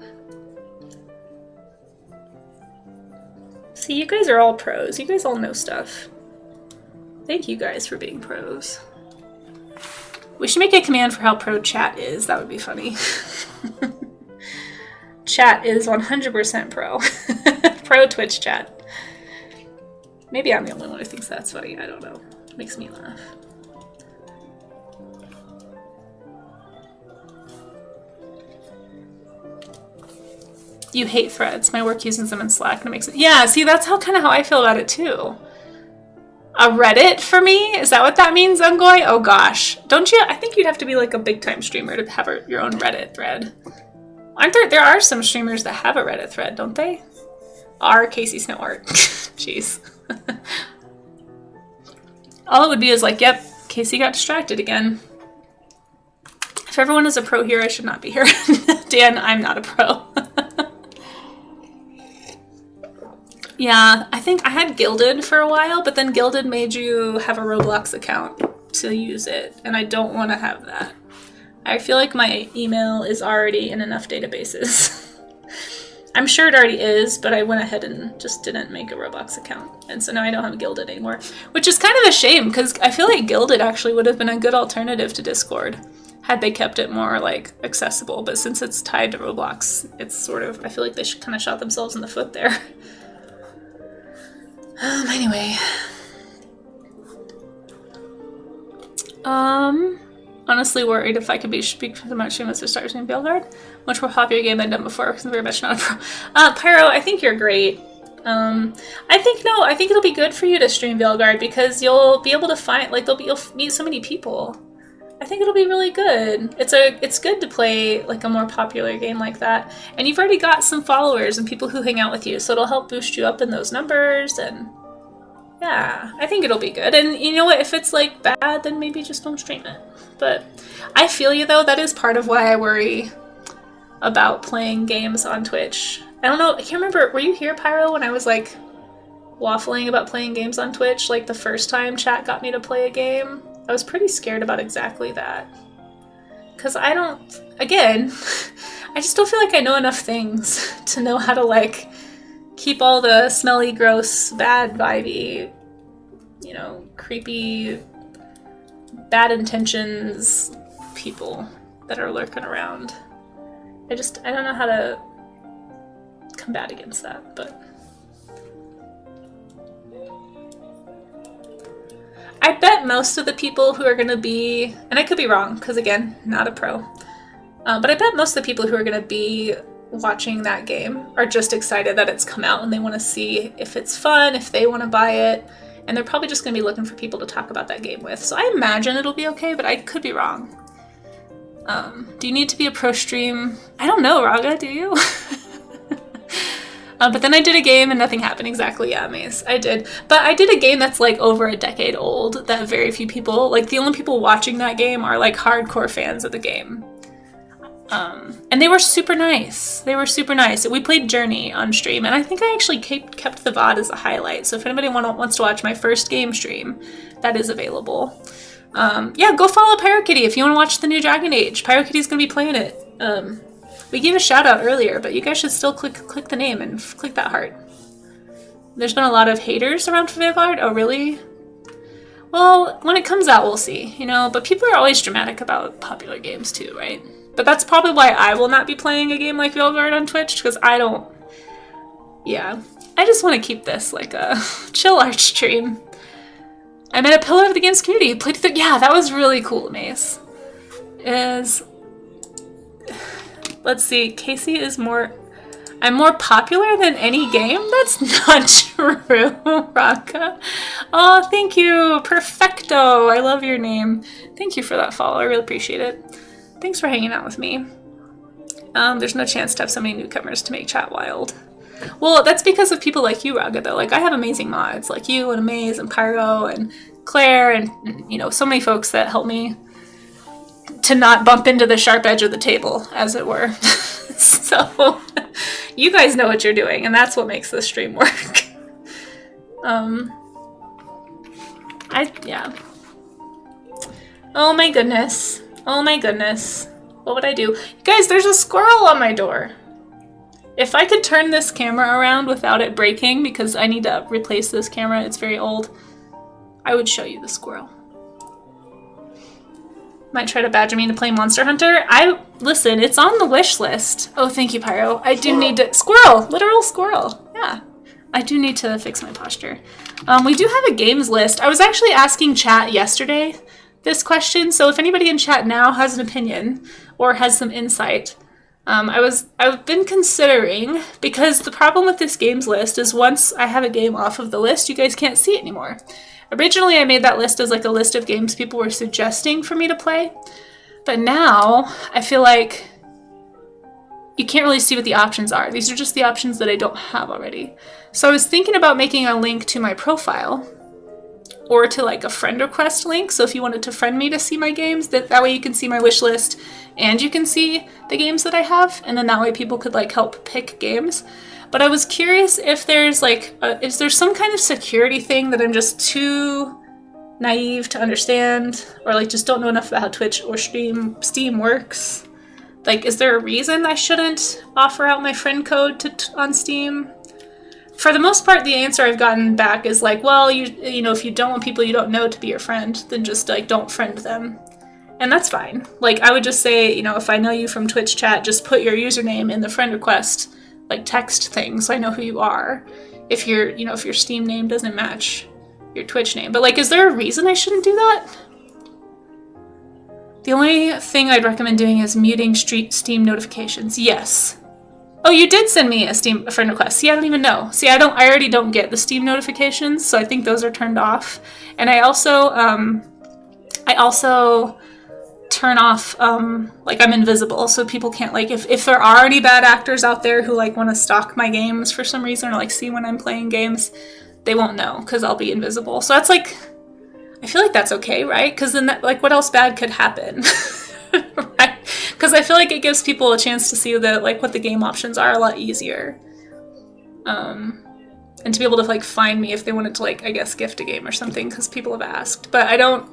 See, you guys are all pros. You guys all know stuff. Thank you guys for being pros. We should make a command for how pro chat is. That would be funny. Chat is 100% pro. Pro Twitch chat. Maybe I'm the only one who thinks that's funny. I don't know. It makes me laugh. You hate threads. My work uses them in Slack and it makes it. Yeah, see, that's how I feel about it too. A Reddit for me? Is that what that means? I'm going, oh gosh. Don't you? I think you'd have to be like a big time streamer to have your own Reddit thread. Aren't there? There are some streamers that have a Reddit thread, don't they? R. Casey Snow Art. Jeez. All it would be is like, yep, Casey got distracted again. If everyone is a pro here, I should not be here. Dan, I'm not a pro. Yeah, I think I had Gilded for a while, but then Gilded made you have a Roblox account to use it, and I don't want to have that. I feel like my email is already in enough databases. I'm sure it already is, but I went ahead and just didn't make a Roblox account, and so now I don't have Gilded anymore, which is kind of a shame, because I feel like Gilded actually would have been a good alternative to Discord, had they kept it more, like, accessible, but since it's tied to Roblox, it's sort of, I feel like they kind of shot themselves in the foot there. Anyway. Honestly worried if I could speak for the much stream as a start in Belgard. Much more popular game than done before, because I'm very much not a pro. Pyro, I think you're great. I think it'll be good for you to stream Belgard because you'll be able to find, like, you'll meet so many people. I think it'll be really good. It's good to play like a more popular game like that. And you've already got some followers and people who hang out with you, so it'll help boost you up in those numbers, and yeah, I think it'll be good. And you know what, if it's like bad, then maybe just don't stream it. But I feel you though, that is part of why I worry about playing games on Twitch. I don't know, I can't remember, were you here, Pyro, when I was like waffling about playing games on Twitch, like the first time chat got me to play a game? I was pretty scared about exactly that. Because I don't, again, I just don't feel like I know enough things to know how to, like, keep all the smelly, gross, bad vibey, you know, creepy, bad intentions people that are lurking around. I don't know how to combat against that, but I bet most of the people who are going to be, and I could be wrong, because again, not a pro, but I bet most of the people who are going to be watching that game are just excited that it's come out and they want to see if it's fun, if they want to buy it, and they're probably just going to be looking for people to talk about that game with. So I imagine it'll be okay, but I could be wrong. Do you need to be a pro stream? I don't know, Raga, do you? But then I did a game and nothing happened. Exactly, yeah, Maze. I did. But I did a game that's like over a decade old that very few people, like the only people watching that game are like hardcore fans of the game. And they were super nice. They were super nice. We played Journey on stream, and I think I actually kept the VOD as a highlight. So if anybody wants to watch my first game stream, that is available. Yeah, go follow PyroKitty if you want to watch the new Dragon Age. PyroKitty's going to be playing it. We gave a shout out earlier, but you guys should still click the name and click that heart. There's been a lot of haters around Vanguard. Oh, really? Well, when it comes out, we'll see, you know, but people are always dramatic about popular games too, right? But that's probably why I will not be playing a game like Vanguard on Twitch, because I don't, yeah. I just want to keep this like a chill art stream. I met a pillar of the games community. Played yeah, that was really cool, Mace. Let's see, Casey is I'm more popular than any game? That's not true, Raka. Oh, thank you, Perfecto. I love your name. Thank you for that follow, I really appreciate it. Thanks for hanging out with me. There's no chance to have so many newcomers to make chat wild. Well, that's because of people like you, Raga, though. Like, I have amazing mods, like you and Amaze and Pyro and Claire and, you know, so many folks that help me to not bump into the sharp edge of the table, as it were. So, You guys know what you're doing, and that's what makes this stream work. Yeah. Oh my goodness. Oh my goodness. What would I do? Guys, there's a squirrel on my door. If I could turn this camera around without it breaking, because I need to replace this camera, it's very old, I would show you the squirrel. Might try to badger me to play Monster Hunter. Listen, it's on the wish list. Oh, thank you, Pyro. I do need to... Squirrel! Literal squirrel. Yeah. I do need to fix my posture. We do have a games list. I was actually asking chat yesterday this question, so if anybody in chat now has an opinion or has some insight, I've been considering, because the problem with this games list is once I have a game off of the list, you guys can't see it anymore. Originally, I made that list as like a list of games people were suggesting for me to play, but now I feel like you can't really see what the options are. These are just the options that I don't have already. So I was thinking about making a link to my profile or to like a friend request link. So if you wanted to friend me to see my games, that way you can see my wish list and you can see the games that I have. And then that way people could like help pick games. But I was curious if there's like, is there some kind of security thing that I'm just too naive to understand, or like just don't know enough about how Twitch or Steam works? Like, is there a reason I shouldn't offer out my friend code on Steam? For the most part, the answer I've gotten back is like, well, you know, if you don't want people you don't know to be your friend, then just like don't friend them. And that's fine. Like, I would just say, you know, if I know you from Twitch chat, just put your username in the friend request, like text thing, so I know who you are. If your Steam name doesn't match your Twitch name. But like, is there a reason I shouldn't do that? The only thing I'd recommend doing is muting Steam notifications. Yes. Oh, you did send me a friend request. See, I don't even know. See, I already don't get the Steam notifications, so I think those are turned off. And I also turn off, like I'm invisible, so people can't, like, if there are any bad actors out there who like want to stalk my games for some reason or like see when I'm playing games, they won't know because I'll be invisible. So that's like, I feel like that's okay, right? Because then that, like, what else bad could happen? Right? Because I feel like it gives people a chance to see the, like, what the game options are a lot easier. And to be able to like find me if they wanted to, like, I guess gift a game or something, because people have asked. But I don't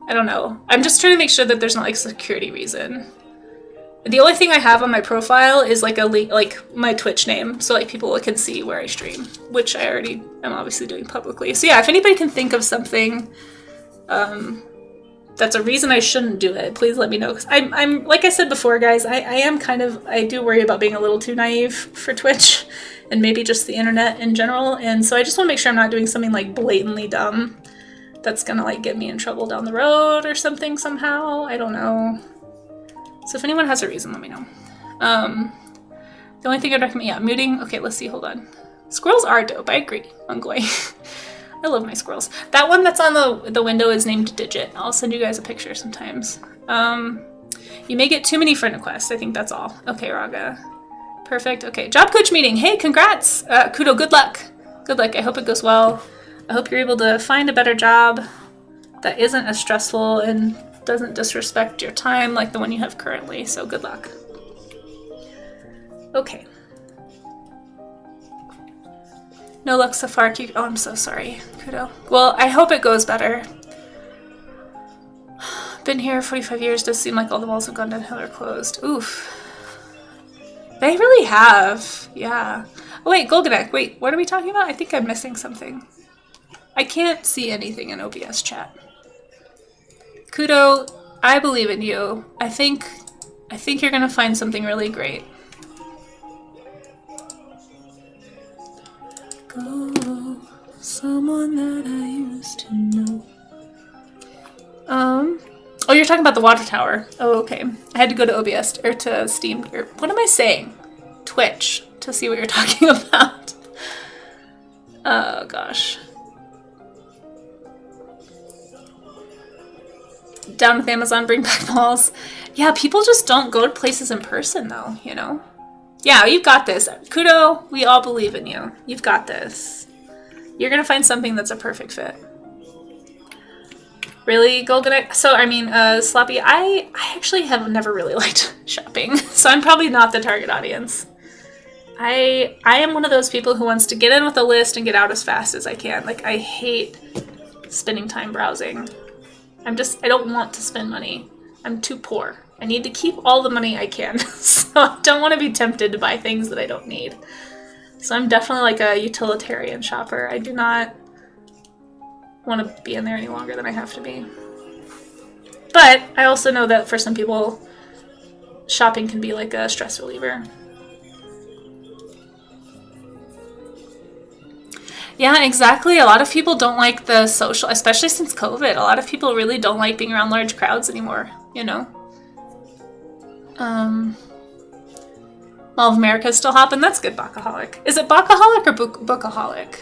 know. I'm just trying to make sure that there's not like a security reason. The only thing I have on my profile is like my Twitch name, so like people can see where I stream, which I already am obviously doing publicly. So yeah, if anybody can think of something that's a reason I shouldn't do it, please let me know. Because I'm like I said before, guys, I do worry about being a little too naive for Twitch and maybe just the internet in general. And so I just want to make sure I'm not doing something like blatantly dumb that's gonna like get me in trouble down the road or something somehow. I don't know. So if anyone has a reason, let me know. The only thing I'd recommend, yeah, muting. Okay, let's see, hold on. Squirrels are dope, I agree. I'm going. I love my squirrels. That one that's on the window is named Digit. I'll send you guys a picture sometimes. You may get too many friend requests. I think that's all. Okay, Raga. Perfect. Okay, job coach meeting. Hey, congrats. Kudo, good luck. Good luck. I hope it goes well. I hope you're able to find a better job that isn't as stressful and doesn't disrespect your time like the one you have currently. So good luck. Okay. No luck so far. Oh, I'm so sorry, Kudo. Well, I hope it goes better. Been here 45 years. Does seem like all the malls have gone downhill or closed. Oof. They really have. Yeah. Oh, wait, Golganek. Wait, what are we talking about? I think I'm missing something. I can't see anything in OBS chat. Kudo, I believe in you. I think you're gonna find something really great. Go, someone that I used to know. Oh, you're talking about the water tower. Oh, okay. I had to go to OBS or to Steam. Or what am I saying? Twitch to see what you're talking about. Oh gosh. Down with Amazon, bring back malls. Yeah, people just don't go to places in person though, you know? Yeah, you've got this. Kudo, we all believe in you. You've got this. You're gonna find something that's a perfect fit. Really, Golganek? So, I mean, Sloppy, I actually have never really liked shopping, so I'm probably not the target audience. I am one of those people who wants to get in with a list and get out as fast as I can. Like, I hate spending time browsing. I don't want to spend money. I'm too poor. I need to keep all the money I can. So I don't want to be tempted to buy things that I don't need. So I'm definitely like a utilitarian shopper. I do not want to be in there any longer than I have to be. But I also know that for some people, shopping can be like a stress reliever. Yeah, exactly. A lot of people don't like the social, especially since COVID. A lot of people really don't like being around large crowds anymore, you know? Mall of America is still hopping. That's good, Bacaholic. Is it Bacaholic or Bookaholic?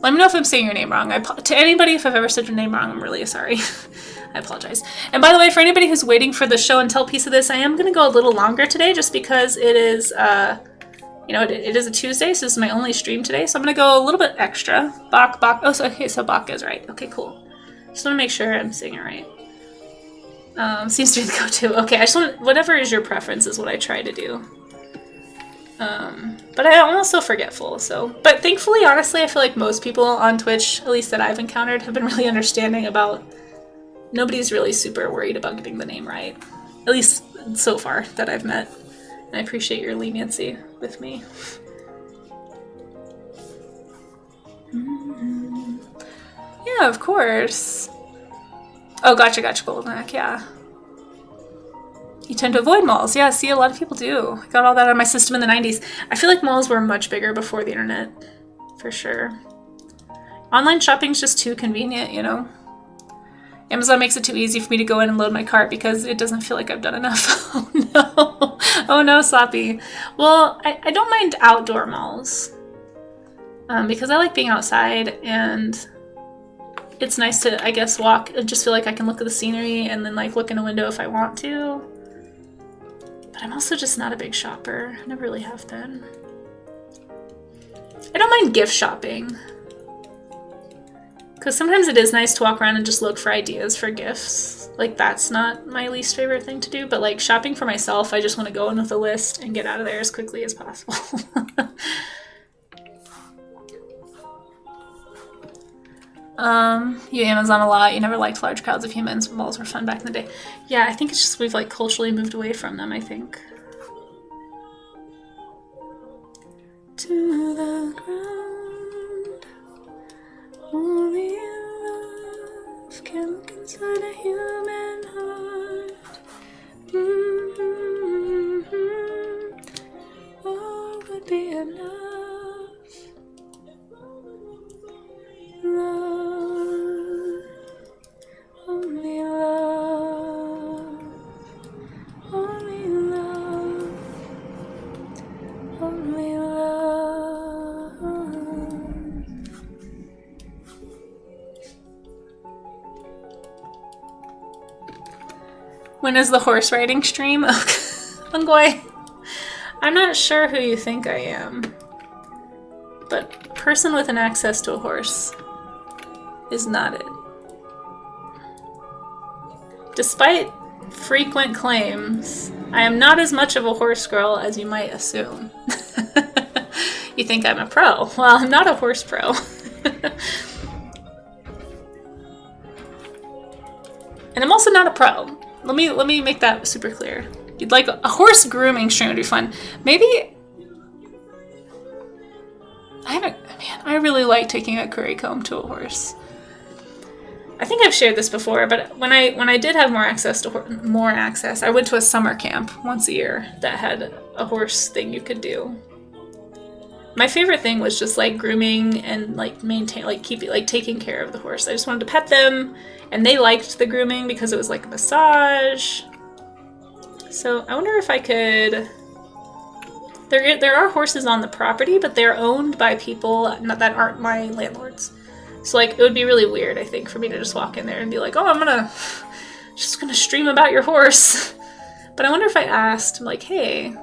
Let me know if I'm saying your name wrong. To anybody, if I've ever said your name wrong, I'm really sorry. I apologize. And by the way, for anybody who's waiting for the show and tell piece of this, I am going to go a little longer today just because it is, it is a Tuesday, so this is my only stream today. So I'm going to go a little bit extra. Bak. Oh, so Bak is right. Okay, cool. Just want to make sure I'm saying it right. Seems to be the go-to. Okay, I just want, whatever is your preference is what I try to do. But I'm also forgetful, so. But thankfully, honestly, I feel like most people on Twitch, at least that I've encountered, have been really understanding about, nobody's really super worried about getting the name right. At least so far that I've met. And I appreciate your leniency with me. Yeah, of course. Oh, gotcha, Goldenack, yeah. You tend to avoid malls. Yeah, see, a lot of people do. I got all that out of my system in the 90s. I feel like malls were much bigger before the internet, for sure. Online shopping's just too convenient, you know? Amazon makes it too easy for me to go in and load my cart because it doesn't feel like I've done enough. Oh no. Oh no, Sloppy. Well, I don't mind outdoor malls. Because I like being outside and it's nice to, I guess, walk and just feel like I can look at the scenery and then like look in a window if I want to. But I'm also just not a big shopper. I never really have been. I don't mind gift shopping. Because sometimes it is nice to walk around and just look for ideas for gifts. Like, that's not my least favorite thing to do. But, like, shopping for myself, I just want to go in with a list and get out of there as quickly as possible. You Amazon a lot. You never liked large crowds of humans. Malls were fun back in the day. Yeah, I think it's just we've, like, culturally moved away from them, I think. To the ground. Only love can look inside a human heart. All would be enough. Love, only love, only love, only love. When is the horse riding stream? Ungoy, I'm not sure who you think I am, but person with an access to a horse is not it. Despite frequent claims, I am not as much of a horse girl as you might assume. You think I'm a pro? Well, I'm not a horse pro. And I'm also not a pro. Let me make that super clear. You'd like a horse grooming stream would be fun. Maybe I really like taking a curry comb to a horse. I think I've shared this before, but when I did have more access, I went to a summer camp once a year that had a horse thing you could do. My favorite thing was just like grooming and like taking care of the horse. I just wanted to pet them, and they liked the grooming because it was like a massage. So I wonder if I could. There are horses on the property, but they're owned by people that aren't my landlords. So like it would be really weird, I think, for me to just walk in there and be like, "Oh, I'm just gonna stream about your horse." But I wonder if I asked, like, "Hey,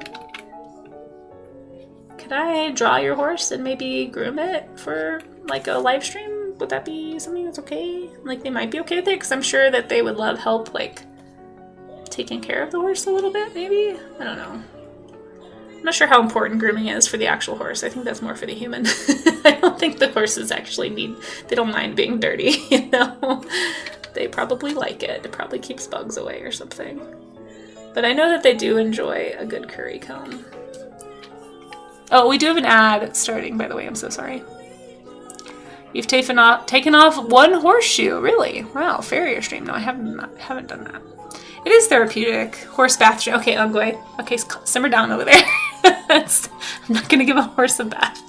could I draw your horse and maybe groom it for like a live stream? Would that be something that's okay?" Like they might be okay with it because I'm sure that they would love help like taking care of the horse a little bit. Maybe, I don't know. I'm not sure how important grooming is for the actual horse. I think that's more for the human. I don't think the horses actually they don't mind being dirty, you know? They probably like it. It probably keeps bugs away or something. But I know that they do enjoy a good curry comb. Oh, we do have an ad starting, by the way. I'm so sorry. You've taken off one horseshoe. Really? Wow, farrier stream. No, I haven't done that. It is therapeutic. Horse bath stream. Okay, Ungwe. Okay, simmer down over there. I'm not going to give a horse a bath.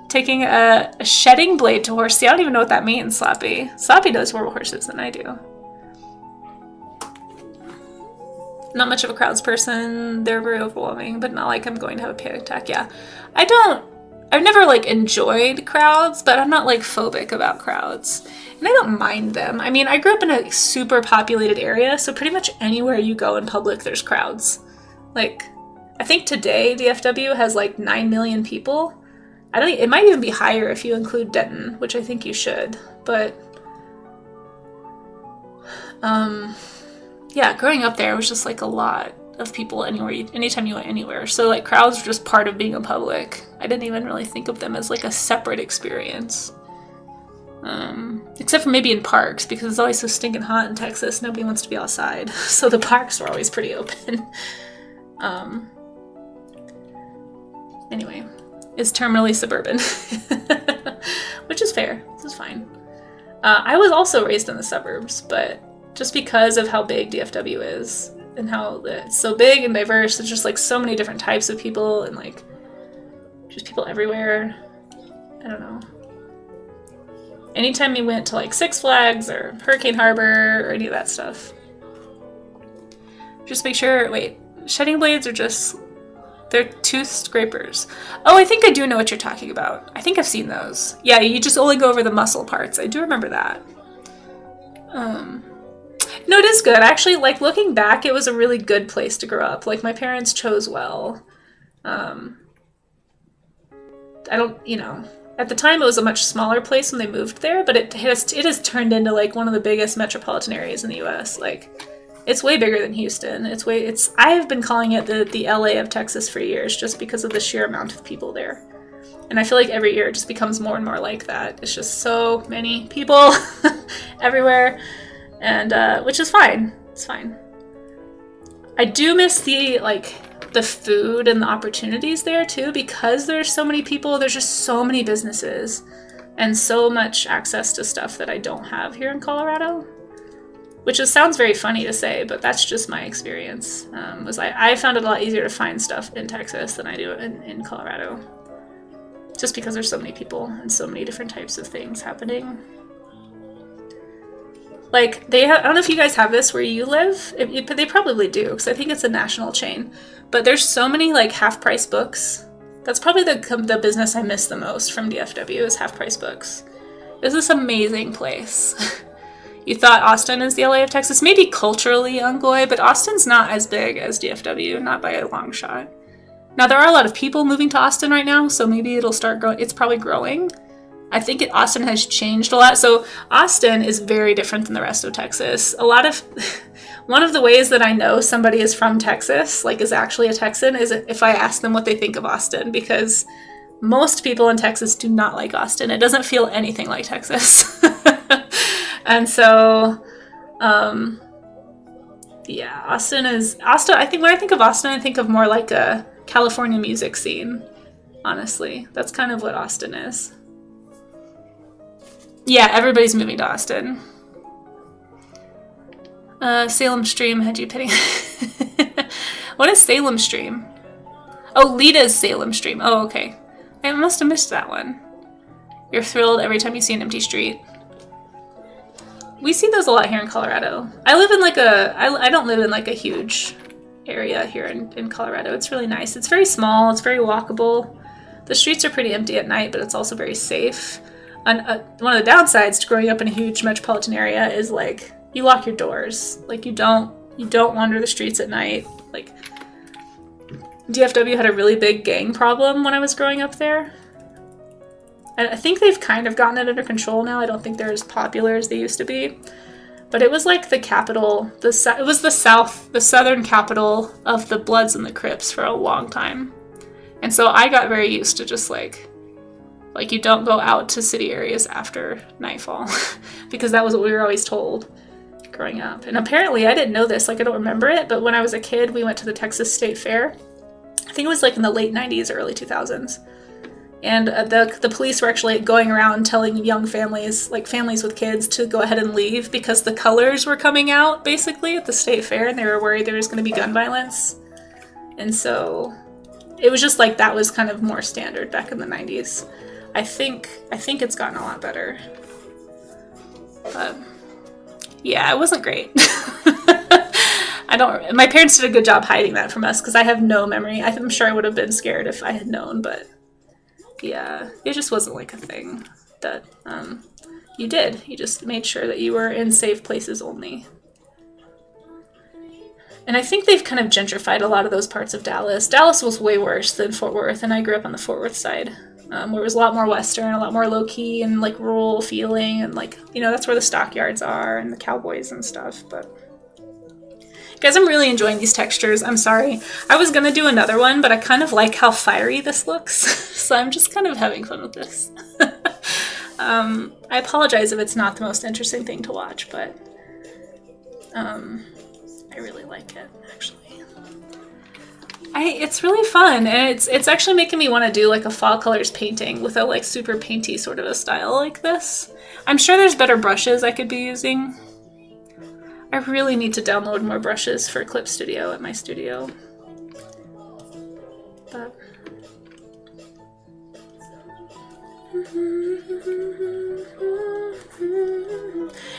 Taking a shedding blade to horse. See, I don't even know what that means, Sloppy. Sloppy knows more horses than I do. Not much of a crowds person. They're very overwhelming, but not like I'm going to have a panic attack. Yeah. I've never like enjoyed crowds, but I'm not like phobic about crowds. And I don't mind them. I mean, I grew up in a super populated area, so pretty much anywhere you go in public, there's crowds. Like, I think today DFW has like 9 million people. It might even be higher if you include Denton, which I think you should. But, yeah, growing up there was just like a lot of people anytime you went anywhere. So like crowds were just part of being in public. I didn't even really think of them as like a separate experience. Except for maybe in parks, because it's always so stinking hot in Texas. Nobody wants to be outside. So the parks were always pretty open. Anyway, it's terminally suburban. Which is fair. This is fine. I was also raised in the suburbs, but just because of how big DFW is and how it's so big and diverse, there's just like so many different types of people and like just people everywhere. I don't know. Anytime we went to like Six Flags or Hurricane Harbor or any of that stuff, just make sure, shedding blades are they're tooth scrapers. Oh, I think I do know what you're talking about. I think I've seen those. Yeah, you just only go over the muscle parts. I do remember that. No, it is good. Actually, like looking back, it was a really good place to grow up. Like my parents chose well. At the time it was a much smaller place when they moved there, but it has turned into like one of the biggest metropolitan areas in the US. Like it's way bigger than Houston. I have been calling it the LA of Texas for years just because of the sheer amount of people there. And I feel like every year it just becomes more and more like that. It's just so many people everywhere. And which is fine. It's fine. I do miss the food and the opportunities there too, because there's so many people. There's just so many businesses and so much access to stuff that I don't have here in Colorado, which sounds very funny to say, but that's just my experience. I found it a lot easier to find stuff in Texas than I do in Colorado, just because there's so many people and so many different types of things happening. Like, I don't know if you guys have this where you live. They probably do, because I think it's a national chain. But there's so many, like, half-price books. That's probably the business I miss the most from DFW is half-price books. It's this amazing place. You thought Austin is the LA of Texas? Maybe culturally, Ungoy, but Austin's not as big as DFW, not by a long shot. Now, there are a lot of people moving to Austin right now, so maybe it'll start growing. It's probably growing. I think Austin has changed a lot. So Austin is very different than the rest of Texas. One of the ways that I know somebody is from Texas, like is actually a Texan, is if I ask them what they think of Austin, because most people in Texas do not like Austin. It doesn't feel anything like Texas. And so, yeah, Austin. I think when I think of Austin, I think of more like a California music scene. Honestly, that's kind of what Austin is. Yeah, everybody's moving to Austin. Salem Stream had you pitting. What is Salem Stream? Oh, Lita's Salem Stream. Oh, okay. I must have missed that one. You're thrilled every time you see an empty street. We see those a lot here in Colorado. I live in I don't live in like a huge area here in Colorado. It's really nice. It's very small. It's very walkable. The streets are pretty empty at night, but it's also very safe. And one of the downsides to growing up in a huge metropolitan area is like you lock your doors. Like you don't wander the streets at night. Like DFW had a really big gang problem when I was growing up there. And I think they've kind of gotten it under control now. I don't think they're as popular as they used to be. But it was like the capital. It was the southern capital of the Bloods and the Crips for a long time. And so I got very used to just like you don't go out to city areas after nightfall because that was what we were always told growing up. And apparently I didn't know this, like I don't remember it, but when I was a kid, we went to the Texas State Fair. I think it was like in the late 90s or early 2000s. And the police were actually going around telling young families, like families with kids, to go ahead and leave because the colors were coming out basically at the state fair and they were worried there was going to be gun violence. And so it was just like that was kind of more standard back in the 90s. I think it's gotten a lot better. But yeah, it wasn't great. My parents did a good job hiding that from us because I have no memory. I'm sure I would have been scared if I had known, but yeah, it just wasn't like a thing that you did. You just made sure that you were in safe places only. And I think they've kind of gentrified a lot of those parts of Dallas. Dallas was way worse than Fort Worth, and I grew up on the Fort Worth side, where it was a lot more Western, a lot more low-key and like rural feeling, and like, you know, that's where the stockyards are and the cowboys and stuff. But guys, I'm really enjoying these textures. I'm sorry. I was gonna do another one, but I kind of like how fiery this looks, so I'm just kind of having fun with this. I apologize if it's not the most interesting thing to watch, but I really like it, actually. It's really fun, and it's actually making me want to do like a fall colors painting with a like super painty sort of a style like this. I'm sure there's better brushes I could be using. I really need to download more brushes for Clip Studio at my studio. But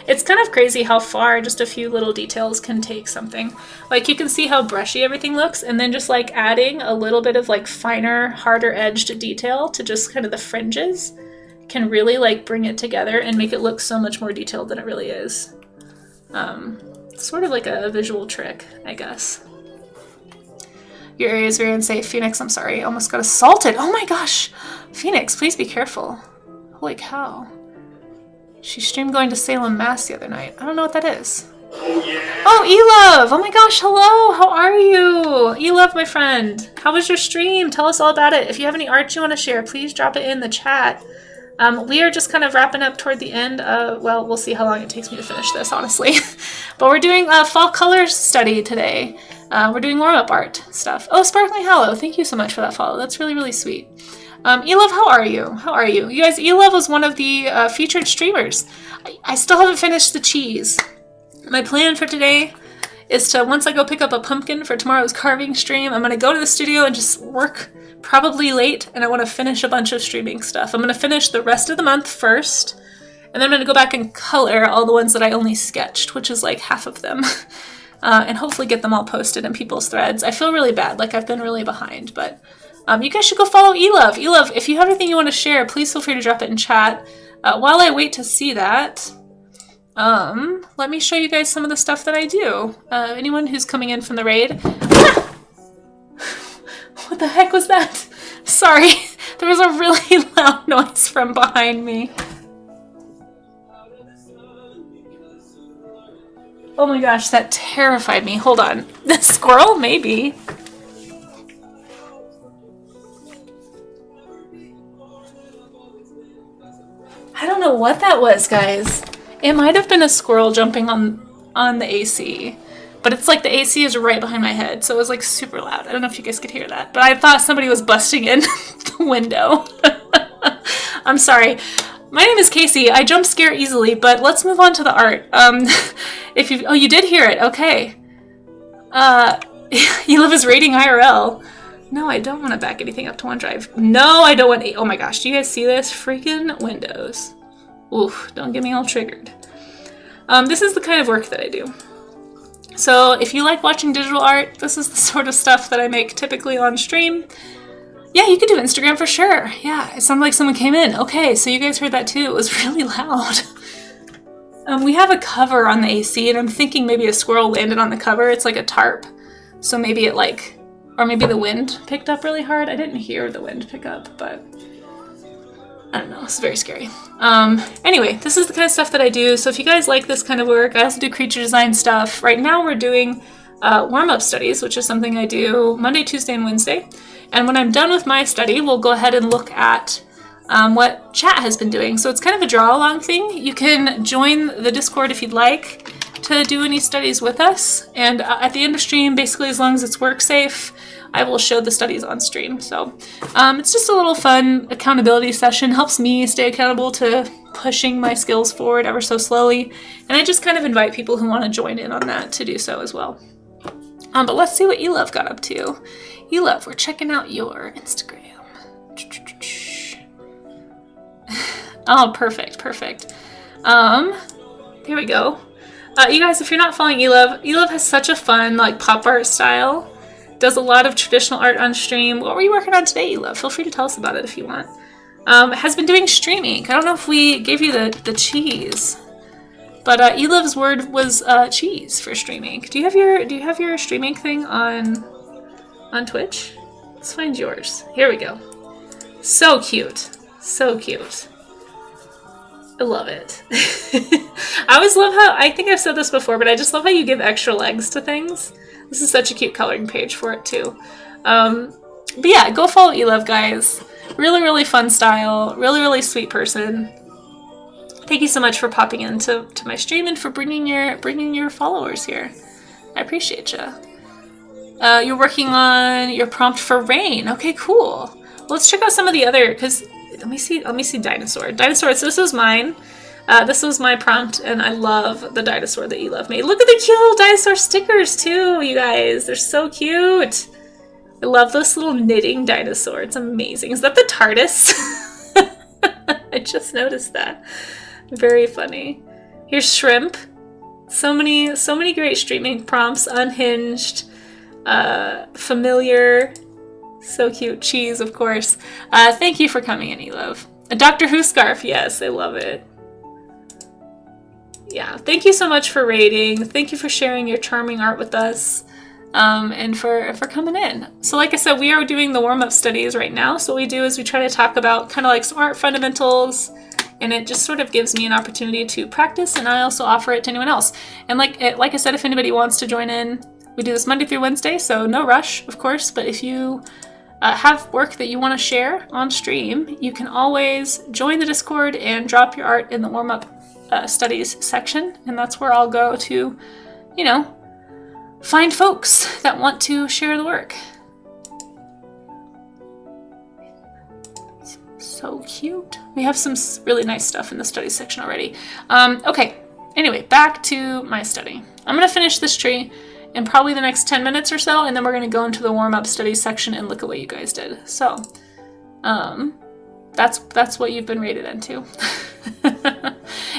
it's kind of crazy how far just a few little details can take something. Like you can see how brushy everything looks, and then just like adding a little bit of like finer, harder edged detail to just kind of the fringes can really like bring it together and make it look so much more detailed than it really is. Sort of like a visual trick, I guess. Your area is very unsafe. Phoenix, I'm sorry. Almost got assaulted. Oh my gosh. Phoenix, please be careful. Holy cow. She streamed going to Salem, Mass the other night. I don't know what that is. Oh, yeah. Oh, E-Love! Oh my gosh, hello! How are you? E-Love, my friend. How was your stream? Tell us all about it. If you have any art you want to share, please drop it in the chat. We are just kind of wrapping up toward the end. Well, we'll see how long it takes me to finish this, honestly. But we're doing a fall colors study today. We're doing warm-up art stuff. Oh, Sparkling Hollow, thank you so much for that follow. That's really, really sweet. E-Love, how are you? How are you? You guys, E-Love was one of the featured streamers. I still haven't finished the cheese. My plan for today is to, once I go pick up a pumpkin for tomorrow's carving stream, I'm going to go to the studio and just work probably late, and I want to finish a bunch of streaming stuff. I'm going to finish the rest of the month first, and then I'm going to go back and color all the ones that I only sketched, which is like half of them, and hopefully get them all posted in people's threads. I feel really bad, like I've been really behind, but you guys should go follow E-Love. E-Love, if you have anything you want to share, please feel free to drop it in chat. While I wait to see that, let me show you guys some of the stuff that I do. Anyone who's coming in from the raid. What the heck was that? Sorry, there was a really loud noise from behind me. Oh my gosh, that terrified me. Hold on. The squirrel? Maybe. I don't know what that was, guys. It might have been a squirrel jumping on the AC. But it's like the AC is right behind my head, so it was like super loud. I don't know if you guys could hear that, but I thought somebody was busting in the window. I'm sorry. My name is Casey. I jump scare easily, but let's move on to the art. You did hear it. Okay. You live as rating IRL. No, I don't want to back anything up to OneDrive. No, I don't want. Oh my gosh, do you guys see this? Freaking Windows. Oof, don't get me all triggered. This is the kind of work that I do. So if you like watching digital art, this is the sort of stuff that I make typically on stream. Yeah, you could do Instagram for sure. Yeah, it sounded like someone came in. Okay, so you guys heard that too. It was really loud. We have a cover on the AC, and I'm thinking maybe a squirrel landed on the cover. It's like a tarp. So maybe it or maybe the wind picked up really hard. I didn't hear the wind pick up, but I don't know. It's very scary. Anyway, this is the kind of stuff that I do. So if you guys like this kind of work, I also do creature design stuff. Right now we're doing warm-up studies, which is something I do Monday, Tuesday, and Wednesday. And when I'm done with my study, we'll go ahead and look at what chat has been doing. So it's kind of a draw-along thing. You can join the Discord if you'd like to do any studies with us. And at the end of stream, basically as long as it's work safe, I will show the studies on stream. So it's just a little fun accountability session. Helps me stay accountable to pushing my skills forward ever so slowly. And I just kind of invite people who want to join in on that to do so as well. But let's see what Elove got up to. Elove, we're checking out your Instagram. Oh, perfect, perfect. There we go. You guys, if you're not following Elove, Elove has such a fun, like, pop art style. Does a lot of traditional art on stream. What were you working on today, Elove? Feel free to tell us about it if you want. Has been doing streaming. I don't know if we gave you the cheese, but Elove's word was cheese for streaming. Do you have your streaming thing on Twitch? Let's find yours. Here we go. So cute. So cute. I love it. I always love how, I think I've said this before, but I just love how you give extra legs to things. This is such a cute coloring page for it too. But yeah, go follow Elove, guys. Really, really fun style. Really, really sweet person. Thank you so much for popping into my stream and for bringing your followers here. I appreciate you. You're working on your prompt for rain. Okay, cool. Let's check out some of the other, because let me see dinosaur. Dinosaur, so this was mine. This was my prompt, and I love the dinosaur that Elove made. Look at the cute little dinosaur stickers too, you guys. They're so cute. I love this little knitting dinosaur. It's amazing. Is that the TARDIS? I just noticed that. Very funny. Here's shrimp. So many great streaming prompts. Unhinged. Familiar. So cute. Cheese, of course. Thank you for coming in, Elove. A Doctor Who scarf. Yes, I love it. Yeah, thank you so much for raiding. Thank you for sharing your charming art with us. And for coming in. So like I said, we are doing the warm-up studies right now. So what we do is we try to talk about kind of like some art fundamentals, and it just sort of gives me an opportunity to practice, and I also offer it to anyone else. And like I said, if anybody wants to join in, we do this Monday through Wednesday, so no rush, of course, but if you have work that you want to share on stream, you can always join the Discord and drop your art in the warm-up studies section, and that's where I'll go to, you know, find folks that want to share the work. So cute. We have some really nice stuff in the study section already. Okay, anyway, back to my study. I'm going to finish this tree in probably the next 10 minutes or so, and then we're going to go into the warm-up study section and look at what you guys did. So, that's what you've been rated into.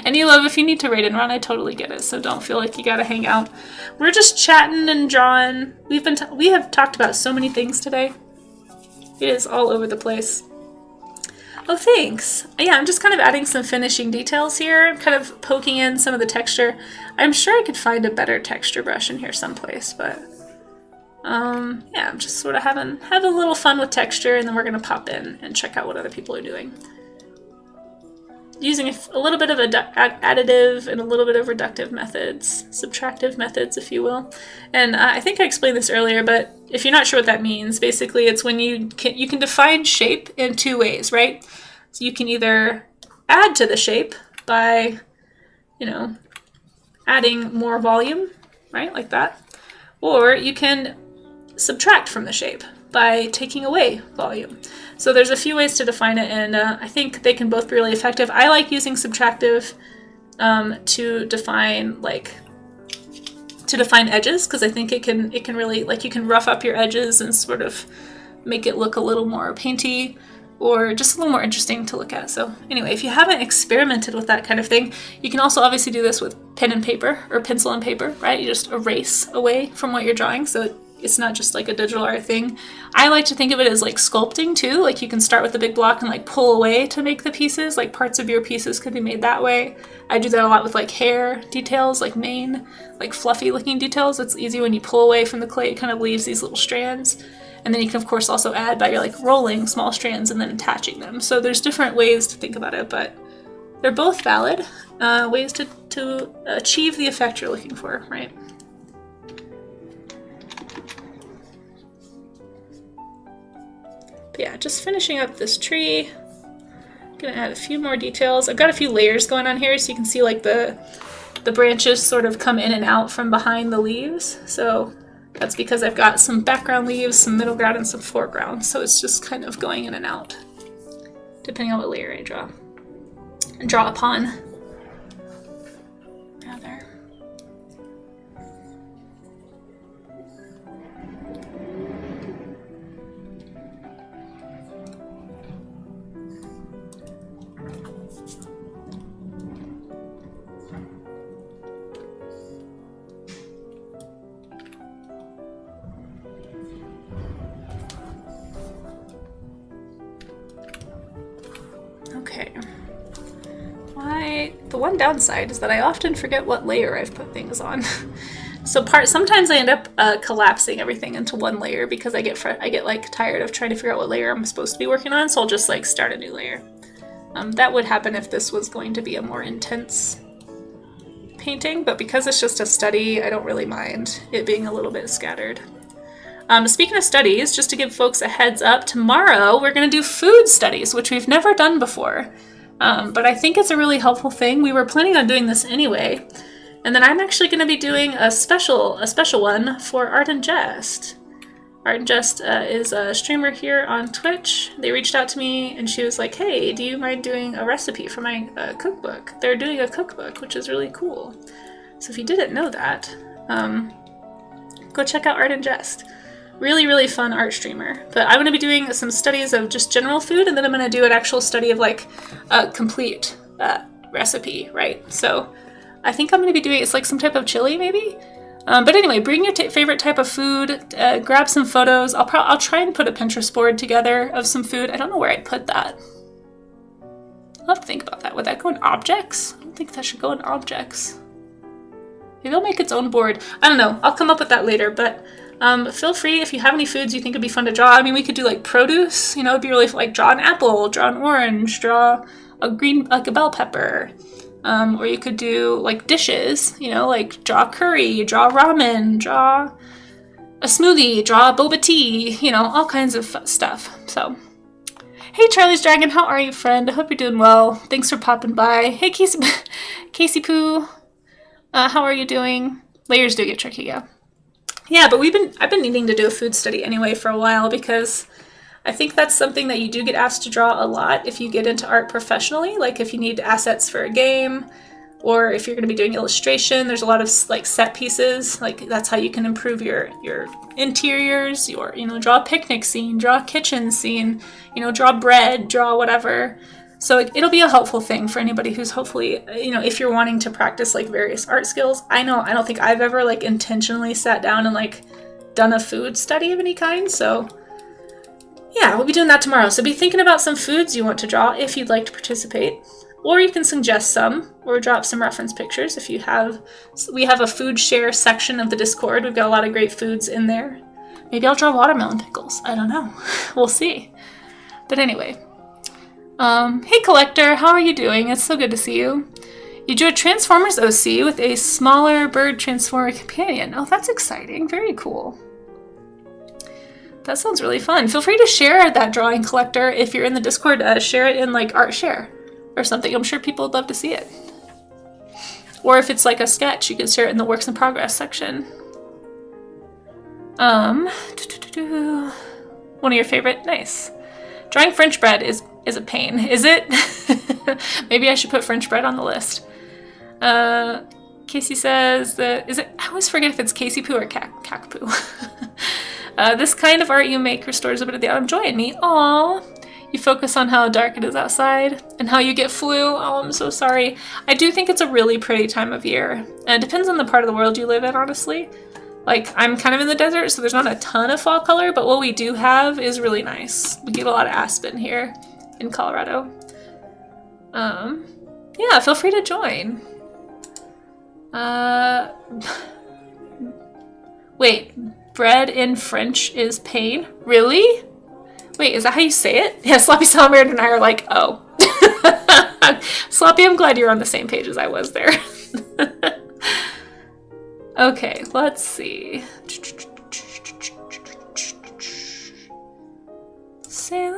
And Elove, if you need to raid and run, I totally get it. So don't feel like you gotta hang out. We're just chatting and drawing. We have talked about so many things today. It is all over the place. Oh, thanks. Yeah, I'm just kind of adding some finishing details here, kind of poking in some of the texture. I'm sure I could find a better texture brush in here someplace, but yeah, I'm just sort of having a little fun with texture, and then we're gonna pop in and check out what other people are doing. Using a little bit of additive and a little bit of reductive methods, subtractive methods, if you will. And I think I explained this earlier, but if you're not sure what that means, basically it's when you can define shape in two ways, right? So you can either add to the shape by, you know, adding more volume, right, like that, or you can subtract from the shape by taking away volume. So there's a few ways to define it, and I think they can both be really effective. I like using subtractive to define edges, because I think it can really, like, you can rough up your edges and sort of make it look a little more painty or just a little more interesting to look at. So anyway, if you haven't experimented with that kind of thing, you can also obviously do this with pen and paper or pencil and paper, right? You just erase away from what you're drawing, so it's not just like a digital art thing. I like to think of it as like sculpting too. Like you can start with a big block and like pull away to make the pieces. Like parts of your pieces could be made that way. I do that a lot with like hair details, like mane, like fluffy looking details. It's easy when you pull away from the clay, it kind of leaves these little strands. And then you can of course also add by like rolling small strands and then attaching them. So there's different ways to think about it, but they're both valid ways to achieve the effect you're looking for, right? But yeah, just finishing up this tree. Gonna add a few more details. I've got a few layers going on here, so you can see like the branches sort of come in and out from behind the leaves. So that's because I've got some background leaves, some middle ground, and some foreground. So it's just kind of going in and out, depending on what layer I draw upon. Rather. Okay. The one downside is that I often forget what layer I've put things on. So sometimes I end up collapsing everything into one layer because I get like tired of trying to figure out what layer I'm supposed to be working on, so I'll just like start a new layer. That would happen if this was going to be a more intense painting, but because it's just a study, I don't really mind it being a little bit scattered. Speaking of studies, just to give folks a heads up, tomorrow we're going to do food studies, which we've never done before. But I think it's a really helpful thing. We were planning on doing this anyway. And then I'm actually going to be doing a special one for Art and Jest. Art and Jest is a streamer here on Twitch. They reached out to me and she was like, hey, do you mind doing a recipe for my cookbook? They're doing a cookbook, which is really cool. So if you didn't know that, go check out Art and Jest. Really, really fun art streamer. But I'm going to be doing some studies of just general food, and then I'm going to do an actual study of like a complete recipe, right? So I think I'm going to be doing, it's like some type of chili maybe? But anyway, bring your favorite type of food, grab some photos. I'll try and put a Pinterest board together of some food. I don't know where I'd put that. I'll have to think about that. Would that go in objects? I don't think that should go in objects. Maybe I'll make its own board. I don't know. I'll come up with that later, but feel free if you have any foods you think would be fun to draw. I mean, we could do like produce, you know, it'd be really like draw an apple, draw an orange, draw a green, like a bell pepper. Or you could do like dishes, you know, like draw curry, draw ramen, draw a smoothie, draw boba tea, you know, all kinds of stuff. So, hey Charlie's Dragon, how are you, friend? I hope you're doing well. Thanks for popping by. Hey Casey Poo, how are you doing? Layers do get tricky, yeah. Yeah, but I've been needing to do a food study anyway for a while because I think that's something that you do get asked to draw a lot if you get into art professionally, like if you need assets for a game or if you're going to be doing illustration. There's a lot of like set pieces, like that's how you can improve your interiors, draw a picnic scene, draw a kitchen scene, draw bread, draw whatever. So it'll be a helpful thing for anybody who's hopefully, if you're wanting to practice like various art skills. I don't think I've ever like intentionally sat down and like done a food study of any kind. So yeah, we'll be doing that tomorrow. So be thinking about some foods you want to draw if you'd like to participate, or you can suggest some or drop some reference pictures if you have. We have a food share section of the Discord. We've got a lot of great foods in there. Maybe I'll draw watermelon pickles. I don't know. We'll see. But anyway. Hey Collector, how are you doing? It's so good to see you. You drew a Transformers OC with a smaller bird Transformer companion. Oh, that's exciting. Very cool. That sounds really fun. Feel free to share that drawing, Collector. If you're in the Discord, share it in like Art Share or something. I'm sure people would love to see it. Or if it's like a sketch, you can share it in the Works in Progress section. One of your favorite? Nice. Drawing French bread is a pain. Is it? Maybe I should put French bread on the list. Casey says that, I always forget if it's Casey Poo or Kakapoo. This kind of art you make restores a bit of the autumn joy in me. Aww. You focus on how dark it is outside and how you get flu. Oh, I'm so sorry. I do think it's a really pretty time of year. And it depends on the part of the world you live in, honestly. Like, I'm kind of in the desert, so there's not a ton of fall color, but what we do have is really nice. We get a lot of aspen here in Colorado. Yeah, feel free to join. Wait, bread in French is pain? Really? Wait, is that how you say it? Yeah, Sloppy Songbird and I are like, oh. Sloppy, I'm glad you're on the same page as I was there. Okay, let's see. Sail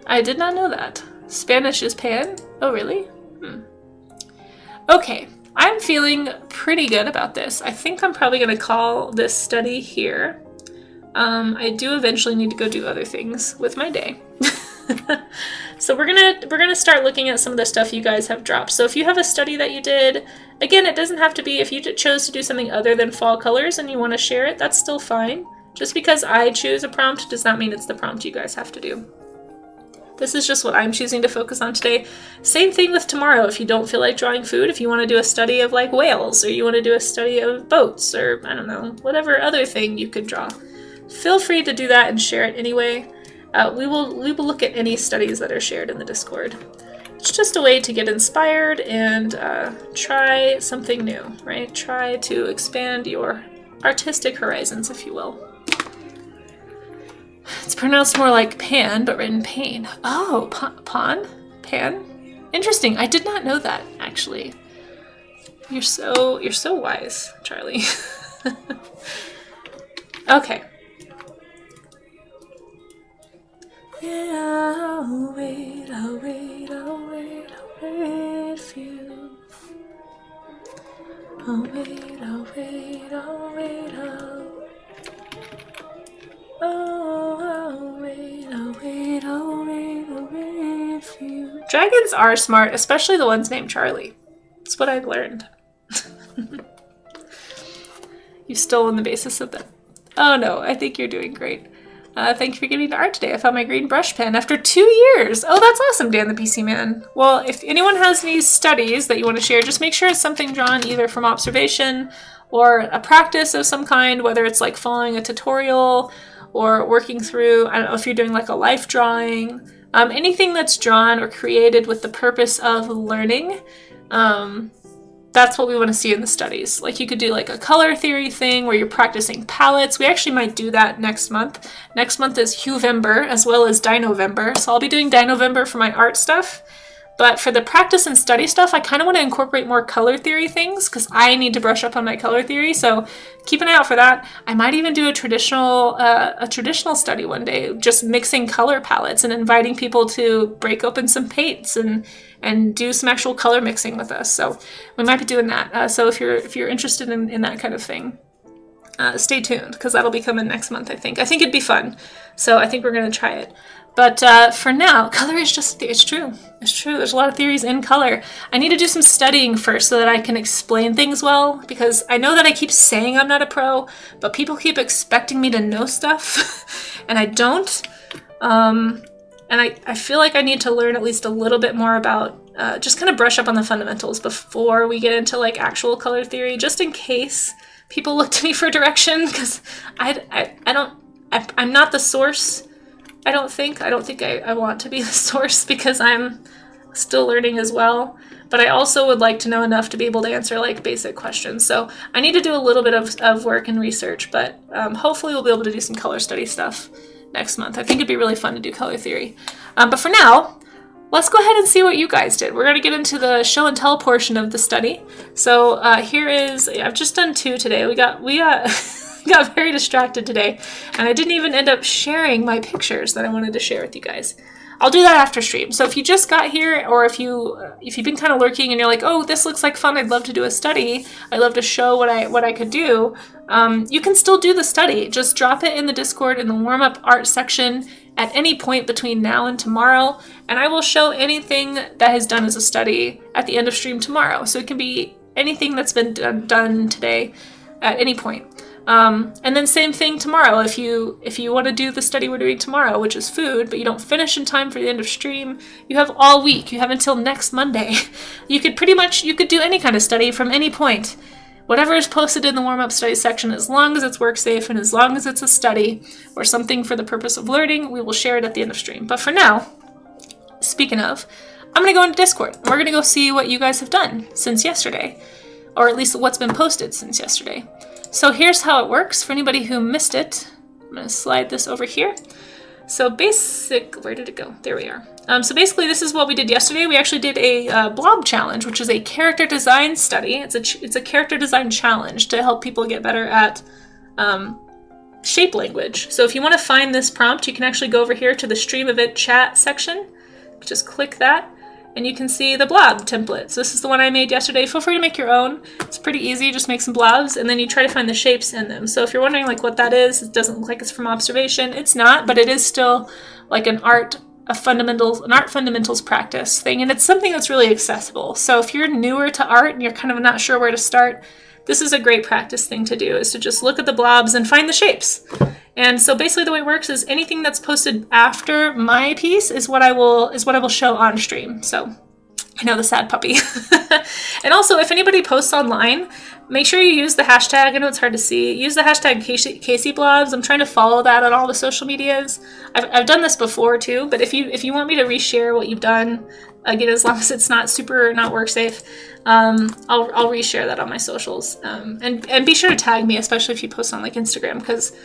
I did not know that. Spanish is pan? Oh, really? Okay, I'm feeling pretty good about this. I think I'm probably going to call this study here. I do eventually need to go do other things with my day. So we're gonna start looking at some of the stuff you guys have dropped. So if you have a study that you did, again, it doesn't have to be, if you chose to do something other than fall colors and you want to share it, that's still fine. Just because I choose a prompt does not mean it's the prompt you guys have to do. This is just what I'm choosing to focus on today. Same thing with tomorrow. If you don't feel like drawing food, if you want to do a study of like whales, or you want to do a study of boats, or I don't know, whatever other thing you could draw, feel free to do that and share it anyway. We will look at any studies that are shared in the Discord. It's just a way to get inspired and try something new, right? Try to expand your artistic horizons, if you will. It's pronounced more like pan, but written pain. Oh, pawn? Pan? Interesting. I did not know that, actually. You're so wise, Charlie. Okay. Yeah, I'll wait for you. I'll wait for you. Dragons are smart, especially the ones named Charlie. That's what I've learned. You've stolen the basis of that. Oh no, I think you're doing great. Thank you for giving me the art today. I found my green brush pen after 2 years. Oh, that's awesome, Dan the PC Man. Well, if anyone has any studies that you want to share, just make sure it's something drawn either from observation or a practice of some kind, whether it's like following a tutorial or working through, I don't know if you're doing like a life drawing, anything that's drawn or created with the purpose of learning. That's what we want to see in the studies. Like you could do like a color theory thing where you're practicing palettes. We actually might do that next month. Next month is Huevember as well as Dinovember. So I'll be doing Dinovember for my art stuff. But for the practice and study stuff, I kind of want to incorporate more color theory things because I need to brush up on my color theory. So keep an eye out for that. I might even do a traditional study one day, just mixing color palettes and inviting people to break open some paints and do some actual color mixing with us. So we might be doing that. So if you're interested in that kind of thing, stay tuned because that'll be coming next month, I think. I think it'd be fun. So I think we're going to try it. But for now, color is just, it's true. It's true. There's a lot of theories in color. I need to do some studying first so that I can explain things well, because I know that I keep saying I'm not a pro, but people keep expecting me to know stuff, and I don't. And I feel like I need to learn at least a little bit more about, just kind of brush up on the fundamentals before we get into like actual color theory, just in case people look to me for direction, because I'm not the source. I don't think I want to be the source because I'm still learning as well. But I also would like to know enough to be able to answer like basic questions. So I need to do a little bit of work and research, but hopefully we'll be able to do some color study stuff next month. I think it'd be really fun to do color theory. But for now, let's go ahead and see what you guys did. We're going to get into the show and tell portion of the study. So here is, I've just done 2 today. We got very distracted today, and I didn't even end up sharing my pictures that I wanted to share with you guys. I'll do that after stream. So if you just got here, or if you've been kind of lurking and you're like, oh, this looks like fun, I'd love to do a study, I'd love to show what I could do, you can still do the study. Just drop it in the Discord in the warm-up art section at any point between now and tomorrow, and I will show anything that is done as a study at the end of stream tomorrow. So it can be anything that's been done today at any point. And then same thing tomorrow. If you want to do the study we're doing tomorrow, which is food, but you don't finish in time for the end of stream, you have all week. You have until next Monday. You could do any kind of study from any point. Whatever is posted in the warm-up study section, as long as it's work safe and as long as it's a study or something for the purpose of learning, we will share it at the end of stream. But for now, speaking of, I'm going to go into Discord. And we're going to go see what you guys have done since yesterday, or at least what's been posted since yesterday. So here's how it works for anybody who missed it. I'm going to slide this over here. So where did it go? There we are. So basically this is what we did yesterday. We actually did a blob challenge, which is a character design study. It's a character design challenge to help people get better at shape language. So if you want to find this prompt, you can actually go over here to the stream event chat section. Just click that and you can see the blob template. So this is the one I made yesterday. Feel free to make your own. It's pretty easy. Just make some blobs and then you try to find the shapes in them. So if you're wondering like what that is, it doesn't look like it's from observation. It's not, but it is still like an art fundamentals practice thing. And it's something that's really accessible. So if you're newer to art and you're kind of not sure where to start, this is a great practice thing to do, is to just look at the blobs and find the shapes. And so basically the way it works is anything that's posted after my piece is what I will show on stream. So I know, the sad puppy. And also, if anybody posts online, make sure you use the hashtag. I know it's hard to see. Use the hashtag Casey Blobs. I'm trying to follow that on all the social medias. I've done this before too, but if you want me to reshare what you've done, again, as long as it's not work safe, I'll reshare that on my socials. And be sure to tag me, especially if you post on like Instagram, because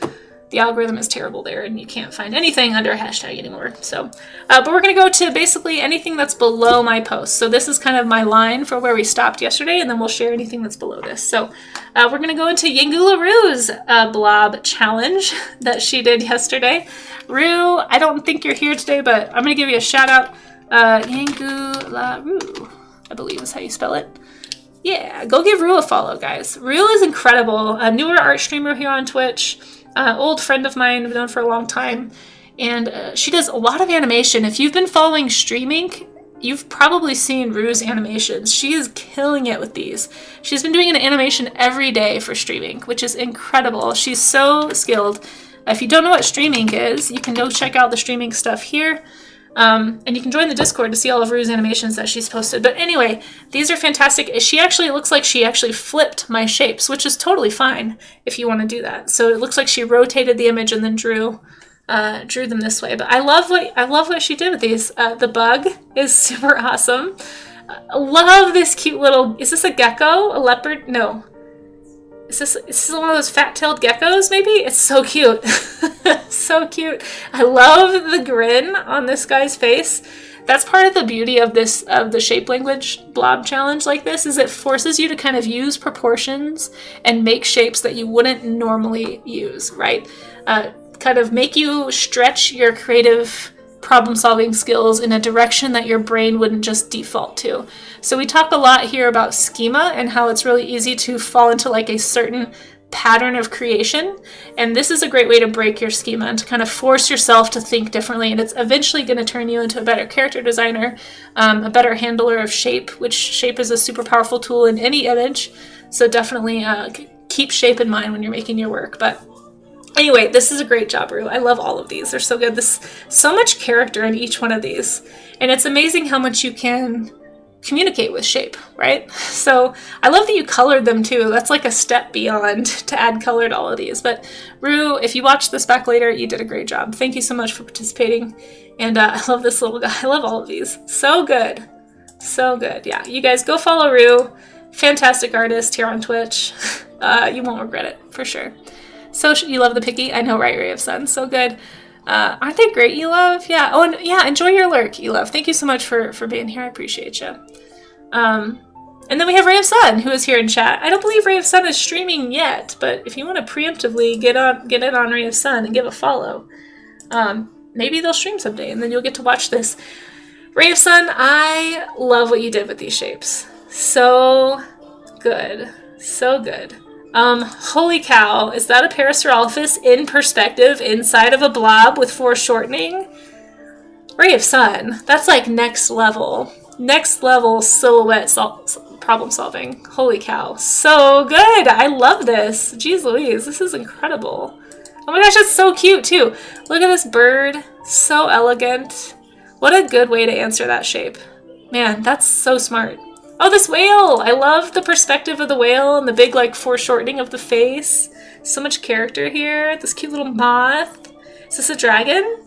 the algorithm is terrible there and you can't find anything under a hashtag anymore. So, but we're going to go to basically anything that's below my post. So this is kind of my line for where we stopped yesterday, and then we'll share anything that's below this. So we're going to go into Yingula Rue's blob challenge that she did yesterday. Rue, I don't think you're here today, but I'm going to give you a shout out. Yingula Rue, I believe is how you spell it. Yeah, go give Rue a follow, guys. Rue is incredible. A newer art streamer here on Twitch. Old friend of mine, I've known for a long time, and she does a lot of animation. If you've been following streaming, you've probably seen Rue's animations. She is killing it with these. She's been doing an animation every day for streaming, which is incredible. She's so skilled. If you don't know what streaming is, you can go check out the streaming stuff here. And you can join the Discord to see all of Rue's animations that she's posted. But anyway, these are fantastic. It looks like she actually flipped my shapes, which is totally fine if you want to do that. So it looks like she rotated the image and then drew them this way. But I love what she did with these. The bug is super awesome. I love this cute little. Is this a gecko? A leopard? No. Is this one of those fat-tailed geckos, maybe? It's so cute. So cute. I love the grin on this guy's face. That's part of the beauty of the shape language blob challenge like this, is it forces you to kind of use proportions and make shapes that you wouldn't normally use, right? Kind of make you stretch your creative problem-solving skills in a direction that your brain wouldn't just default to. So we talk a lot here about schema and how it's really easy to fall into like a certain pattern of creation. And this is a great way to break your schema and to kind of force yourself to think differently. And it's eventually going to turn you into a better character designer, a better handler of shape, which shape is a super powerful tool in any image. So definitely keep shape in mind when you're making your work. But anyway, this is a great job, Rue. I love all of these. They're so good. So much character in each one of these. And it's amazing how much you can communicate with shape, right? So I love that you colored them too. That's like a step beyond to add color to all of these. But Rue, if you watch this back later, you did a great job. Thank you so much for participating. And I love this little guy. I love all of these. So good. So good. Yeah, you guys go follow Rue. Fantastic artist here on Twitch. You won't regret it, for sure. So you love the picky? I know, right, Ray of Sun? So good. Aren't they great, Elove? Yeah. Oh, and yeah, enjoy your lurk, Elove. Thank you so much for being here. I appreciate you. And then we have Ray of Sun, who is here in chat. I don't believe Ray of Sun is streaming yet, but if you want to preemptively get in on Ray of Sun and give a follow, maybe they'll stream someday, and then you'll get to watch this. Ray of Sun, I love what you did with these shapes. So good. So good. Holy cow, is that a Parasaurolophus in perspective inside of a blob with foreshortening? Ray of Sun, that's like next level silhouette problem solving. Holy cow, so good. I love this. Jeez Louise, this is incredible. Oh my gosh, that's so cute too. Look at this bird, so elegant. What a good way to answer that shape. Man, that's so smart. Oh, this whale! I love the perspective of the whale and the big, like, foreshortening of the face. So much character here. This cute little moth. Is this a dragon?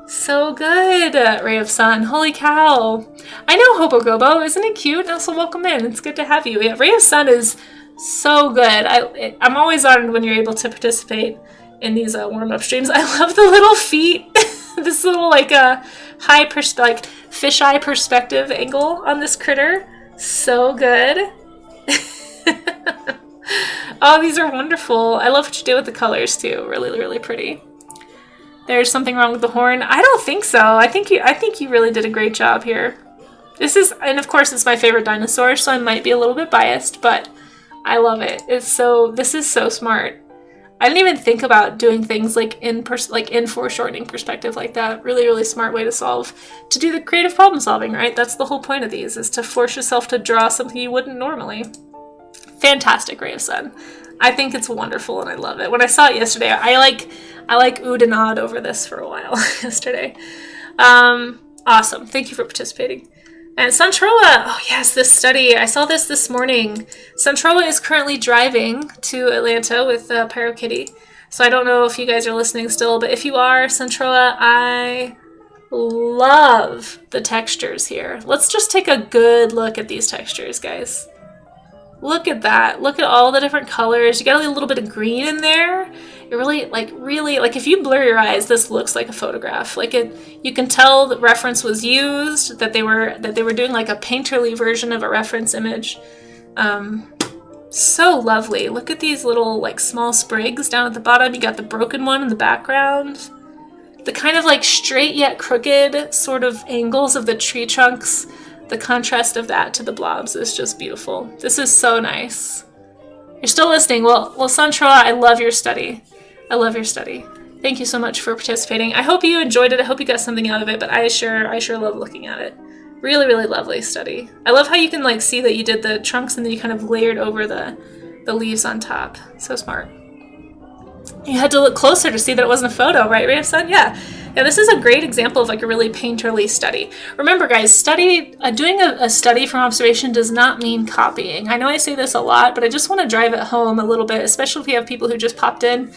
So good, Ray of Sun. Holy cow. I know Hobogobo. Isn't it cute? Also, welcome in. It's good to have you. Yeah, Ray of Sun is so good. I'm always honored when you're able to participate in these warm-up streams. I love the little feet. This little, like, fisheye perspective angle on this critter. So good. Oh, these are wonderful. I love what you did with the colors too. Really, really pretty. There's something wrong with the horn. I don't think so. I think you really did a great job here. This is, and of course it's my favorite dinosaur, so I might be a little bit biased, but I love it. This is so smart. I didn't even think about doing things like in foreshortening perspective like that. Really, really smart way to do the creative problem solving, right? That's the whole point of these, is to force yourself to draw something you wouldn't normally. Fantastic ray of sun. I think it's wonderful and I love it. When I saw it yesterday, I like oohed and awed over this for a while yesterday. Awesome. Thank you for participating. And Santroa, oh yes, this study, I saw this morning. Santroa is currently driving to Atlanta with Pyro Kitty. So I don't know if you guys are listening still, but if you are, Santroa, I love the textures here. Let's just take a good look at these textures, guys. Look at that. Look at all the different colors. You got a little bit of green in there. It really, if you blur your eyes, this looks like a photograph. You can tell the reference was used, that they were doing like a painterly version of a reference image. So lovely. Look at these little like small sprigs down at the bottom. You got the broken one in the background. The kind of like straight yet crooked sort of angles of the tree trunks. The contrast of that to the blobs is just beautiful. This is so nice. You're still listening. Well, Santroa, I love your study. I love your study. Thank you so much for participating. I hope you enjoyed it. I hope you got something out of it, but I sure love looking at it. Really, really lovely study. I love how you can like see that you did the trunks and then you kind of layered over the leaves on top. So smart. You had to look closer to see that it wasn't a photo, right, Ray of Sun? Yeah. Yeah, this is a great example of like a really painterly study. Remember, guys, doing a study from observation does not mean copying. I know I say this a lot, but I just want to drive it home a little bit, especially if we have people who just popped in.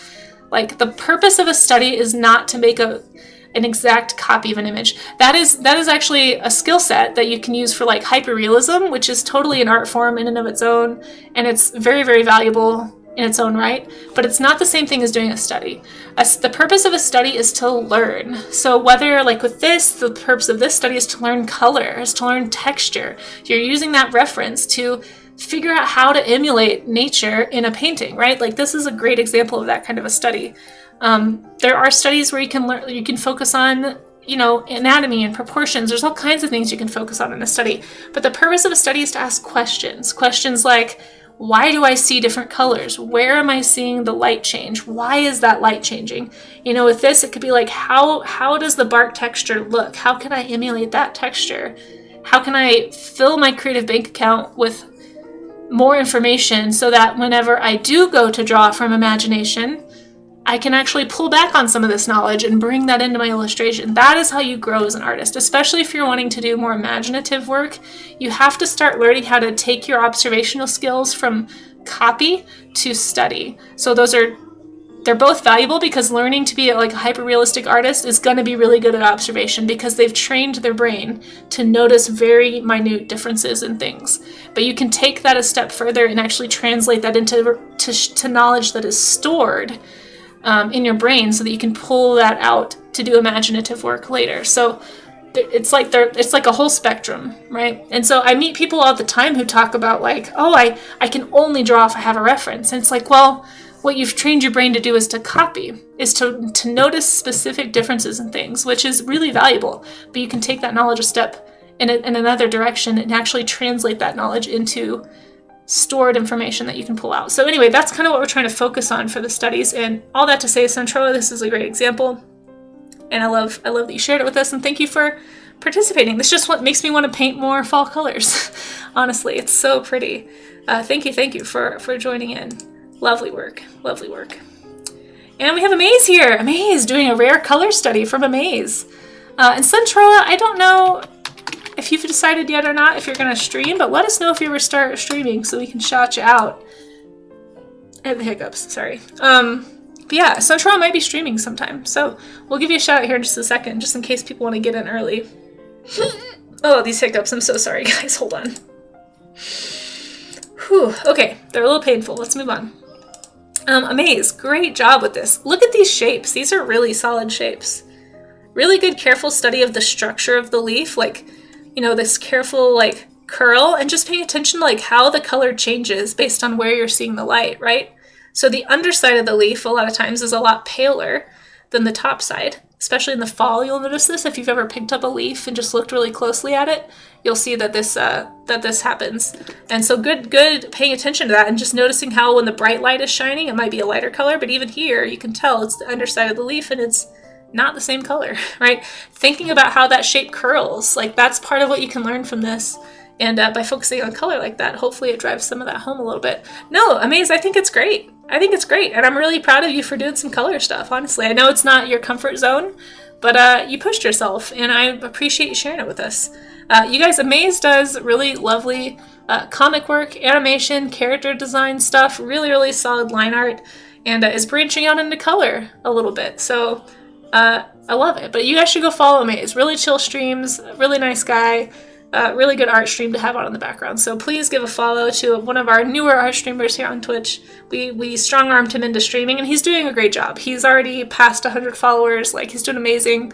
Like, the purpose of a study is not to make an exact copy of an image. That is actually a skill set that you can use for like hyperrealism, which is totally an art form in and of its own, and it's very, very valuable in its own right, but it's not the same thing as doing a study. The purpose of a study is to learn. So whether, like with this, the purpose of this study is to learn color, is to learn texture. You're using that reference to figure out how to emulate nature in a painting, right? Like this is a great example of that kind of a study. There are studies where you can focus on, anatomy and proportions. There's all kinds of things you can focus on in a study. But the purpose of a study is to ask questions. Questions like, why do I see different colors? Where am I seeing the light change? Why is that light changing? With this, it could be like, how does the bark texture look? How can I emulate that texture? How can I fill my creative bank account with more information so that whenever I do go to draw from imagination, I can actually pull back on some of this knowledge and bring that into my illustration. That is how you grow as an artist, especially if you're wanting to do more imaginative work. You have to start learning how to take your observational skills from copy to study. So they're both valuable because learning to be like a hyper-realistic artist is going to be really good at observation because they've trained their brain to notice very minute differences in things. But you can take that a step further and actually translate that into knowledge that is stored in your brain so that you can pull that out to do imaginative work later. So it's like a whole spectrum, right? And so I meet people all the time who talk about like, oh, I can only draw if I have a reference. And it's like, well, what you've trained your brain to do is to copy, is to notice specific differences in things, which is really valuable. But you can take that knowledge a step in another direction and actually translate that knowledge into stored information that you can pull out. So anyway, that's kind of what we're trying to focus on for the studies. And all that to say, Santroa, this is a great example. And I love that you shared it with us, and thank you for participating. This just what makes me want to paint more fall colors. Honestly, it's so pretty. Thank you for joining in. Lovely work. And we have Amaze here. Amaze doing a rare color study from Amaze. And Santroa, I don't know if you've decided yet or not if you're going to stream, but let us know if you ever start streaming so we can shout you out. I had the hiccups, sorry. But yeah, Santroa might be streaming sometime, so we'll give you a shout out here in just a second, just in case people want to get in early. Oh, these hiccups, I'm so sorry, guys, hold on. Whew, okay, they're a little painful, let's move on. Amaze, great job with this. Look at these shapes, these are really solid shapes. Really good, careful study of the structure of the leaf, like, this careful, like, curl and just paying attention to like how the color changes based on where you're seeing the light, right? So the underside of the leaf a lot of times is a lot paler than the top side. Especially in the fall, you'll notice this. If you've ever picked up a leaf and just looked really closely at it, you'll see that this happens. And so good paying attention to that and just noticing how when the bright light is shining, it might be a lighter color, but even here you can tell it's the underside of the leaf and it's not the same color, right? Thinking about how that shape curls, like that's part of what you can learn from this. And by focusing on color like that, hopefully it drives some of that home a little bit. No, Amaze, I think it's great. I think it's great. And I'm really proud of you for doing some color stuff, honestly. I know it's not your comfort zone, but you pushed yourself, and I appreciate you sharing it with us. You guys, Amaze does really lovely comic work, animation, character design stuff, really, really solid line art, and is branching out into color a little bit. So I love it. But you guys should go follow Amaze. Really chill streams, really nice guy. Really good art stream to have on in the background. So please give a follow to one of our newer art streamers here on Twitch. We strong-armed him into streaming, and he's doing a great job. He's already passed 100 followers. Like, he's doing amazing.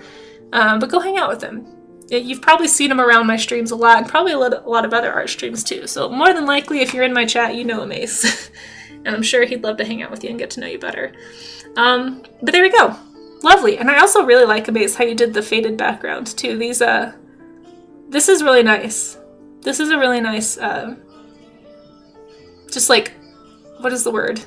But go hang out with him. You've probably seen him around my streams a lot, and probably a lot of other art streams too. So more than likely, if you're in my chat, you know Amaze. And I'm sure he'd love to hang out with you and get to know you better. But there we go. Lovely. And I also really like, Amaze, how you did the faded background too. This is really nice. This is a really nice, just like, what is the word?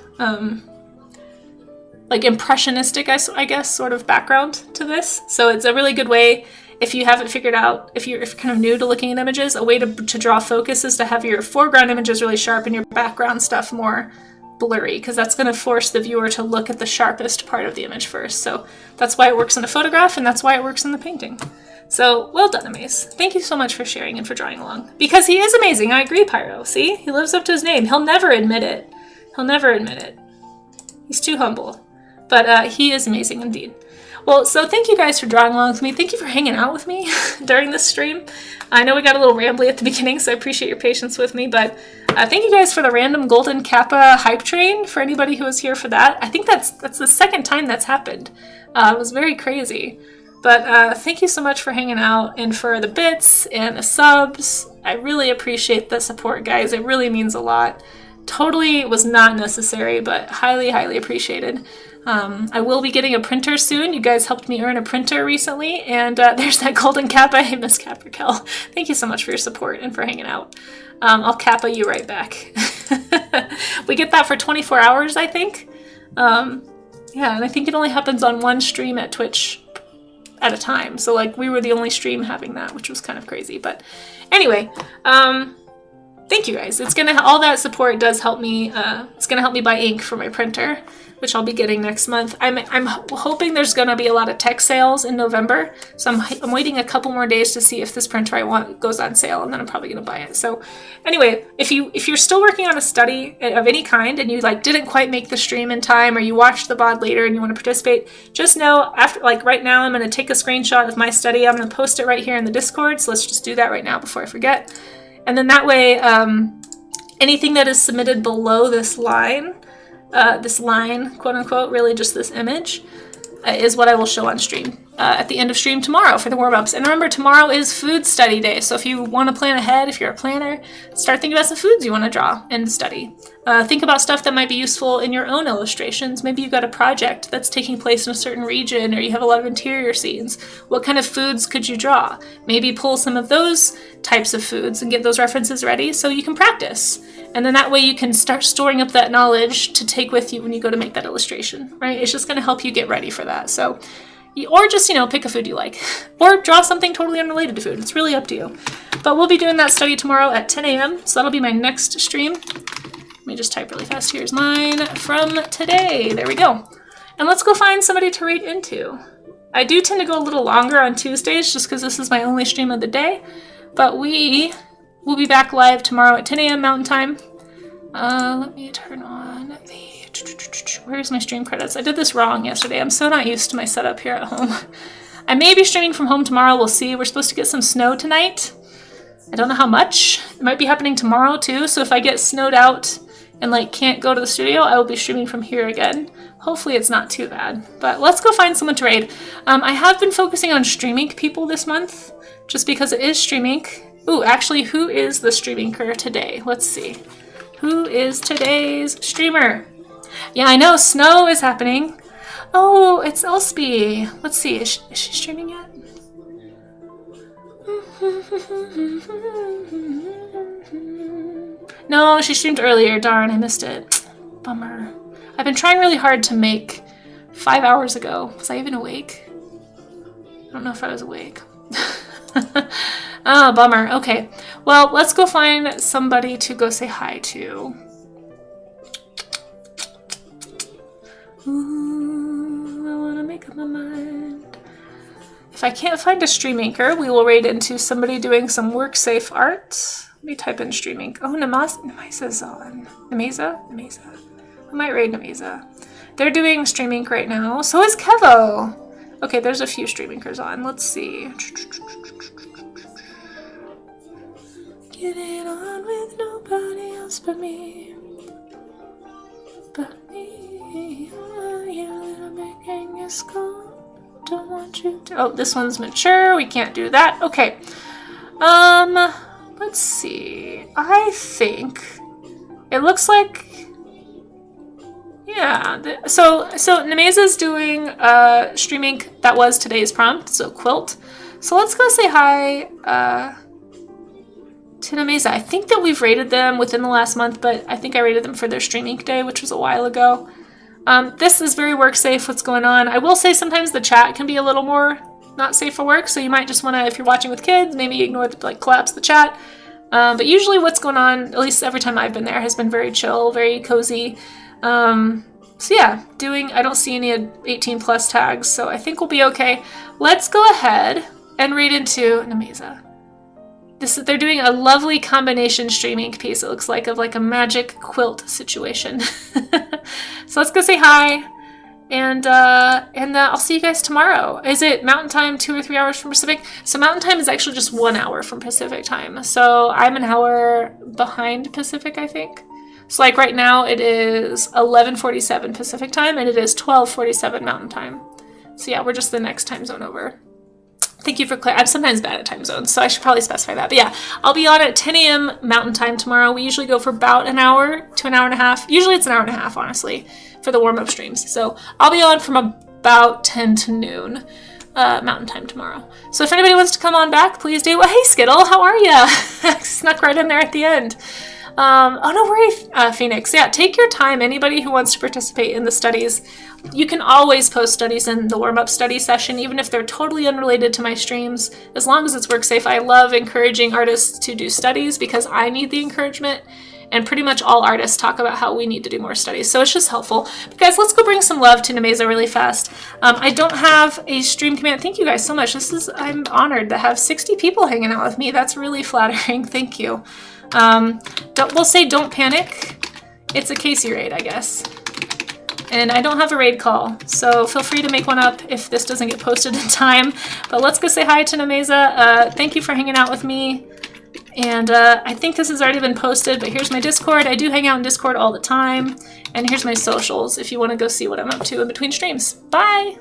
Like impressionistic, I guess, sort of background to this. So it's a really good way, if you haven't figured out, if you're kind of new to looking at images, a way to draw focus is to have your foreground images really sharp and your background stuff more blurry, because that's going to force the viewer to look at the sharpest part of the image first. So that's why it works in a photograph, and that's why it works in the painting. So, well done, Amaze. Thank you so much for sharing and for drawing along. Because he is amazing, I agree, Pyro. See? He lives up to his name. He'll never admit it. He'll never admit it. He's too humble. But he is amazing indeed. Well, so thank you guys for drawing along with me. Thank you for hanging out with me during this stream. I know we got a little rambly at the beginning, so I appreciate your patience with me. But thank you guys for the random Golden Kappa hype train, for anybody who was here for that. I think that's the second time that's happened. It was very crazy. But thank you so much for hanging out and for the bits and the subs. I really appreciate the support, guys. It really means a lot. Totally was not necessary, but highly, highly appreciated. I will be getting a printer soon. You guys helped me earn a printer recently, and there's that Golden Kappa. Hey, Miss Caprikel. Thank you so much for your support and for hanging out. I'll Kappa you right back. We get that for 24 hours, I think. Yeah, and I think it only happens on one stream at Twitch at a time. So like we were the only stream having that, which was kind of crazy. But anyway, thank you guys. All that support does help me. It's gonna help me buy ink for my printer, which I'll be getting next month. I'm hoping there's gonna be a lot of tech sales in November, so I'm waiting a couple more days to see if this printer I want goes on sale, and then I'm probably gonna buy it. So anyway, if you're still working on a study of any kind and you like didn't quite make the stream in time, or you watched the VOD later and you want to participate, just know after, like right now, I'm gonna take a screenshot of my study. I'm gonna post it right here in the Discord. So let's just do that right now before I forget. And then that way, anything that is submitted below this line, quote unquote, really just this image, is what I will show on stream at the end of stream tomorrow for the warm-ups. And remember, tomorrow is food study day. So if you want to plan ahead, if you're a planner, start thinking about some foods you want to draw and study. Think about stuff that might be useful in your own illustrations. Maybe you've got a project that's taking place in a certain region, or you have a lot of interior scenes. What kind of foods could you draw? Maybe pull some of those types of foods and get those references ready so you can practice. And then that way you can start storing up that knowledge to take with you when you go to make that illustration, right? It's just going to help you get ready for that. So, or just, pick a food you like, or draw something totally unrelated to food. It's really up to you. But we'll be doing that study tomorrow at 10 a.m. So that'll be my next stream. Let me just type really fast. Here's mine from today. There we go. And let's go find somebody to read into. I do tend to go a little longer on Tuesdays just because this is my only stream of the day. But we will be back live tomorrow at 10 a.m. Mountain Time. Let me turn on the... Where's my stream credits? I did this wrong yesterday. I'm so not used to my setup here at home. I may be streaming from home tomorrow. We'll see. We're supposed to get some snow tonight. I don't know how much. It might be happening tomorrow too. So if I get snowed out and can't go to the studio, I will be streaming from here again. Hopefully it's not too bad. But let's go find someone to raid. I have been focusing on streaming people this month, just because it is streaming, Ooh, actually, who is the streaminker today? Let's see. Who is today's streamer? Yeah, I know, snow is happening. Oh, it's Elspie. Let's see, is she streaming yet? No, she streamed earlier. Darn, I missed it. Bummer. I've been trying really hard to make 5 hours ago. Was I even awake? I don't know if I was awake. Oh, bummer. Okay. Well, let's go find somebody to go say hi to. Ooh, I want to make up my mind. If I can't find a stream anchor, we will raid into somebody doing some work safe art. Let me type in streaming. Oh, Namaza's on. Nameza? We might raid Nameza. They're doing streaming right now. So is Kevo. Okay, there's a few streamingers on. Let's see. Get it on with nobody else but me. But me. Oh, you're a little bit Genghis Khan. Don't want you to. Oh, this one's mature. We can't do that. Okay. Let's see. I think it looks like. Yeah. So Nameza's doing streaming. That was today's prompt. So quilt. So let's go say hi. To Nameza. I think that we've rated them within the last month, but I think I rated them for their streaming day, which was a while ago. This is very work safe. What's going on? I will say sometimes the chat can be a little more not safe for work, so you might just want to, if you're watching with kids, maybe ignore collapse the chat. But usually what's going on, at least every time I've been there, has been very chill, very cozy. So yeah, I don't see any 18 plus tags, so I think we'll be okay. Let's go ahead and raid into Nameza. They're doing a lovely combination streaming piece, it looks like, of like a magic quilt situation. So let's go say hi, and I'll see you guys tomorrow. Is it Mountain Time 2 or 3 hours from Pacific? So Mountain Time is actually just 1 hour from Pacific time. So I'm an hour behind Pacific, I think. So like right now it is 11:47 Pacific time, and it is 12:47 Mountain Time. So yeah, we're just the next time zone over. Thank you for I'm sometimes bad at time zones, so I should probably specify that. But yeah, I'll be on at 10 a.m. Mountain Time tomorrow. We usually go for about an hour to an hour and a half. Usually it's an hour and a half, honestly, for the warm-up streams. So I'll be on from about 10 to noon Mountain Time tomorrow. So if anybody wants to come on back, please do. Well, hey, Skittle, how are ya? Snuck right in there at the end. Oh, no worry, Phoenix. Yeah, take your time. Anybody who wants to participate in the studies, you can always post studies in the warm-up study session, even if they're totally unrelated to my streams, as long as it's work safe. I love encouraging artists to do studies because I need the encouragement, and pretty much all artists talk about how we need to do more studies, so it's just helpful. But guys, let's go bring some love to Nameza really fast. I don't have a stream command. Thank you guys so much. I'm honored to have 60 people hanging out with me. That's really flattering. Thank you. We'll say don't panic. It's a Casey raid, I guess. And I don't have a raid call, so feel free to make one up if this doesn't get posted in time. But let's go say hi to Nameza. Thank you for hanging out with me. And I think this has already been posted, but here's my Discord. I do hang out in Discord all the time. And here's my socials if you want to go see what I'm up to in between streams. Bye!